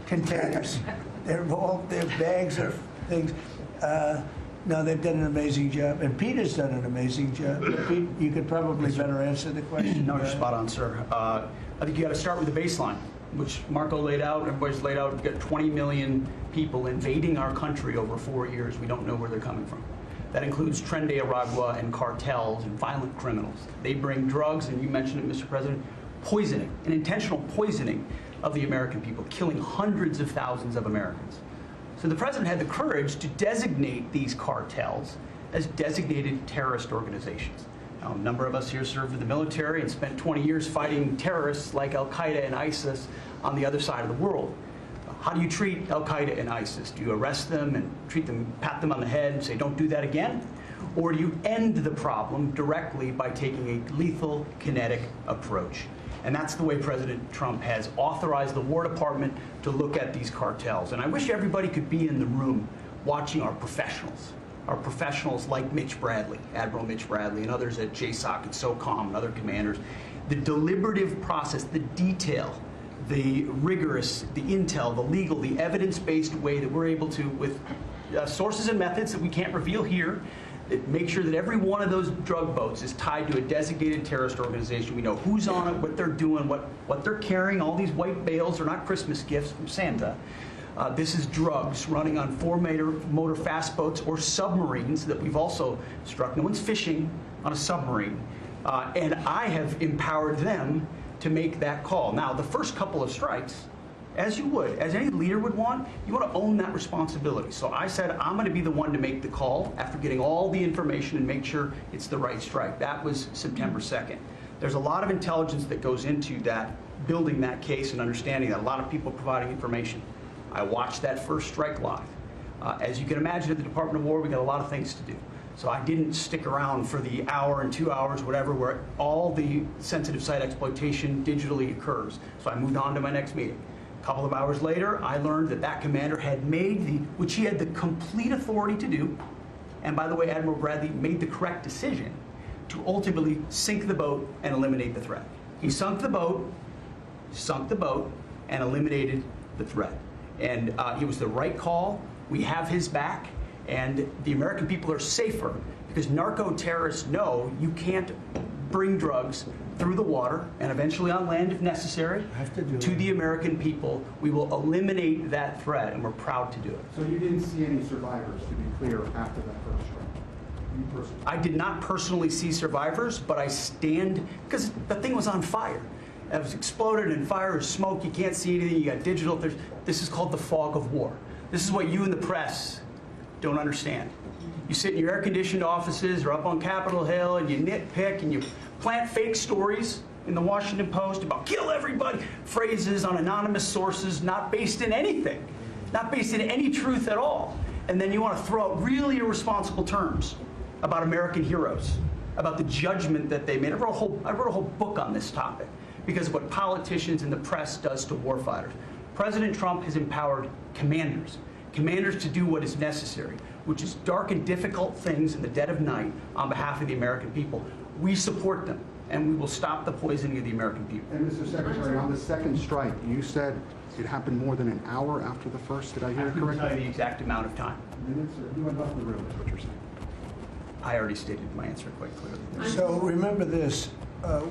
A: containers? They're bags of things. No, they've done an amazing job, and Peter's done an amazing job. Pete, you could probably better answer the question.
D: No, you're spot on, sir. I think you got to start with the baseline, which Marco laid out, everybody's laid out. We've got 20 million people invading our country over 4 years. We don't know where they're coming from. That includes Tren de Aragua and cartels and violent criminals. They bring drugs, and you mentioned it, Mr. President, poisoning, an intentional poisoning of the American people, killing hundreds of thousands of Americans. So the president had the courage to designate these cartels as designated terrorist organizations. Now, a number of us here served in the military and spent 20 years fighting terrorists like Al-Qaeda and ISIS on the other side of the world. How do you treat Al-Qaeda and ISIS? Do you arrest them and treat them, pat them on the head and say, don't do that again? Or do you end the problem directly by taking a lethal, kinetic approach? And that's the way President Trump has authorized the War Department to look at these cartels. And I wish everybody could be in the room watching our professionals like Mitch Bradley, Admiral Mitch Bradley, and others at JSOC and SOCOM and other commanders. The deliberative process, the detail, the rigorous, the intel, the legal, the evidence-based way that we're able to, with sources and methods that we can't reveal here, that make sure that every one of those drug boats is tied to a designated terrorist organization. We know who's on it, what they're doing, what they're carrying. All these white bales are not Christmas gifts from Santa. This is drugs running on 4-motor fast boats or submarines that we've also struck. No one's fishing on a submarine. And I have empowered them to make that call. Now, the first couple of strikes, as you would, as any leader would want, you want to own that responsibility. So I said, I'm going to be the one to make the call after getting all the information and make sure it's the right strike. That was September 2nd. There's a lot of intelligence that goes into that, building that case and understanding that. A lot of people providing information. I watched that first strike live. As you can imagine, at the Department of War, we got a lot of things to do. So I didn't stick around for the hour and 2 hours, whatever, where all the sensitive site exploitation digitally occurs. So I moved on to my next meeting. A couple of hours later, I learned that that commander had made which he had the complete authority to do, and by the way, Admiral Bradley made the correct decision to ultimately sink the boat and eliminate the threat. He sunk the boat, and eliminated the threat. And it was the right call. We have his back, and the American people are safer because narco-terrorists know you can't bring drugs through the water and eventually on land if necessary to the American people. We will eliminate that threat, and we're proud to do it.
C: So you didn't see any survivors, to be clear, after that first strike? You personally?
D: I did not personally see survivors, but I stand, because the thing was on fire. It was exploded and fire or smoke. You can't see anything. You got digital. This is called the fog of war. This is what you in the press don't understand. You sit in your air-conditioned offices or up on Capitol Hill and you nitpick and you plant fake stories in the Washington Post about kill everybody, phrases on anonymous sources not based in anything, not based in any truth at all. And then you want to throw out really irresponsible terms about American heroes, about the judgment that they made. I wrote a whole book on this topic because of what politicians and the press does to warfighters. President Trump has empowered commanders to do what is necessary, which is dark and difficult things in the dead of night on behalf of the American people. We support them, and we will stop the poisoning of the American people.
C: And Mr. Secretary, on the second strike, you said it happened more than an hour after the first. Did I hear it correctly?
D: I couldn't tell you the exact amount of time.
C: Minutes, or you went off the room, is what you're saying.
D: I already stated my answer quite clearly.
A: So remember this,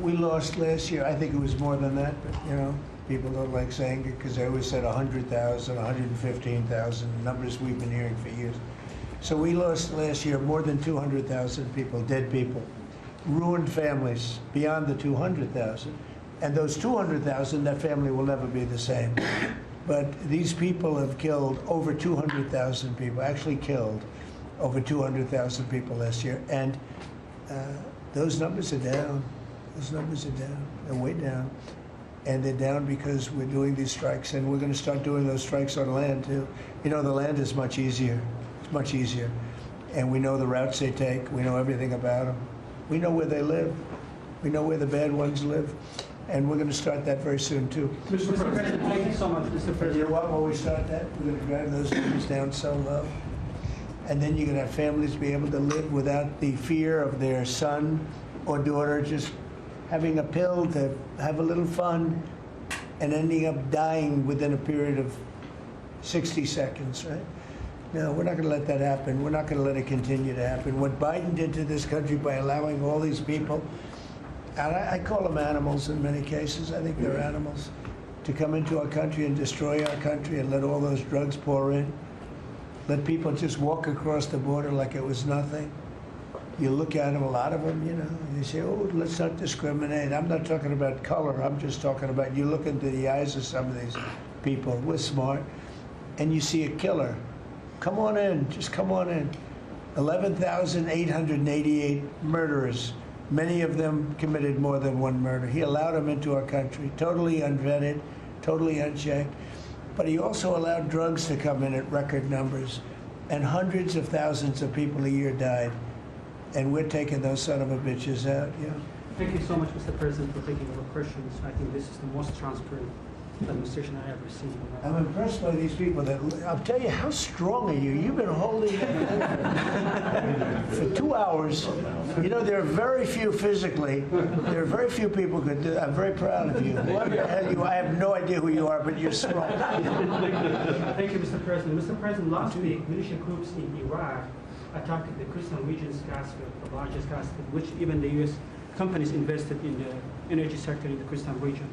A: we lost last year, I think it was more than that, but you know, people don't like saying it because they always said 100,000, 115,000, numbers we've been hearing for years. So we lost last year more than 200,000 people, dead people, ruined families beyond the 200,000. And those 200,000, that family will never be the same. But these people have killed over 200,000 people, actually killed over 200,000 people last year. And those numbers are down. Those numbers are down. They're way down. And they're down because we're doing these strikes, and we're going to start doing those strikes on land, too. You know, the land is much easier. It's much easier. And we know the routes they take. We know everything about them. We know where they live. We know where the bad ones live. And we're going to start that very soon, too.
E: Mr. President, thank you so much, Mr. President.
A: You know what? When we start that, we're going to drive those numbers down so low. And then you're going to have families be able to live without the fear of their son or daughter just having a pill to have a little fun and ending up dying within a period of 60 seconds, right? No, we're not going to let that happen. We're not going to let it continue to happen. What Biden did to this country by allowing all these people, and I call them animals in many cases, I think they're animals, to come into our country and destroy our country and let all those drugs pour in, let people just walk across the border like it was nothing. You look at them, a lot of them, you know, you say, oh, let's not discriminate. I'm not talking about color. I'm just talking about, you look into the eyes of some of these people, we're smart, and you see a killer. Come on in, just come on in. 11,888 murderers. Many of them committed more than one murder. He allowed them into our country, totally unvetted, totally unchecked. But he also allowed drugs to come in at record numbers, and hundreds of thousands of people a year died. And we're taking those son of a bitches out, yeah.
E: Thank you so much, Mr. President, for taking our questions. I think this is the most transparent administration I ever seen.
A: I'm impressed by these people. I'll tell you, how strong are you? You've been holding it for 2 hours. You know, there are very few physically. There are very few people who could do. I'm very proud of you. Whoever the hell you are, I have no idea who you are, but you're strong.
E: Thank you, Mr. President. Mr. President, last week, militia groups in Iraq attacked the Kurdistan region's gas field, the largest gas field, which even the U.S. companies invested in the energy sector in the Kurdistan region.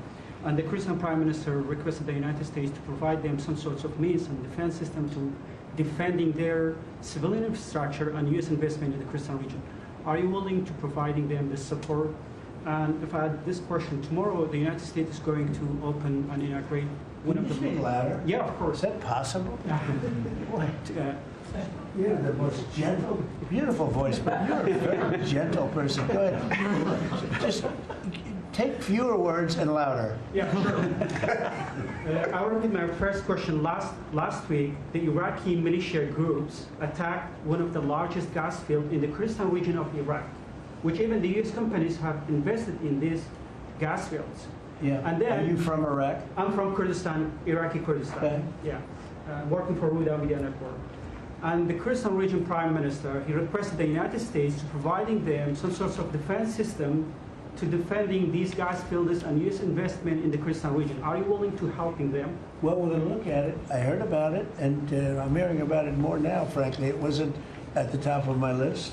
E: And the Kurdistan Prime Minister requested the United States to provide them some sorts of means and defense system to defending their civilian infrastructure and U.S. investment in the Kurdistan region. Are you willing to providing them the support? And if I had this question, tomorrow the United States is going to open and inaugurate one of the...
A: Can you speak louder?
E: Yeah, of course.
A: Is that possible? What? You're the most gentle, beautiful voice, but you're a very gentle person. Go ahead. Just take fewer words and louder.
E: Yeah, sure. I will repeat my first question. Last week, the Iraqi militia groups attacked one of the largest gas fields in the Kurdistan region of Iraq, which even the U.S. companies have invested in these gas fields.
A: Yeah.
E: And then,
A: are you from Iraq?
E: I'm from Kurdistan, Iraqi Kurdistan.
A: Okay.
E: Yeah. Working for Ruda Media Network. And the Kurdistan Region Prime Minister, he requested the United States to providing them some sort of defense system to defending these gas fields and U.S. investment in the Kurdistan region. Are you willing to helping them?
A: Well, we're going to look at it. I heard about it, and I'm hearing about it more now, frankly. It wasn't at the top of my list.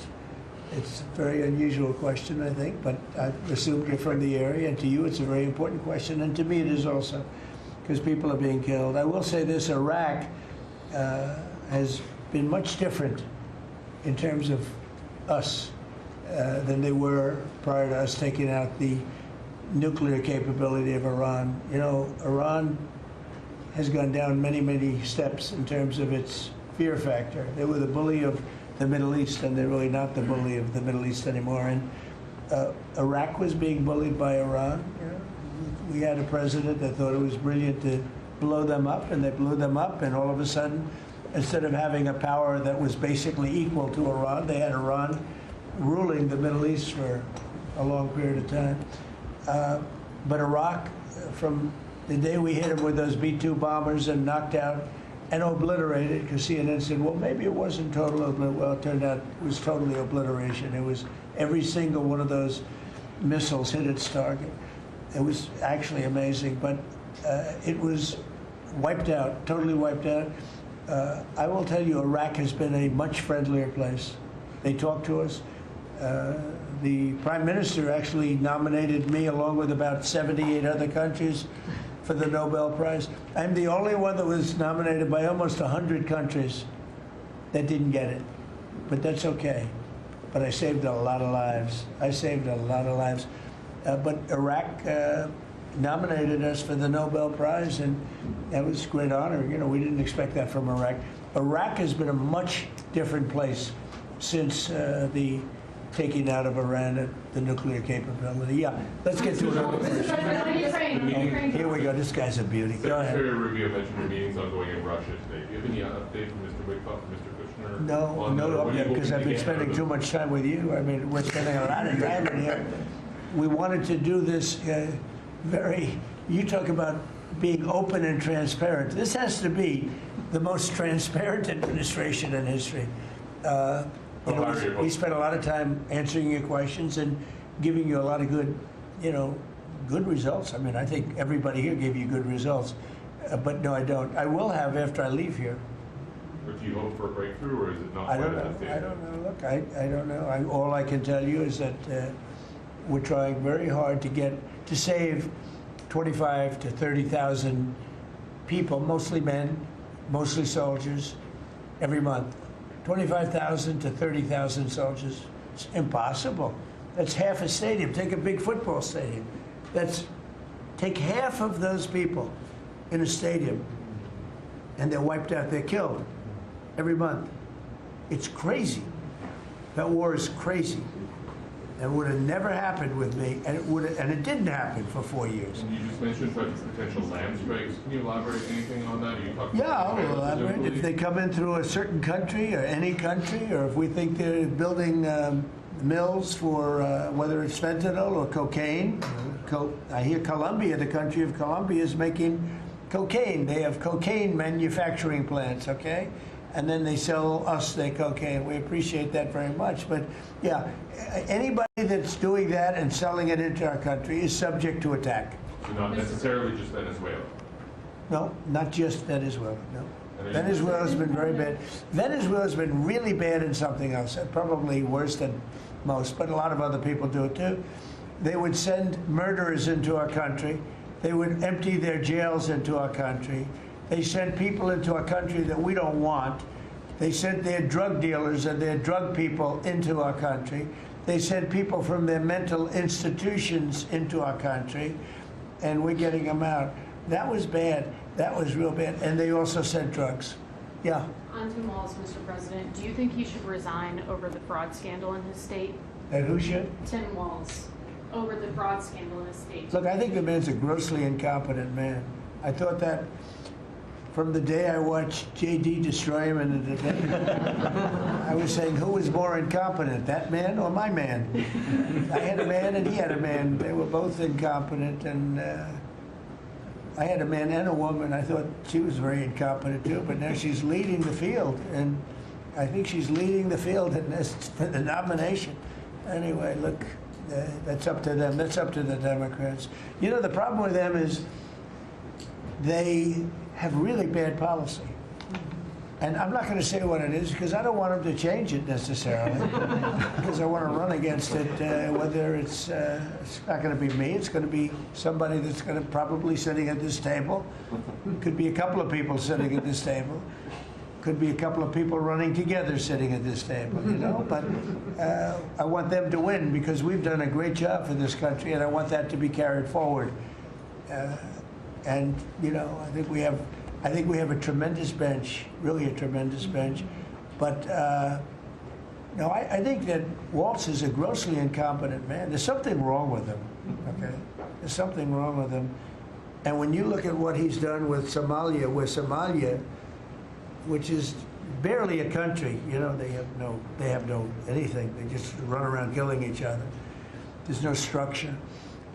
A: It's a very unusual question, I think, but I assume you're from the area, and to you it's a very important question, and to me it is also, because people are being killed. I will say this, Iraq has been much different in terms of us than they were prior to us taking out the nuclear capability of Iran. You know, Iran has gone down many, many steps in terms of its fear factor. They were the bully of the Middle East, and they're really not the bully of the Middle East anymore. And Iraq was being bullied by Iran. We had a president that thought it was brilliant to blow them up, and they blew them up, and all of a sudden, instead of having a power that was basically equal to Iran, they had Iran ruling the Middle East for a long period of time. But Iraq, from the day we hit them with those B-2 bombers and knocked out and obliterated, because CNN said, well, maybe it wasn't total obliteration. Well, it turned out it was totally obliteration. It was every single one of those missiles hit its target. It was actually amazing, but it was wiped out, totally wiped out. I will tell you, Iraq has been a much friendlier place. They talk to us. The Prime Minister actually nominated me along with about 78 other countries for the Nobel Prize. I'm the only one that was nominated by almost 100 countries that didn't get it. But that's okay. But I saved a lot of lives. I saved a lot of lives. But Iraq nominated us for the Nobel Prize, and that was a great honor. You know, we didn't expect that from Iraq. Iraq has been a much different place since the taking out of Iran the nuclear capability. Yeah, let's get to another question. Here we go. This guy's a beauty. Go ahead.
F: Secretary Rubio mentioned your meetings ongoing in Russia today. Do you have any update from Mr. Witkoff and Mr. Kushner?
A: No update, because I've been spending too much time with you. I mean, we're spending a lot of time in here. We wanted to do this you talk about being open and transparent. This has to be the most transparent administration in history. We spent a lot of time answering your questions and giving you a lot of good, good results. I mean, I think everybody here gave you good results. But no, I don't. I will have after I leave here.
F: But do you hope for a breakthrough, or is it not?
A: I don't know. Look, I don't know. All I can tell you is that we're trying very hard to save 25 to 30,000 people, mostly men, mostly soldiers, every month. 25,000 to 30,000 soldiers. It's impossible. That's half a stadium. Take a big football stadium. Take half of those people in a stadium, and they're wiped out. They're killed every month. It's crazy. That war is crazy. That would have never happened with me, and it didn't happen for 4 years.
F: And you just mentioned potential land strikes. Can you elaborate anything on that?
A: Yeah, I'll elaborate. If they come in through a certain country or any country, or if we think they're building mills for whether it's fentanyl or cocaine. I hear Colombia, the country of Colombia, is making cocaine. They have cocaine manufacturing plants, okay? And then they sell us their cocaine. We appreciate that very much. But yeah, anybody that's doing that and selling it into our country is subject to attack.
F: So not necessarily just Venezuela?
A: No, not just Venezuela, no. Venezuela's been very bad. Venezuela's been really bad in something else, probably worse than most, but a lot of other people do it too. They would send murderers into our country. They would empty their jails into our country. They sent people into our country that we don't want. They sent their drug dealers and their drug people into our country. They sent people from their mental institutions into our country, and we're getting them out. That was bad. That was real bad. And they also sent drugs. Yeah.
G: On Tim Walz, Mr. President, do you think he should resign over the fraud scandal in his state?
A: And who should?
G: Tim Walz, over the fraud scandal in his state.
A: Look, I think the man's a grossly incompetent man. I thought that from the day I watched J.D. destroy him, and I was saying, who was more incompetent, that man or my man? I had a man and he had a man. They were both incompetent, and I had a man and a woman. I thought she was very incompetent too, but now she's leading the field, and I think she's leading the field in this for the nomination. Anyway, look, that's up to them. That's up to the Democrats. You know, the problem with them is they have really bad policy. And I'm not going to say what it is because I don't want them to change it necessarily. Because I want to run against it, whether it's not going to be me, it's going to be somebody that's going to probably sitting at this table. Could be a couple of people sitting at this table. Could be a couple of people running together sitting at this table, you know. But I want them to win because we've done a great job for this country, and I want that to be carried forward. And you know, I think we have a tremendous bench, really a tremendous bench. But no, I think that Waltz is a grossly incompetent man. There's something wrong with him. Okay, there's something wrong with him. And when you look at what he's done with Somalia, which is barely a country, you know, they have no anything. They just run around killing each other. There's no structure.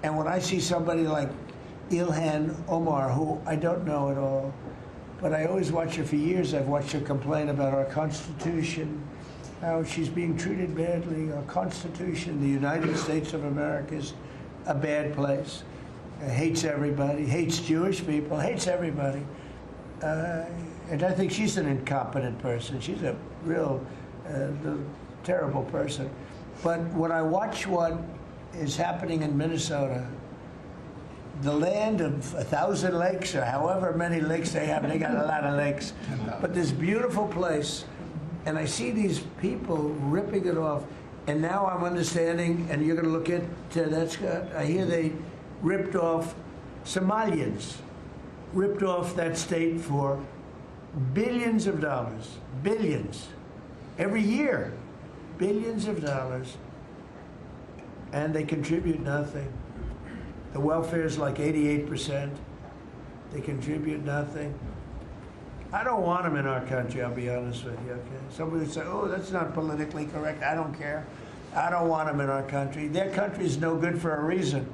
A: And when I see somebody like Ilhan Omar, who I don't know at all, but I always watch her for years. I've watched her complain about our Constitution, how she's being treated badly. Our Constitution, the United States of America, is a bad place. Hates everybody, hates Jewish people, hates everybody. And I think she's an incompetent person. She's a real terrible person. But when I watch what is happening in Minnesota, the land of 1,000 lakes, or however many lakes they have, they got a lot of lakes. But this beautiful place, and I see these people ripping it off, and now I'm understanding, and you're going to look at that, Scott, I hear they ripped off Somalians, ripped off that state for billions of dollars, billions, every year, billions of dollars, and they contribute nothing. The welfare is like 88%. They contribute nothing. I don't want them in our country, I'll be honest with you, okay? Somebody would say, oh, that's not politically correct. I don't care. I don't want them in our country. Their country's no good for a reason.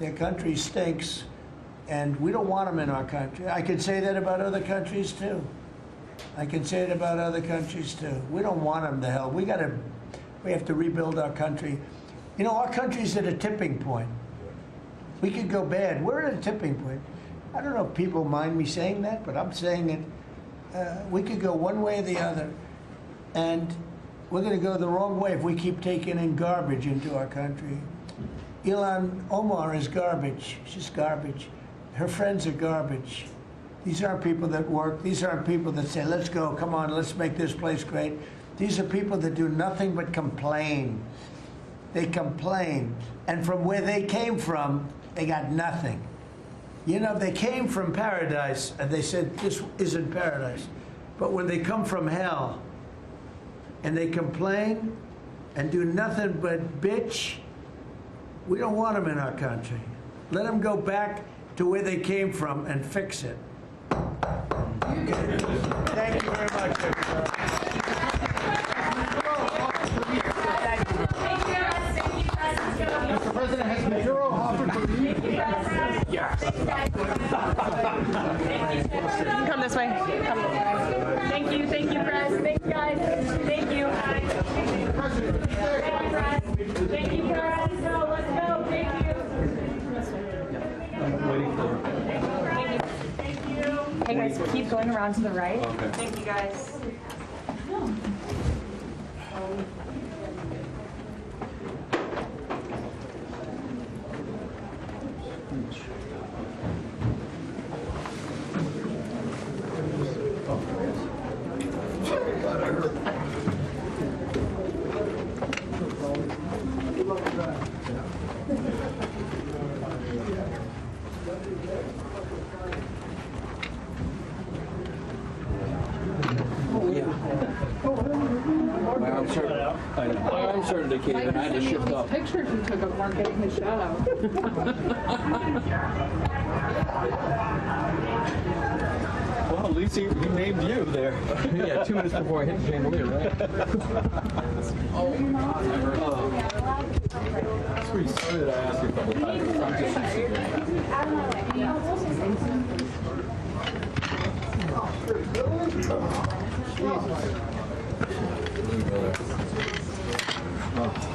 A: Their country stinks, and we don't want them in our country. I can say that about other countries, too. I can say it about other countries, too. We don't want them to hell. We have to rebuild our country. You know, our country's at a tipping point. We could go bad. We're at a tipping point. I don't know if people mind me saying that, but I'm saying it. We could go one way or the other, and we're going to go the wrong way if we keep taking in garbage into our country. Ilhan Omar is garbage. She's garbage. Her friends are garbage. These aren't people that work. These aren't people that say, let's go, come on, let's make this place great. These are people that do nothing but complain. They complain. And from where they came from, they got nothing. You know, they came from paradise, and they said, this isn't paradise. But when they come from hell, and they complain, and do nothing but bitch, we don't want them in our country. Let them go back to where they came from and fix it. Thank you very much, everybody.
T: Mr. President, has Maduro offered to leave?
H: Yes. Come this way. Come. Thank you, Press. Thanks, guys. Thank you. Thank you, Press. No, let's go. Thank you.
K: I'm waiting for
H: Thank you. Hey, guys, keep going around to the right.
K: Okay.
H: Thank you, guys.
I: My arm started to cave and I had to shift up.
W: Pictures you took of Mark getting his shout out.
I: Well, at least he named you there.
N: Yeah, 2 minutes before I hit the chandelier, right?
I: That's where you started. I asked you a couple times. I'm just used to doing that. Oh.